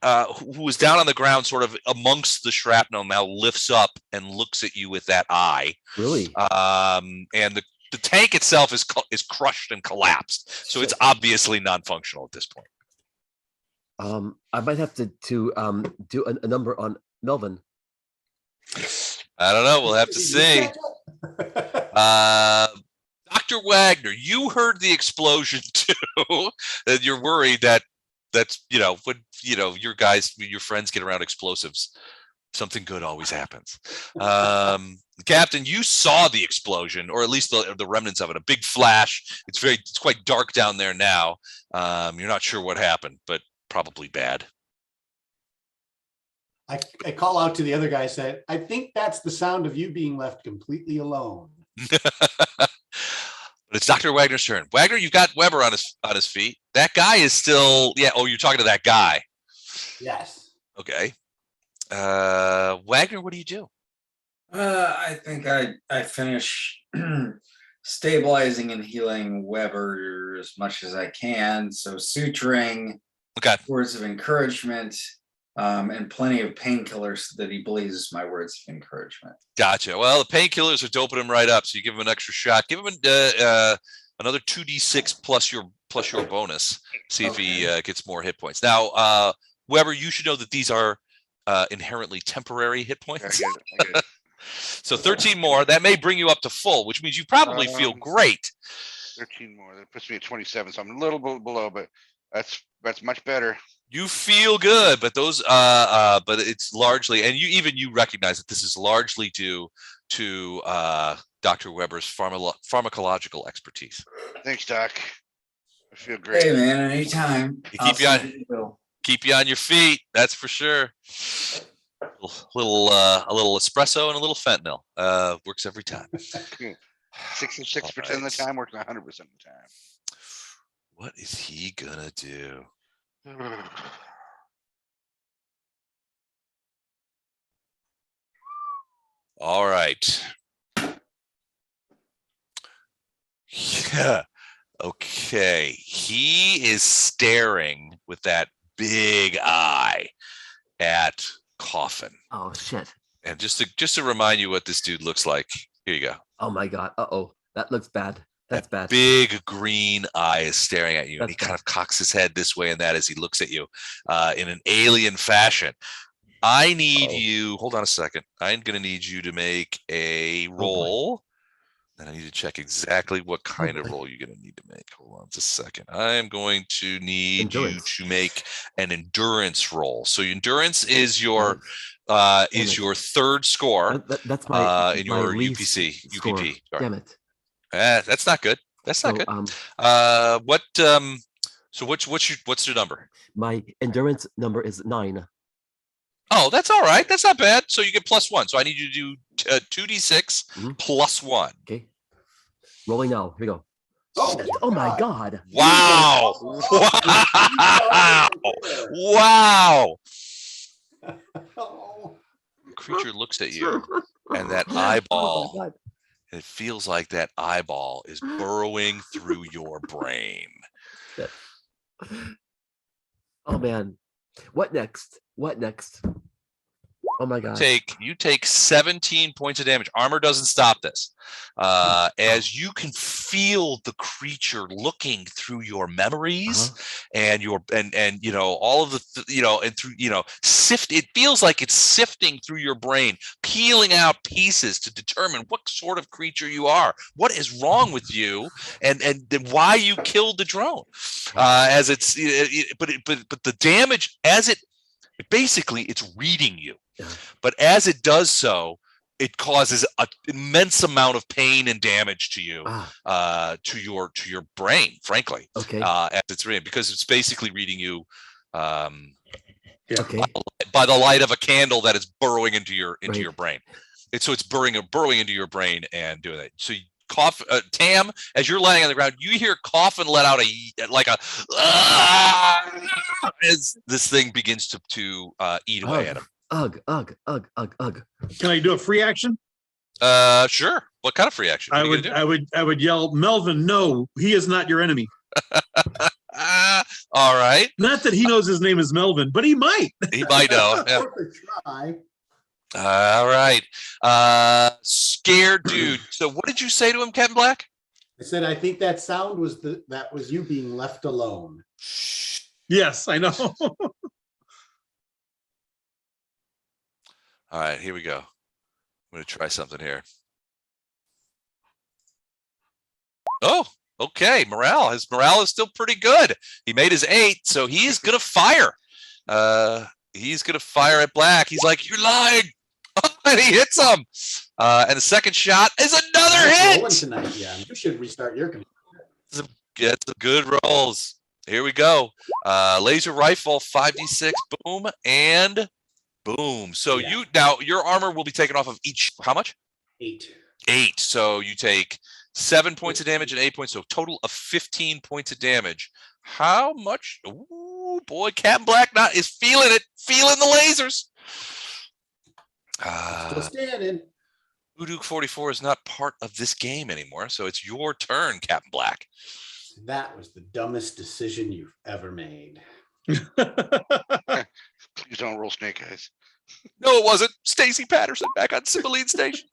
who was down on the ground, sort of amongst the shrapnel, now lifts up and looks at you with that eye. Really? And the tank itself is crushed and collapsed, so it's obviously non-functional at this point. I might have to do a number on Melvin. I don't know. We'll have to see. Dr. Wagner, you heard the explosion too. And you're worried that's when your friends get around explosives, something good always happens. Captain, you saw the explosion, or at least the remnants of it. A big flash. It's quite dark down there now. You're not sure what happened, but probably bad. I call out to the other guy, said, I think that's the sound of you being left completely alone. But it's Dr. Wagner's turn. Wagner, you've got Weber on his feet. That guy is still, yeah. Oh, you're talking to that guy. Yes. Okay. Wagner, what do you do? I think I finish stabilizing and healing Weber as much as I can. So suturing, Okay. words of encouragement, and plenty of painkillers that he believes my words of encouragement. Gotcha. Well, the painkillers are doping him right up, so you give him an extra shot. Give him another 2d6 plus your bonus. See if he gets more hit points. Now, Weber, you should know that these are inherently temporary hit points. I get it. So 13 more. That may bring you up to full, which means you probably feel great. 13 more. That puts me at 27, so I'm a little bit below, but that's much better. You feel good, but but it's largely, and you recognize that this is largely due to Dr. Weber's pharmacological expertise. Thanks, Doc. I feel great. Hey man, anytime. Keep you on your feet. That's for sure. A little espresso and a little fentanyl works every time. 66% of the time works 100% of the time. What is he gonna do? All right. Yeah. Okay. He is staring with that big eye at Coffin. Oh shit. And just to remind you what this dude looks like, here you go. Oh my god. Uh-oh. That looks bad. That's bad. Big green eye is staring at you, and he That's kind of cocks his head this way and that as he looks at you in an alien fashion. I need you. Hold on a second. I'm going to need you to make a roll. And I need to check exactly what kind of roll you're going to need to make. Hold on just a second. I'm going to need you to make an endurance roll. So endurance is your third score. That's my in your least UPC. score. UPP. Sorry. Damn it. That's not good. That's not good. So what's your number? My endurance number is 9. Oh, that's all right. That's not bad. So you get +1. So I need you to do 2d6 plus 1. Okay. Rolling now. Here we go. Oh my god. Wow. Wow. Oh. The creature looks at you, and that eyeball, Oh my god. it feels like that eyeball is burrowing through your brain. Oh man. What next? Oh my god. You take 17 points of damage. Armor doesn't stop this. As you can feel the creature looking through your memories and you know, all of the and through, it feels like it's sifting through your brain, peeling out pieces to determine what sort of creature you are, what is wrong with you, and then why you killed the drone. As it's but the damage as basically it's reading you. Yeah. But as it does so, it causes an immense amount of pain and damage to you, to your brain, frankly. Okay. As it's reading, because it's basically reading you Okay. by the light of a candle that is burrowing into your Right. brain. So it's burrowing into your brain and doing that. So cough, Tam, as you're laying on the ground, you hear Coffin let out as this thing begins to eat away at him. Ugh. Can I do a free action? Sure. What kind of free action? I would yell, Melvin, no, he is not your enemy. All right. Not that he knows his name is Melvin, but he might. He might know. Yeah. Try. All right. Scared dude. So what did you say to him, Captain Black? I said, I think that sound was that was you being left alone. Yes, I know. All right, here we go. I'm going to try something here. Oh, okay. His morale is still pretty good. He made his 8, so he is going to fire. He's going to fire at Black. He's like, you're lying. And he hits him. And the second shot is another hit. Tonight, yeah. You should restart your computer. Get some good rolls. Here we go. Laser rifle, 5d6, boom, and boom. So now your armor will be taken off of each. How much? 8. 8. So you take 7 points of damage and 8 points. So total of 15 points of damage. How much? Ooh, boy, Captain Black is feeling it, feeling the lasers. Still standing. Voodoo 44 is not part of this game anymore, so it's your turn, Captain Black. That was the dumbest decision you've ever made. Please don't roll snake eyes. No, it wasn't. Stacy Patterson back on Cymbeline Station.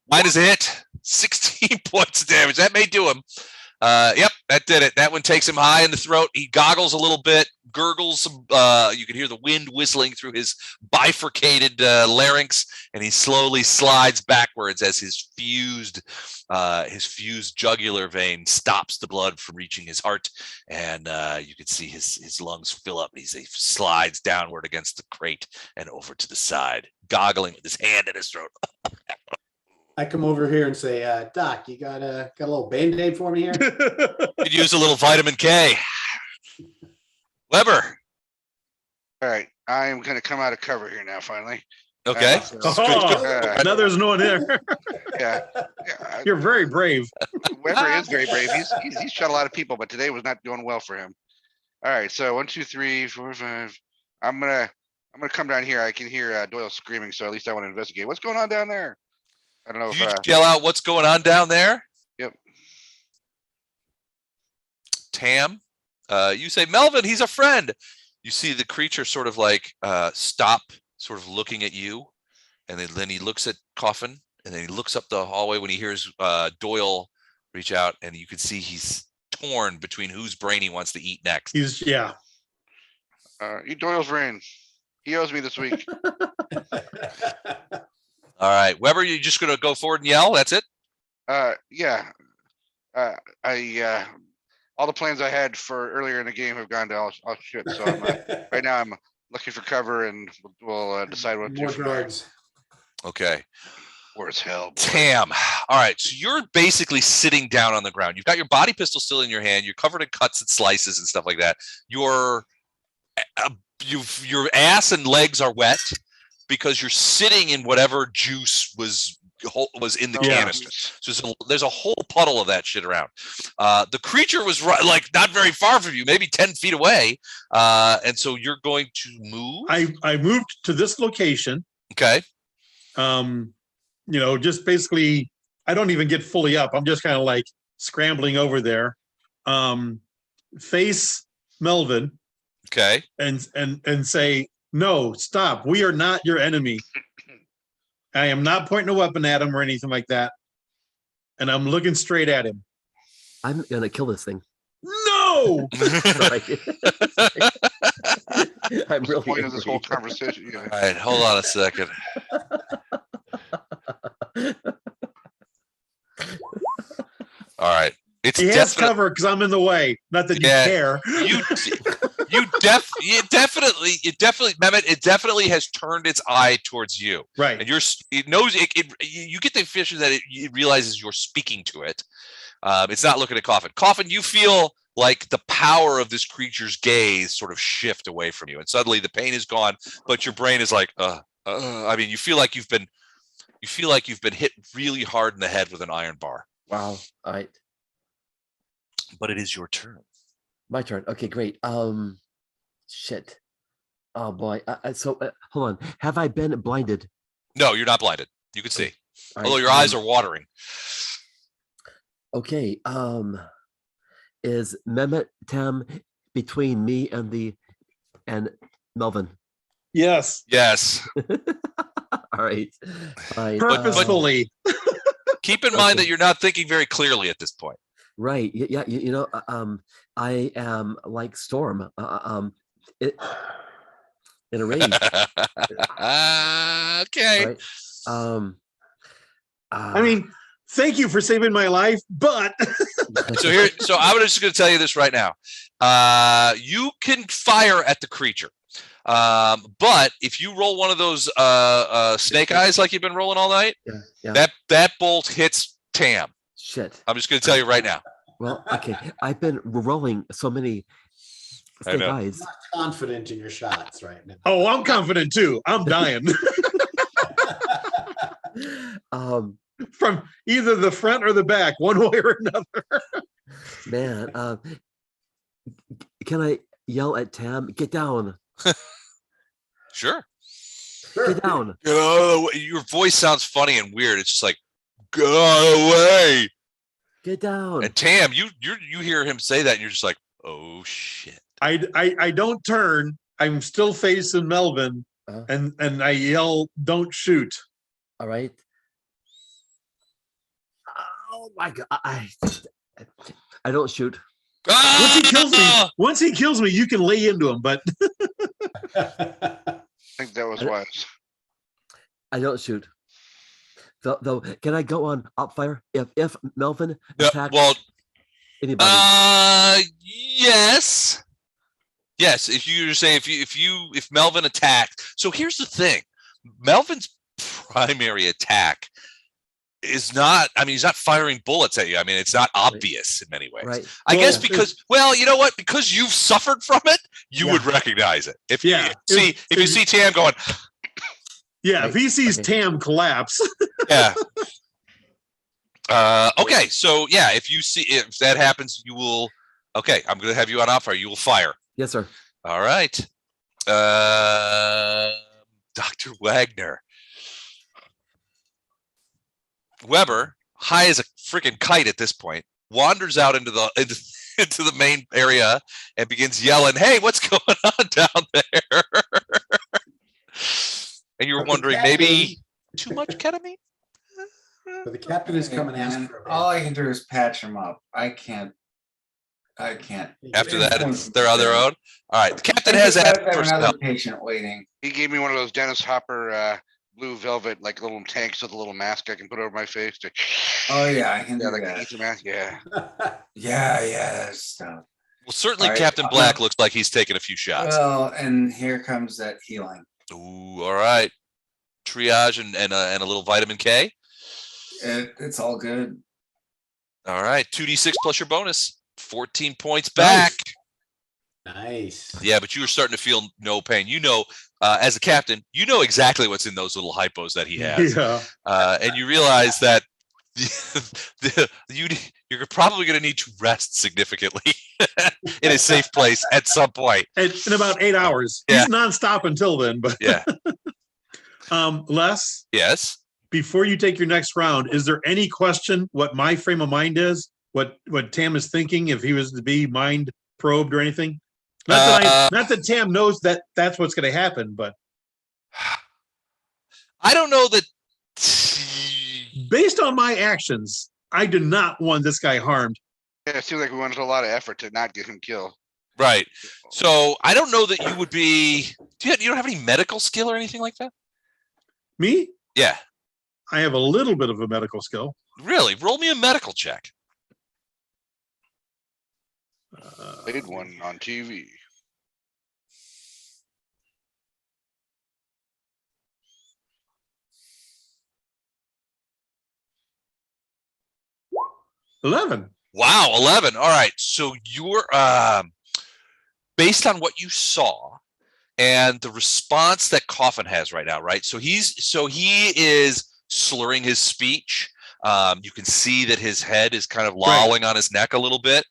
Mine is a hit. 16 points of damage. That may do him. Yep, that did it. That one takes him high in the throat. He goggles a little bit, gurgles. You can hear the wind whistling through his bifurcated larynx, and he slowly slides backwards as his fused jugular vein stops the blood from reaching his heart, and you can see his lungs fill up. He slides downward against the crate and over to the side, goggling with his hand in his throat. I come over here and say, Doc, you got a little Band-Aid for me here? Could use a little vitamin K. Weber. All right, I'm going to come out of cover here now, finally. Okay. Now there's no one there. Yeah. You're very brave. Weber is very brave. He's shot a lot of people, but today was not going well for him. All right, so 1, 2, 3, 4, 5. I'm gonna come down here. I can hear Doyle screaming, so at least I want to investigate. What's going on down there? I don't know You yell out what's going on down there. Yep. Tam, you say, Melvin, he's a friend. You see the creature sort of like stop, sort of looking at you, and then he looks at Coffin, and then he looks up the hallway when he hears Doyle reach out, and you can see he's torn between whose brain he wants to eat next. Eat Doyle's brain. He owes me this week. All right, Weber, you're just gonna go forward and yell. That's it. Yeah. All the plans I had for earlier in the game have gone to all shit. So right now I'm looking for cover, and we'll decide what to do. More drugs. Okay. Where's hell? Tam. All right, so you're basically sitting down on the ground. You've got your body pistol still in your hand. You're covered in cuts and slices and stuff like that. Your ass and legs are wet because you're sitting in whatever juice was in the canister. So there's a whole puddle of that shit around. The creature was not very far from you, maybe 10 feet away. And so you're going to move. I moved to this location. Okay. Just basically, I don't even get fully up. I'm just kind of like scrambling over there. Face Melvin. Okay. And say, No, stop. We are not your enemy. I am not pointing a weapon at him or anything like that. And I'm looking straight at him. I'm gonna kill this thing. No! Sorry. I'm What's the really point of this whole angry. conversation? All right, hold on a second. All right. It's He has definitely cover because I'm in the way. Not that Yeah. you care. you definitely Mehmet, it definitely has turned its eye towards you. Right. And it knows you get the impression that it realizes you're speaking to it. It's not looking at Coffin. Coffin, you feel like the power of this creature's gaze sort of shift away from you, and suddenly the pain is gone, but your brain is like, I mean, you feel like you've been hit really hard in the head with an iron bar. Wow. All right. But it is your turn. My turn. Okay, great. Shit. Oh boy. Hold on. Have I been blinded? No, you're not blinded. You can see. All Although right, your eyes are watering. Okay. Is Mehmet Tam between me and Melvin? Yes. Yes. All right. Fine. Purposefully. Keep in mind Okay. that you're not thinking very clearly at this point. Right. Yeah. You know, I am like Storm. In a rage. Okay. Right. I mean, thank you for saving my life, but So I'm just going to tell you this right now. You can fire at the creature. But if you roll one of those snake eyes like you've been rolling all night, yeah. that bolt hits Tam. Shit. I'm just going to tell you right now. Well, okay. I've been rolling so many I snake know. eyes. Not confident in your shots right now. oh, I'm confident too. I'm dying from either the front or the back, one way or another. Man, can I yell at Tam? Get down. Sure. Get down. Get out of the way. Your voice sounds funny and weird. It's just like, get out of the way. Get down. And Tam, you hear him say that, and you're just like, oh shit. I don't turn. I'm still facing Melvin, and I yell, "Don't shoot!" All right. Oh my god! I don't shoot. Once he kills me, you can lay into him. But I think that was wise. I don't shoot. Though, can I go on upfire if Melvin attacks anybody? Yes. Yes, if you say if Melvin attacked. So here's the thing. Melvin's primary attack is not, I mean, he's not firing bullets at you. I mean, it's not obvious in many ways. Right. I guess because, well, you know what? Because you've suffered from it, you would recognize it. If you see Tam going, yeah, if he sees Tam collapse. yeah. Okay, so yeah, if that happens, you will. Okay, I'm going to have you on off fire. You will fire. Yes, sir. All right. Dr. Wagner. Weber, high as a freaking kite at this point, wanders out into the main area and begins yelling, "Hey, what's going on down there?" And you're wondering, maybe too much ketamine? But the captain is coming and in. all I can do is patch him up. I can't. After that, they're on their own. All right, the captain has another patient waiting. He gave me one of those Dennis Hopper blue velvet, like little tanks with a little mask I can put over my face. Oh yeah, I can do like that. the mask. Yeah. Yeah, stuff. Well, certainly All right, Captain Black looks like he's taken a few shots. Well, and here comes that healing. Ooh, all right. Triage and a little vitamin K. It's all good. All right, 2d6 plus your bonus. 14 points back. Nice. Yeah, but you were starting to feel no pain. You know, as a captain, you know exactly what's in those little hypos that he has. Yeah. And you realize that you're probably going to need to rest significantly in a safe place at some point. In about 8 hours. Yeah. He's nonstop until then. But Yeah. Les, Yes. before you take your next round, is there any question what my frame of mind is? What Tam is thinking if he was to be mind probed or anything? Not that Tam knows that that's what's going to happen, but I don't know that. based on my actions, I do not want this guy harmed. Yeah, it seems like we went to a lot of effort to not get him killed. Right. So I don't know that you would be. You don't have any medical skill or anything like that? Me? Yeah. I have a little bit of a medical skill. Really? Roll me a medical check. They did one on TV. $11. Wow, 11. All right. So you're based on what you saw and the response that Coffin has right now, right? So he is slurring his speech. You can see that his head is kind of lolling on his neck a little bit.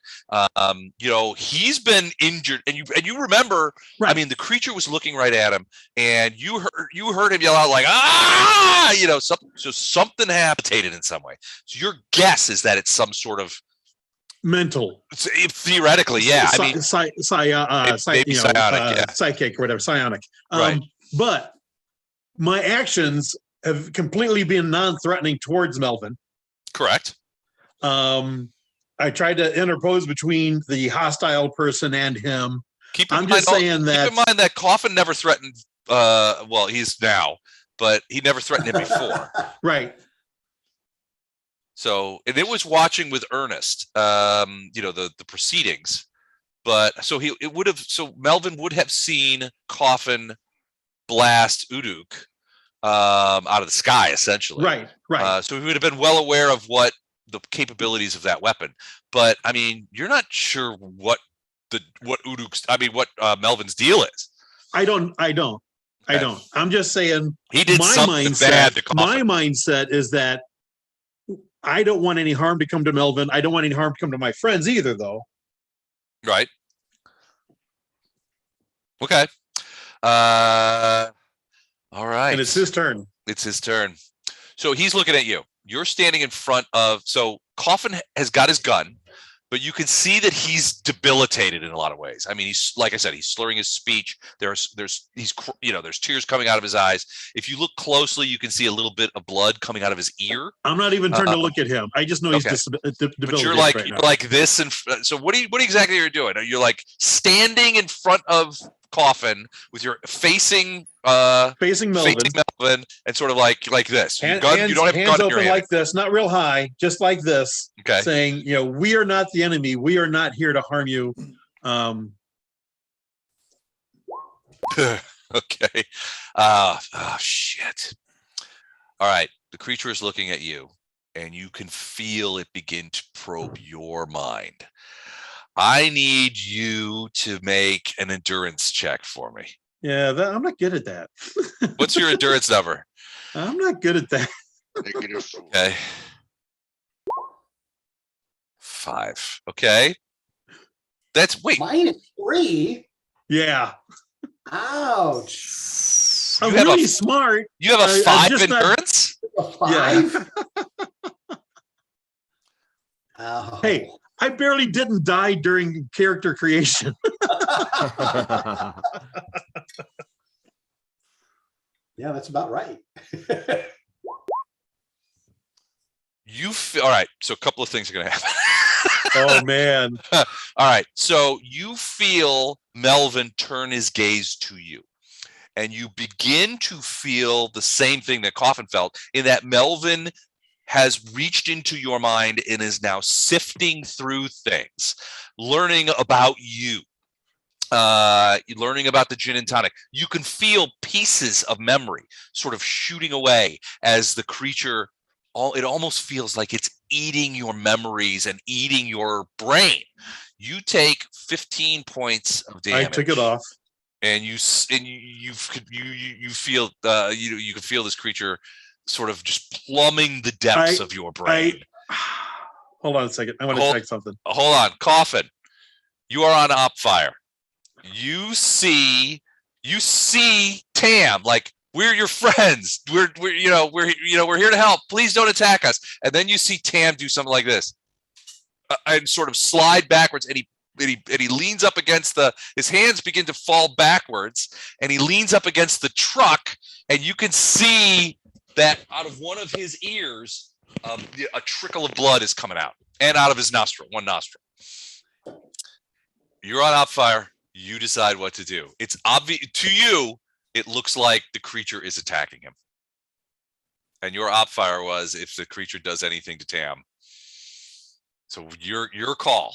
He's been injured, and you remember. Right. I mean, the creature was looking right at him, and you heard him yell out like "ah!" Something happened in some way. So your guess is that it's some sort of Mental. Theoretically, yeah. I mean, maybe psionic, yeah. Psychic or whatever, psionic. Right. But my actions have completely been non-threatening towards Melvin. Correct. I tried to interpose between the hostile person and him. Keep in mind that Coffin never threatened. Well, he's now, but he never threatened him before. Right. So, and it was watching with Ernest, the proceedings, but so Melvin would have seen Coffin blast Uduk out of the sky, essentially. Right. So he would have been well aware of what the capabilities of that weapon. But I mean, you're not sure what Melvin's deal is. I don't. I'm just saying he did something bad to Coffin. My mindset is that I don't want any harm to come to Melvin. I don't want any harm to come to my friends either, though. Right. Okay. All right. And it's his turn. It's his turn. So he's looking at you. You're standing in front of. So Coffin has got his gun, but you can see that he's debilitated in a lot of ways. I mean, he's, like I said, he's slurring his speech. There's tears coming out of his eyes. If you look closely, you can see a little bit of blood coming out of his ear. I'm not even trying to look at him. I just know he's debilitated. But you're like this, and so what exactly are you doing? You're like standing in front of Coffin with your facing Melvin, and sort of like this. You don't have a gun in your hand. Like this, not real high, just like this. Okay. Saying, we are not the enemy. We are not here to harm you. Okay. Shit. All right. The creature is looking at you, and you can feel it begin to probe your mind. I need you to make an endurance check for me. Yeah, I'm not good at that. What's your endurance number? I'm not good at that. Okay. 5. Okay. -3. Yeah. Ouch. I'm really smart. You have a 5 endurance? A 5? Oh. Hey, I barely didn't die during character creation. Yeah, that's about right. All right. So a couple of things are going to happen. Oh, man. All right. So you feel Melvin turn his gaze to you, and you begin to feel the same thing that Coffin felt, in that Melvin has reached into your mind and is now sifting through things, learning about you, learning about the gin and tonic. You can feel pieces of memory sort of shooting away as the creature. It almost feels like it's eating your memories and eating your brain. You take 15 points of damage. I took it off, and you feel you can feel this creature sort of just plumbing the depths of your brain. Hold on a second. I want to check something. Hold on, Coffin. You are on op fire. You see Tam, like, we're your friends. We're here to help. Please don't attack us. And then you see Tam do something like this, and sort of slide backwards, and he he leans up against his hands begin to fall backwards, and he leans up against the truck, and you can see that out of one of his ears, a trickle of blood is coming out, and out of his one nostril. You're on outfire. You decide what to do. It's obvious to you. It looks like the creature is attacking him. And your opfire was if the creature does anything to Tam. So your call.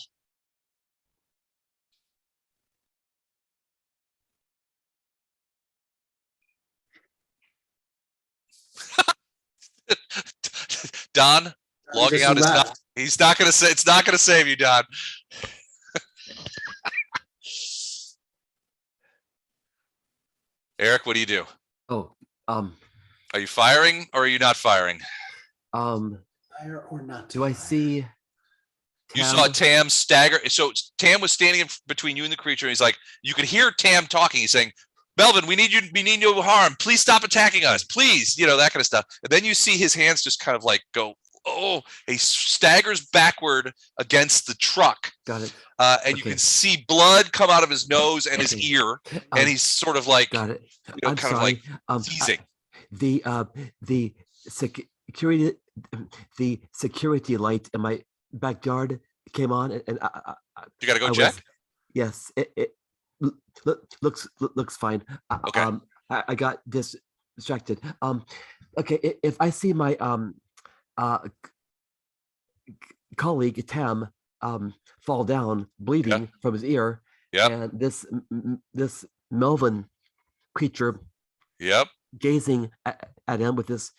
Don logging out is not. He's not going to say. It's not going to save you, Don. Eric, what do you do? Oh, Are you firing or are you not firing? Fire or not? do I see? You saw Tam stagger. So Tam was standing in between you and the creature. And he's like, you can hear Tam talking. He's saying, Melvin, we need no harm. Please stop attacking us. Please, that kind of stuff. And then you see his hands just kind of like go, oh, he staggers backward against the truck. Got it. And you can see blood come out of his nose and his ear. And he's sort of like, got it. kind of like teasing. The security light in my backyard came on, and You got to go check. Yes, it looks fine. Okay. I got distracted. Okay, if I see my colleague Tam fall down bleeding from his ear, and this Melvin creature gazing at him with this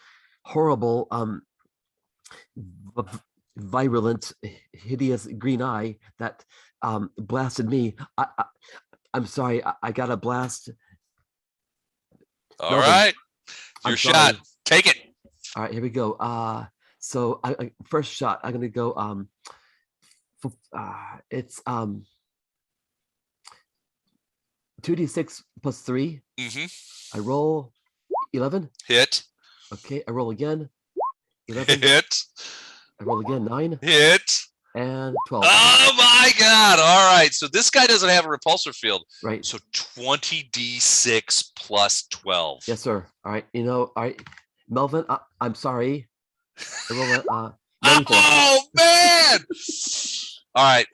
horrible virulent hideous green eye that blasted me. I'm sorry, I got a blast. All Melvin, right, your I'm shot. sorry. Take it. All right, here we go. So I first shot, I'm gonna go it's 2d6 plus 3. I roll 11. Hit. Okay, I roll again. 11. Hit. I roll again. 9. Hit. And 12. Oh my God. All right. So this guy doesn't have a repulsor field. Right. So 20d6 plus 12. Yes, sir. All right. All right. Melvin, I'm sorry. I roll 94. Oh man. All right.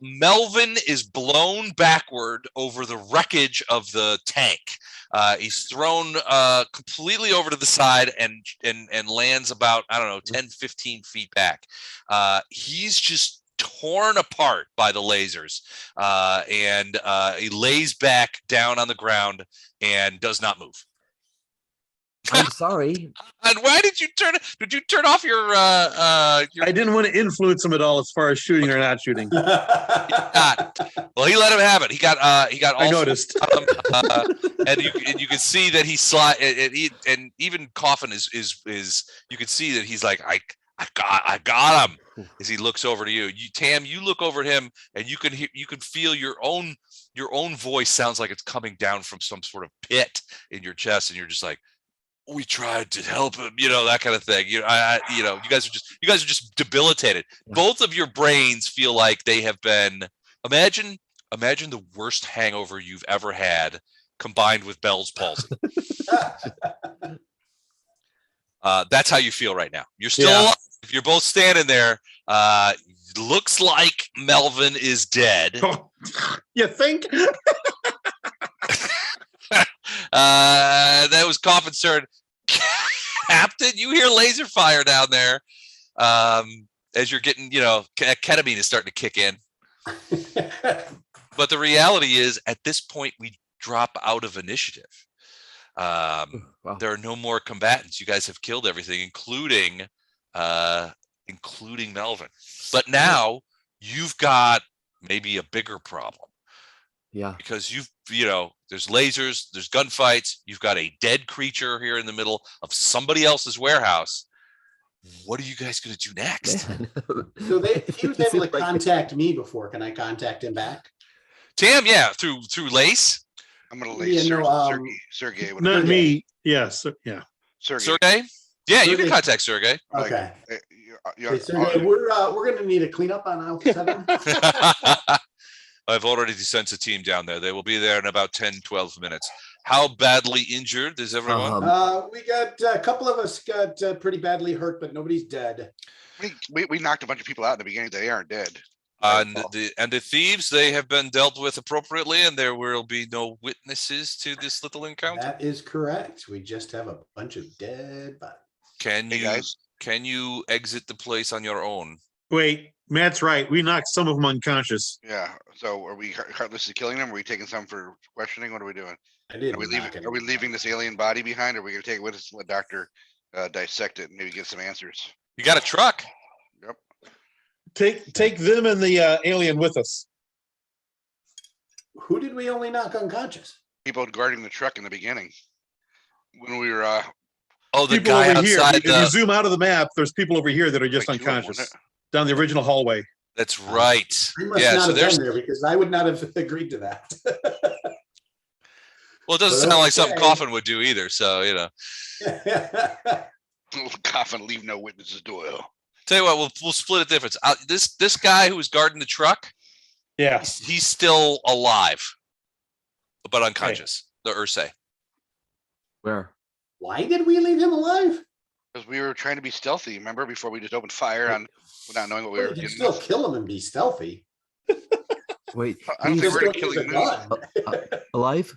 Melvin is blown backward over the wreckage of the tank. He's thrown completely over to the side and lands about, 10, 15 feet back. He's just torn apart by the lasers. And he lays back down on the ground and does not move. I'm sorry. And why did you turn off your I didn't want to influence him at all as far as shooting or not shooting. Well, he let him have it. He got I noticed. And you can see that and even Coffin is you can see that he's like, I got him as he looks over to you. Tam, you look over at him and you can feel your own voice sounds like it's coming down from some sort of pit in your chest, and you're just like, we tried to help him, that kind of thing. You guys are just debilitated. Both of your brains feel like they have been. Imagine the worst hangover you've ever had combined with Bell's palsy. That's how you feel right now. You're still alive. You're both standing there. Looks like Melvin is dead. Oh, you think? That was Coffin's turn. Captain, you hear laser fire down there. As you're getting, ketamine is starting to kick in. But the reality is, at this point, we drop out of initiative. Wow. There are no more combatants. You guys have killed everything, including Melvin. But now you've got maybe a bigger problem. Yeah. Because there's lasers, there's gunfights, you've got a dead creature here in the middle of somebody else's warehouse. What are you guys going to do next? So he was able to contact me before. Can I contact him back? Tam, yeah, through Lace. I'm gonna lay Sergei. Not me. Yes. Yeah. Sergei? Yeah, you can contact Sergei. Okay. Yeah, Sergei, we're gonna need a cleanup on aisle 7. I've already sent a team down there. They will be there in about 10, 12 minutes. How badly injured is everyone? We got a couple of us got pretty badly hurt, but nobody's dead. We knocked a bunch of people out in the beginning. They aren't dead. And the thieves, they have been dealt with appropriately, and there will be no witnesses to this little encounter. That is correct. We just have a bunch of dead bodies. Can you exit the place on your own? Wait, Matt's right. We knocked some of them unconscious. Yeah. So are we heartlessly killing them? Are we taking some for questioning? What are we doing? I didn't. Are we leaving this alien body behind? Or are we going to take it with us and let Doctor dissect it and maybe get some answers? You got a truck. Yep. Take them and the alien with us. Who did we only knock unconscious? People guarding the truck in the beginning when we were. Oh, the People guy over here. outside. If you zoom out of the map, there's people over here that are just Like two of them, unconscious wasn't down the original hallway. That's right. We must Yeah. not So have there's. been there because I would not have agreed to that. Well, it doesn't But sound like something okay. Coffin would do either. So Coffin, leave no witnesses, Doyle. Tell you what, we'll split a difference. This guy who was guarding the truck, Yeah. he's still alive, but unconscious. The Ursay. Where? Why did we leave him alive? Because we were trying to be stealthy, remember, before we just opened fire on without knowing what we Well, were you can getting. still kill him and be stealthy. Wait, I don't think he's we're Just gonna don't kill use him. a gun. alive?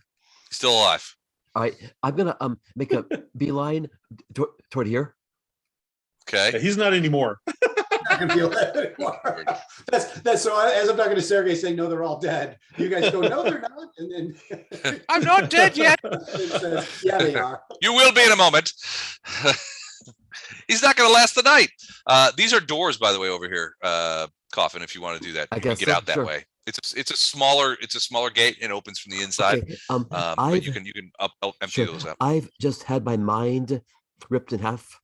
Still alive. All right, I'm gonna make a beeline toward here. Yeah, Okay. he's not anymore. Not gonna be alive anymore. That's so. As I'm talking to Sergei, saying no, they're all dead. You guys go, no, they're not, and then I'm not dead yet. it says, yeah, they are. You will be in a moment. He's not going to last the night. These are doors, by the way, over here. Coffin, if you want to do that, I you can guess get so, out that sure. way. It's a smaller gate and opens from the inside. Okay, But you can empty sure, those out. I've just had my mind ripped in half.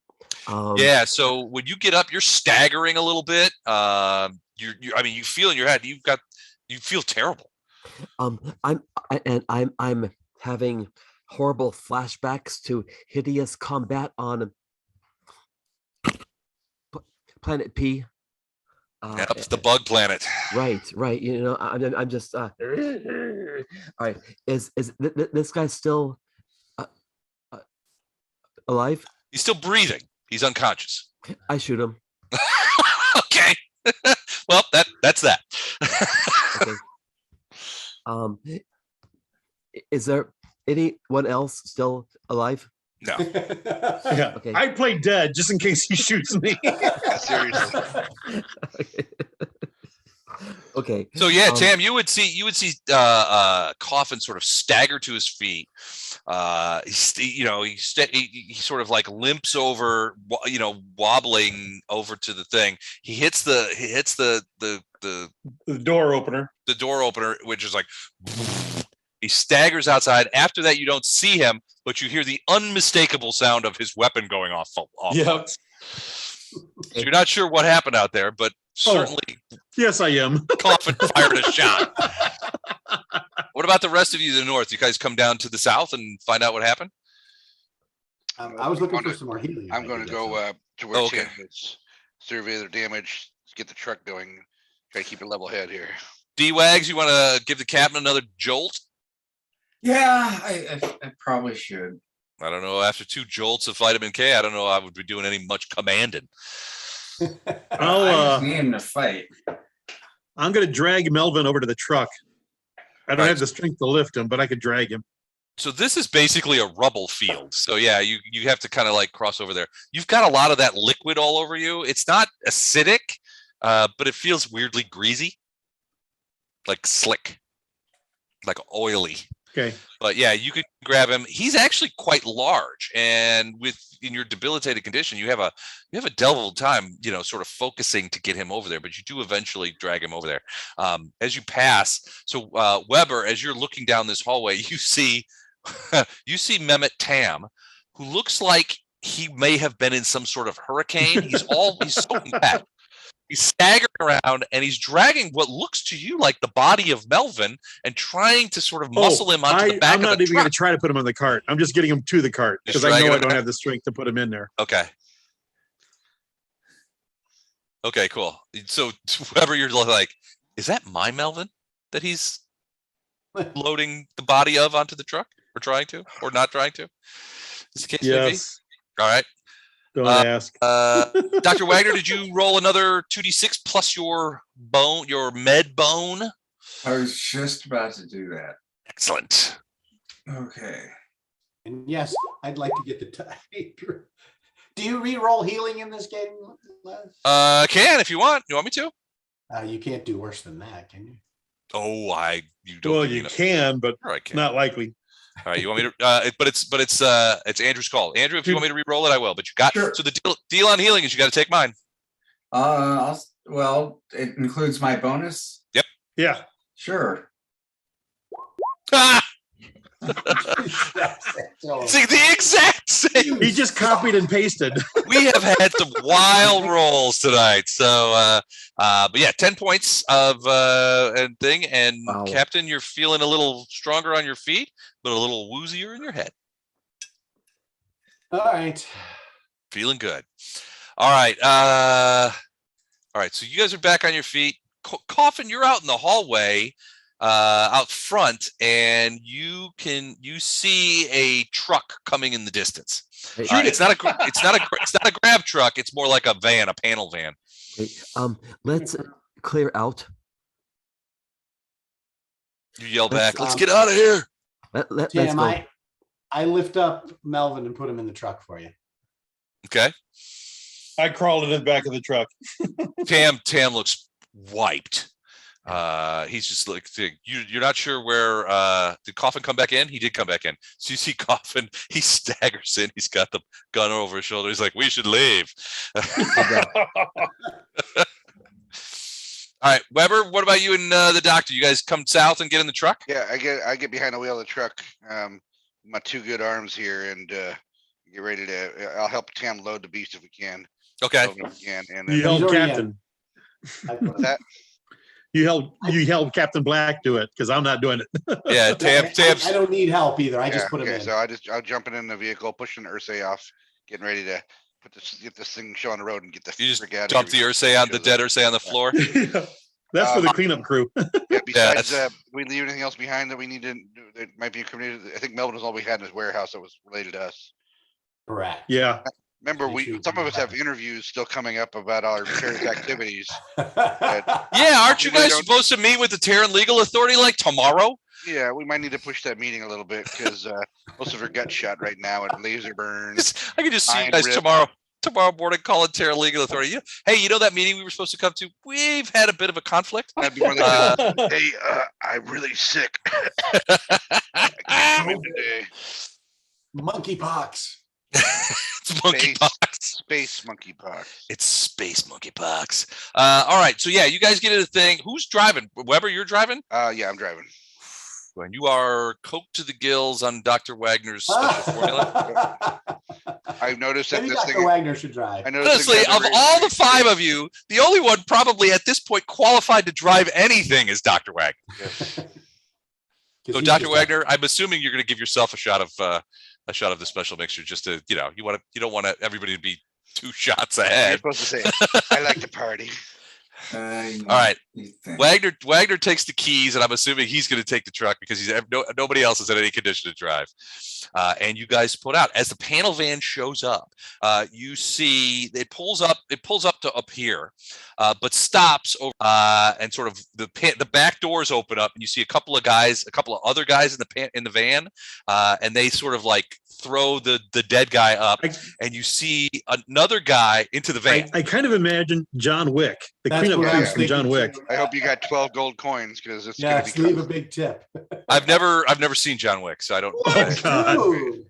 Yeah. So when you get up, you're staggering a little bit. I mean, you feel in your head. You feel terrible. I'm having horrible flashbacks to hideous combat on Planet P. Yep, it's the bug planet. Right. You know, I'm just. All right. Is this guy still alive? He's still breathing. He's unconscious. I shoot him. Okay. Well, that's that. Okay. Is there anyone else still alive? No. Yeah. Okay. I play dead just in case he shoots me. Seriously. Okay. So yeah, Um, Tam, you would see Coffin sort of stagger to his feet. He sort of like limps over, wobbling over to the thing. He hits the The door opener. door opener, which is like he staggers outside. After that, you don't see him, but you hear the unmistakable sound of his weapon going off. Yep. So you're not sure what happened out there, but certainly Yes, I am. Coffin fired a shot. What about the rest of you to the north? You guys come down to the south and find out what happened? I was looking for some more helium. I'm going to go to where Okay. Tim is, survey their damage, get the truck going, try to keep a level head here. D-Wags, you want to give the captain another jolt? Yeah, I probably should. I don't know. After 2 jolts of vitamin K, I don't know. I would be doing any much commanding. I just need him to fight. I'm going to drag Melvin over to the truck. I don't Right. have the strength to lift him, but I could drag him. So this is basically a rubble field. So yeah, you have to kind of like cross over there. You've got a lot of that liquid all over you. It's not acidic, but it feels weirdly greasy, like slick, like oily. Okay. But yeah, you could grab him. He's actually quite large, and in your debilitated condition, you have a devil time, sort of focusing to get him over there. But you do eventually drag him over there. As you pass, so Weber, as you're looking down this hallway, you see Mehmet Tam, who looks like he may have been in some sort of hurricane. He's so wet. He's staggering around and he's dragging what looks to you like the body of Melvin and trying to sort of muscle him onto the back I'm of not the even going to truck. try to put him on the cart. I'm just getting him to the cart Just because I dragging know I him don't back? have the strength to put him in there. Okay. Okay, cool. So whoever you're like, is that my Melvin? that he's loading the body of onto the truck, or trying to, or not trying to? Is the case may be? Yes. All right. Don't ask. Dr. Wagner, did you roll another 2d6 plus your med bone? I was just about to do that. Excellent. Okay. And yes, I'd like to get the tiger. Do you re-roll healing in this game, Les? Can if you want. You want me to? You can't do worse than that, can you? Oh, you don't. Well, give me you enough. can, but Sure I can. not likely. All right, you want me to? But it's Andrew's call. Andrew, if you want me to re-roll it, I will. But you got Sure. so the deal on healing is you got to take mine. Well, it includes my bonus. Yeah. Sure. Ah, So, see the exact same. He just copied and pasted. We have had some wild rolls tonight. So, but yeah, 10 points of and thing. And Wow. Captain, you're feeling a little stronger on your feet, but a little woozier in your head. all right. Feeling good. All right. All right. So you guys are back on your feet. Coffin, you're out in the hallway, out front, and you see a truck coming in the distance. Hey, It's not a grab truck. It's more like a van, a panel van. hey, let's clear out. You yell Let's, back, "Let's get out of here!" Let's Tim, go. I lift up Melvin and put him in the truck for you. Okay. I crawled in the back of the truck. Tam looks wiped. He's just like, you're not sure where did Coffin come back in? He did come back in. So you see Coffin, he staggers in, he's got the gun over his shoulder, he's like, we should leave. All right, Weber, what about you and the doctor? You guys come south and get in the truck? Yeah, I get behind the wheel of the truck. My two good arms here, and get ready to. I'll help Tam load the beast if we can. Okay. Load it if we can, and You then help already Captain. what's that. You help Captain Black do it because I'm not doing it. Yeah, Tam's I don't need help either. I just put him okay, in. so I'll jump in the vehicle, pushing the Ursay off, getting ready to get this thing show on the road and get the you just frick out of dump the here. Ursay on the dead Ursay on the floor. That's for the cleanup crew. Yeah, besides, that's- we leave anything else behind that we need to do that might be incriminated. I think Melvin was all we had in his warehouse that was related to us. Correct. Yeah. Remember, You should some of us have weapons. interviews still coming up about our nefarious activities. Yeah, aren't you We guys don't- supposed to meet with the Terran Legal Authority like tomorrow? Yeah, we might need to push that meeting a little bit because most of her gut shot right now and laser burns. I can just see you Iron guys rip. tomorrow morning calling Terran Legal Authority. Hey, you know that meeting we were supposed to come to? We've had a bit of a conflict. That'd be one of the hey, I'm really sick. I can't come in today. Monkeypox. It's monkeypox. Space monkeypox. It's space monkeypox. All right, so yeah, you guys get in the thing. Who's driving? Weber, you're driving? Yeah, I'm driving. And you are coked to the gills on Dr. Wagner's special formula. I've noticed that Maybe this Dr. thing. Wagner should drive. I noticed this Honestly, thing of has a all the very- five of you, the only one probably at this point qualified to drive anything is Dr. Wagner. So, Dr. Wagner, I'm assuming you're going to give yourself a shot of the special mixture, just to you don't want everybody to be 2 shots You're ahead. supposed to say, I like to party. All right. Wagner. Wagner takes the keys, and I'm assuming he's going to take the truck because nobody else is in any condition to drive. And you guys put out as the panel van shows up. You see it pulls up to up here, but stops over, and sort of the back doors open up, and you see a couple of other guys in the van, and they sort of like throw the dead guy up, and you see another guy into the van. I kind of imagine John Wick, the That's cleanup what I crew was from John thinking Wick. too. I hope you got 12 gold coins because it's Yes, gonna be leave a big tip. I've never seen John Wick, so I don't. Oh, God. Dude,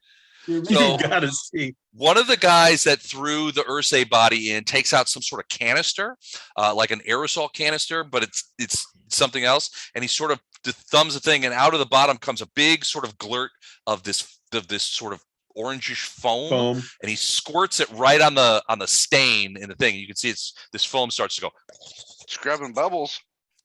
you're So- You missing- gotta see. One of the guys that threw the Ursay body in takes out some sort of canister, like an aerosol canister, but it's something else. And he sort of thumbs the thing, and out of the bottom comes a big sort of glurt of this sort of orangish foam, and he squirts it right on the stain in the thing. You can see this foam starts to go, scrubbing bubbles.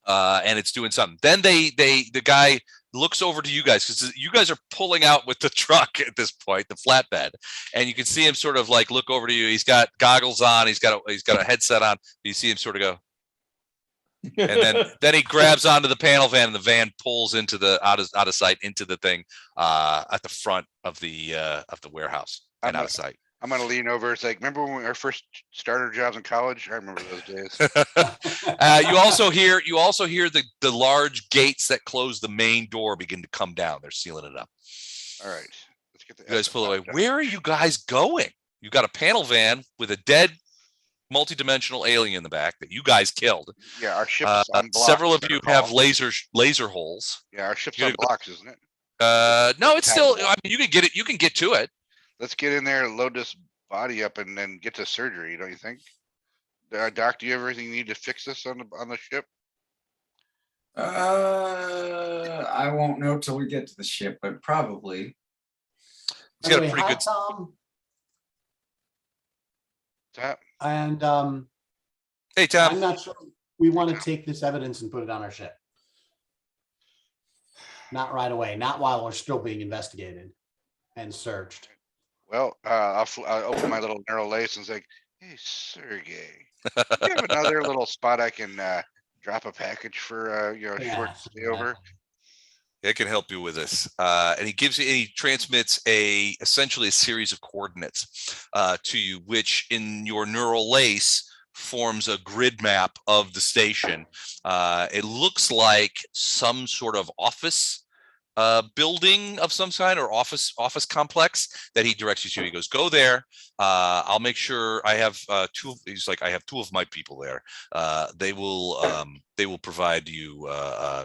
and it's doing something. Then the guy looks over to you guys because you guys are pulling out with the truck at this point, the flatbed, and you can see him sort of like look over to you. He's got goggles on. He's got a headset on. You see him sort of go, And then he grabs onto the panel van, and the van pulls into the out of sight into the thing at the front of the warehouse and out of sight. I'm gonna lean over. It's like, remember when our first starter jobs in college? I remember those days. You also hear the large gates that close the main door begin to come down. They're sealing it up. All right, let's get the. You guys pull away. Where are you guys going? You got a panel van with a dead multi-dimensional alien in the back that you guys killed. Yeah, our ship's on blocks. Several of you have laser holes. Yeah, our ship's on blocks, isn't it? No, it's still. I mean, you can get it. You can get to it. Let's get in there, load this body up, and then get to surgery. Don't you think? Doc, do you have everything you need to fix this on the ship? I won't know till we get to the ship, but probably. He's got a Anyway, pretty hi, good. Tom. Tap. And Hey, Tom. I'm not sure we want to take this evidence and put it on our ship. Not right away, not while we're still being investigated and searched. Well, I'll open my little narrow lace and say, "Hey, Sergei, do you have another little spot I can drop a package for short stay over?" It can help you with this, and he transmits essentially a series of coordinates to you, which in your neural lace forms a grid map of the station. It looks like some sort of office building of some kind, or office complex that he directs you to. He goes, "Go there. I'll make sure I have two." He's like, "I have two of my people there. They will provide you.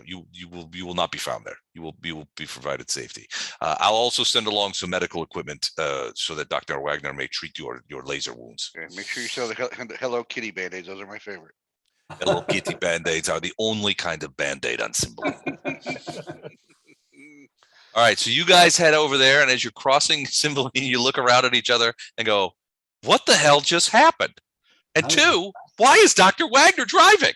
You will not be found there. You will be provided safety. I'll also send along some medical equipment so that Dr. Wagner may treat your laser wounds." Okay, make sure you sell the Hello Kitty Band-Aids. Those are my favorite. Hello Kitty Band-Aids are the only kind of Band-Aid on Symbol. All right, so you guys head over there, and as you're crossing Symbol, you look around at each other and go, "What the hell just happened?" And two, why is Dr. Wagner driving?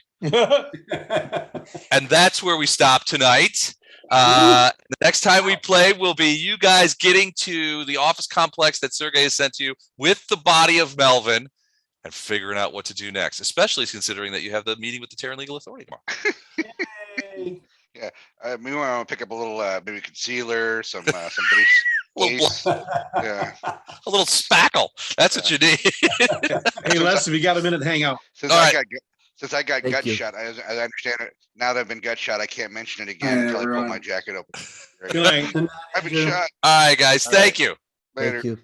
And that's where we stop tonight. The next time we play will be you guys getting to the office complex that Sergei has sent to you with the body of Melvin and figuring out what to do next, especially considering that you have the meeting with the Terran Legal Authority tomorrow. Yay. Yeah, we want to pick up a little maybe concealer, some base. Yeah. A little spackle. That's what you need. Hey, Les, if you got a minute, hang out. Since All I right. got Thank gut you. shot, as I understand it, now that I've been gut shot, I can't mention it again until I pull everyone. my jacket open. Good night. I've been shot. All right, guys. All right. Thank you. Later. Thank you.